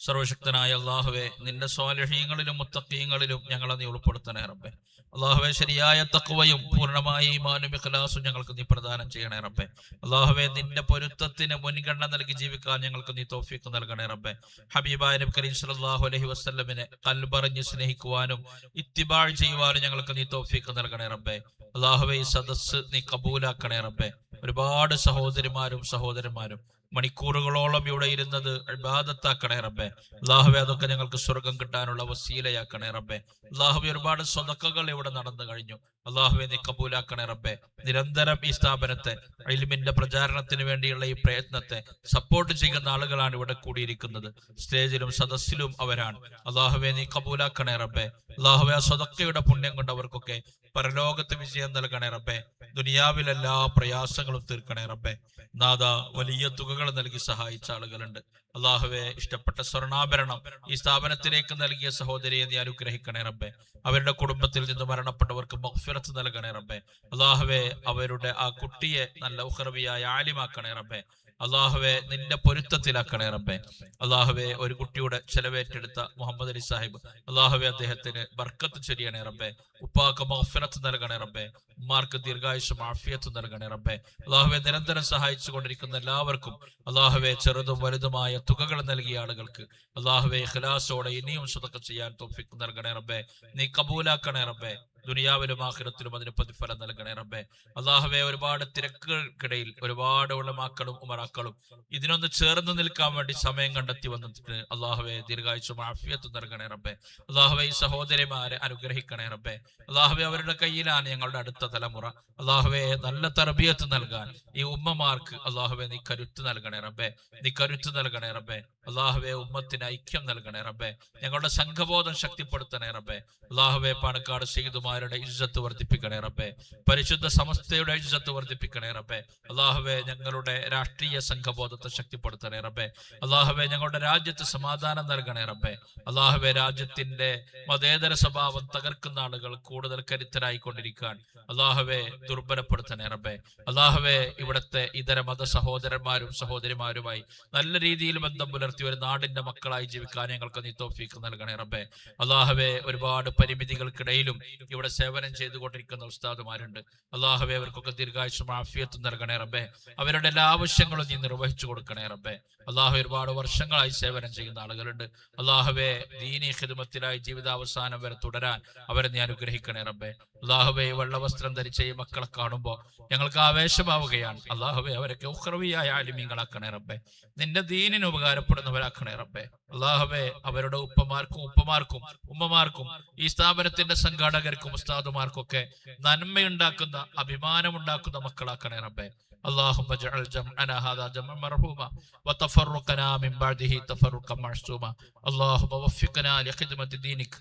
സർവശക്തനായ അല്ലാഹുവേ, നിന്റെ സ്വാലിഹീങ്ങളിലും മുത്തഖീങ്ങളിലും ഞങ്ങളെ നീ ഉൾപ്പെടുത്തണേ റബ്ബേ. അല്ലാഹുവേ, ശരിയായ തഖ്വയും പൂർണ്ണമായ ഈമാനും ഇഖ്ലാസും ഞങ്ങൾക്ക് നീ പ്രദാനം ചെയ്യണേ റബ്ബേ. അല്ലാഹുവേ, നിന്റെ പൊരുത്തത്തിന് മുൻഗണന നൽകി ജീവിക്കാൻ ഞങ്ങൾക്ക് നീ തൗഫീഖ് നൽകണേ റബ്ബേ. ഹബീബായ നബി കരീം സല്ലല്ലാഹു അലൈഹി വസല്ലമിനെ ഖൽബറിഞ്ഞ് സ്നേഹിക്കുവാനും ഇത്തിബാഅ് ചെയ്യുവാനും ഞങ്ങൾക്ക് നീ തൗഫീഖ് നൽകണേ റബ്ബേ. അല്ലാഹുവേ, ഈ സദസ്സ് നീ കബൂലാക്കണേ റബ്ബേ. ഒരുപാട് സഹോദരിമാരും സഹോദരന്മാരും മണിക്കൂറുകളോളം ഇവിടെ ഇരുന്നത് ഇബാദത്താക്കണേ റബ്ബേ. അല്ലാഹുവേ, അതൊക്കെ ഞങ്ങൾക്ക് സ്വർഗം കിട്ടാനുള്ള വസീലയാക്കണേ റബ്ബേ. അല്ലാഹുവേ, ഒരുപാട് സ്വതക്കകൾ ഇവിടെ നടന്നു കഴിഞ്ഞു. അല്ലാഹുവേ, നീ കബൂലാക്കണേ റബ്ബേ. നിരന്തരം ഈ സ്ഥാപനത്തെ ഇൽമിന്റെ പ്രചാരണത്തിന് വേണ്ടിയുള്ള ഈ പ്രയത്നത്തെ സപ്പോർട്ട് ചെയ്യുന്ന ആളുകളാണ് ഇവിടെ കൂടിയിരിക്കുന്നത്. സ്റ്റേജിലും സദസ്സിലും അവരാണ്. അല്ലാഹുവേ, നീ കബൂലാക്കണേ റബ്ബേ. അല്ലാഹുവേ, ആ സ്വതക്കയുടെ പുണ്യം കൊണ്ട് അവർക്കൊക്കെ പരലോകത്ത് വിജയം നൽകണേ റബ്ബേ. ദുനിയാവിലെല്ലാ പ്രയാസങ്ങളും തീർക്കണേ റബ്ബേ. നാഥ, വലിയ തുകകൾ നൽകി സഹായിച്ച ആളുകളുണ്ട്. അല്ലാഹുവേ, ഇഷ്ടപ്പെട്ട സ്വർണ്ണാഭരണം ഈ സ്ഥാപനത്തിലേക്ക് നൽകിയ സഹോദരിയെ നീ അനുഗ്രഹിക്കണേ റബ്ബേ. അവരുടെ കുടുംബത്തിൽ നിന്ന് മരണപ്പെട്ടവർക്ക് മഗ്ഫിറത്ത് നൽകണേ റബ്ബേ. അല്ലാഹുവേ, അവരുടെ ആ കുട്ടിയെ നല്ല ഉഖ്റവിയായ ആലിമാക്കണേ റബ്ബേ. അല്ലാഹുവേ, നിന്റെ പൊരുത്തത്തിലാക്കണേ റബ്ബേ. അല്ലാഹുവേ, ഒരു കുട്ടിയുടെ ചെലവേറ്റെടുത്ത മുഹമ്മദ് അലി സാഹിബ്, അല്ലാഹുവേ, അദ്ദേഹത്തിന് ബർക്കത്ത് ചൊരിയണേ റബ്ബേ. ഉപ്പാക്ക് മഗ്ഫിറത്ത് നൽകണേ റബ്ബേ. ഉമ്മാർക്ക് ദീർഘായുസ്സും ആഫിയത്തും നൽകണേ റബ്ബേ. അല്ലാഹുവേ, നിരന്തരം സഹായിച്ചു കൊണ്ടിരിക്കുന്ന എല്ലാവർക്കും അല്ലാഹുവേ, ചെറുതും വലുതുമായ തുകകൾ നൽകിയ ആളുകൾക്ക് അല്ലാഹുവേ, ഇഖ്ലാസോടെ ഇനിയും സദഖ ചെയ്യാൻ തൗഫീഖ് നൽകണേ റബ്ബേ. നീ കബൂലാക്കണേ റബ്ബേ. ദുനിയാവിലും ആഖിറത്തിലും അതിന് പ്രതിഫലം നൽകണേ റബ്ബേ. അല്ലാഹുവേ, ഒരുപാട് തിരക്കുകൾക്കിടയിൽ ഒരുപാട് ഉലമാക്കളും ഉമറാക്കളും ഇതിനൊന്ന് ചേർന്ന് നിൽക്കാൻ വേണ്ടി സമയം കണ്ടെത്തി വന്നിട്ട് അല്ലാഹുവേ, ദീർഘായുസ്സും ആഫിയത്തും നൽകണേ റബ്ബേ. അല്ലാഹുവേ, ഈ സഹോദരിമാരെ അനുഗ്രഹിക്കണേ റബ്ബേ. അല്ലാഹുവേ, അവരുടെ കയ്യിലാണ് ഞങ്ങളുടെ അടുത്ത തലമുറ. അല്ലാഹുവേ, നല്ല തർബിയത്ത് നൽകാൻ ഈ ഉമ്മമാർക്ക് അല്ലാഹുവേ, നീ കരുത്ത് നൽകണേ റബ്ബേ. നീ കരുത്ത് നൽകണേ റബ്ബേ. അല്ലാഹുവേ, ഉമ്മത്തിന് ഐക്യം നൽകണേ റബ്ബേ. ഞങ്ങളുടെ സംഘബോധം ശക്തിപ്പെടുത്തണേ റബ്ബേ. അല്ലാഹുവേ, പാണക്കാട് സയ്യിദുമാരുടെ ഇജ്ജത്ത് വർദ്ധിപ്പിക്കണേ റബ്ബേ. പരിശുദ്ധ സമസ്തയുടെ ഇജ്ജത്ത് വർദ്ധിപ്പിക്കണേ റബ്ബേ. അല്ലാഹുവേ, ഞങ്ങളുടെ രാഷ്ട്രീയ സംഘബോധത്തെ ശക്തിപ്പെടുത്തണേ റബ്ബേ. അല്ലാഹുവേ, ഞങ്ങളുടെ രാജ്യത്ത് സമാധാനം നൽകണേ റബ്ബേ. അല്ലാഹുവേ, രാജ്യത്തിന്റെ മതേതര സ്വഭാവം തകർക്കുന്ന ആളുകൾ കൂടുതൽ കരുത്തരായിക്കൊണ്ടിരിക്കാൻ അല്ലാഹുവേ, ദുർബലപ്പെടുത്തണേ റബ്ബേ. അല്ലാഹുവേ, ഇവിടുത്തെ ഇതര മത സഹോദരന്മാരും സഹോദരിമാരുമായി നല്ല രീതിയിൽ ബന്ധം പുലർത്തി ഒരു നാടിന്റെ മക്കളായി ജീവിക്കാൻ ഞങ്ങൾക്ക് നീ തൗഫീഖ് നൽകണേ റബ്ബേ. അല്ലാഹുവേ, ഒരുപാട് പരിമിതികൾക്കിടയിലും ഇവിടെ സേവനം ചെയ്തുകൊണ്ടിരിക്കുന്ന ഉസ്താദുമാരുണ്ട്. അല്ലാഹുവേ, അവർക്കൊക്കെ ദീർഘായുസ്സും ആഫിയത്തും നൽകണേ റബ്ബേ. അവരുടെ എല്ലാ ആവശ്യങ്ങളും നീ നിർവഹിച്ചു കൊടുക്കണേ റബ്ബേ. അല്ലാഹു, ഒരുപാട് വർഷങ്ങളായി സേവനം ചെയ്യുന്ന ആളുകളുണ്ട്. അല്ലാഹുവേ, ദീനി ഖിദ്മത്തിലായി ജീവിതാവസാനം വരെ തുടരാൻ അവരെ നീ അനുഗ്രഹിക്കണേ റബ്ബേ. അല്ലാഹുവേ, വെള്ളവസ്ത്രം ധരിച്ച ഈ മക്കളെ കാണുമ്പോൾ ഞങ്ങൾക്ക് ആവേശമാവുകയാണ്. അല്ലാഹുവേ, അവരൊക്കെ ഉഖ്റവിയായ ആലിമീങ്ങളാക്കണേ റബ്ബേ. നിന്റെ ദീനിന് ഉപകാരപ്പെടുന്നവരാക്കണേ റബ്ബേ. അല്ലാഹുവേ, അവരുടെ ഉപ്പമാർക്കും ഉമ്മമാർക്കും ഈ സ്ഥാപനത്തിന്റെ സംഘാടകർക്കും ഉസ്താദുമാർക്കൊക്കെ നന്മയുണ്ടാക്കുന്ന അഭിമാനമുണ്ടാക്കുന്ന മക്കളാക്കണേ റബ്ബേ. اللهم اجعل جمعنا هذا جمعا مرحوما وتفرقنا من بعده تفرقا معصوما. اللهم وفقنا لخدمة دينك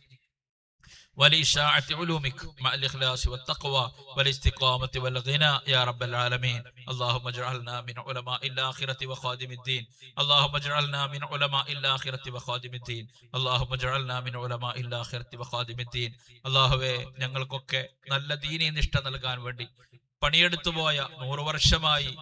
ولإشاعة علومك مع الإخلاص والتقوى والاستقامة والغنى يا رب العالمين. اللهم اجعلنا من علماء الآخرة وخادم الدين. اللهم اجعلنا من علماء الآخرة وخادم الدين. اللهم اجعلنا من علماء الآخرة وخادم الدين. അല്ലാഹുവേ, ഞങ്ങൾക്കൊക്കെ നല്ല ദീനീ നിഷ്ഠ നൽകാൻ വേണ്ടി പണിയെടുത്തു പോയ 100 വർഷമായി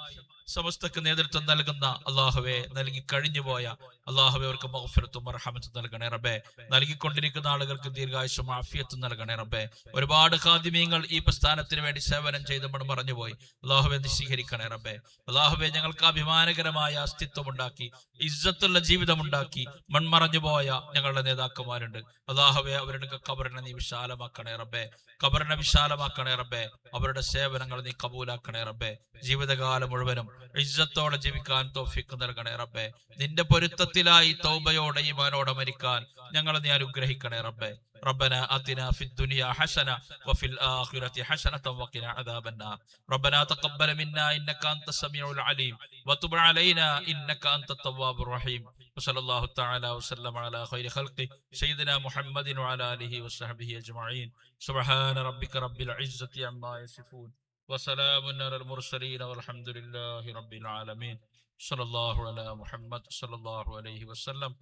സമസ്തക്ക് നേതൃത്വം നൽകുന്ന അള്ളാഹുവെ, നൽകി കഴിഞ്ഞുപോയ അള്ളാഹുവെ, അവർക്ക് മഗ്ഫിറത്തും മർഹമത്തും നൽകണേ റബ്ബേ. നൽകിക്കൊണ്ടിരിക്കുന്ന ആളുകൾക്ക് ദീർഘായുസ്സും ആഫിയത്തും നൽകണേ റബ്ബേ. ഒരുപാട് ഖാദിമീങ്ങൾ ഈ പ്രസ്ഥാനത്തിന് വേണ്ടി സേവനം ചെയ്ത് മൺമറഞ്ഞുപോയി. അള്ളാഹുവെ, നിശീകരിക്കണേ റബ്ബേ. അള്ളാഹുവെ, ഞങ്ങൾക്ക് അഭിമാനകരമായ അസ്തിത്വം ഉണ്ടാക്കി, ഇസ്സത്തുള്ള ജീവിതമുണ്ടാക്കി മൺമറഞ്ഞുപോയ ഞങ്ങളുടെ നേതാക്കന്മാരുണ്ട്. അള്ളാഹുവെ, അവരുടെ ഖബറിനെ നീ വിശാലമാക്കണേ റബ്ബേ. ഖബറിനെ വിശാലമാക്കണേ റബ്ബേ. അവരുടെ സേവനങ്ങൾ നീ കബൂലാക്കണേ റബ്ബേ. ജീവിതകാലം മുഴുവനും ഇസ്സത്തോടെ ജീവിക്കാൻ തൗഫീഖ് നൽകണേ റബ്ബേ. നിന്റെ പൊരുത്തത്തിലായി തൗബയോടെ ഈമാനോടെ മരിക്കാൻ ഞങ്ങളെ നീ അനുഗ്രഹിക്കണേ റബ്ബേ. ربنا آتنا في الدنيا حسنة وفي الآخرة حسنة وقنا عذاب النار. ربنا تقبل منا إنك أنت السميع العليم وتب علينا إنك أنت التواب الرحيم. وصلى الله تعالى وسلم على خير خلقه سيدنا محمد وعلى آله وصحبه أجمعين. سبحان ربك رب العزة عما يصفون وسلام على المرسلين والحمد لله رب العالمين. صلى الله على محمد صلى الله عليه وسلم.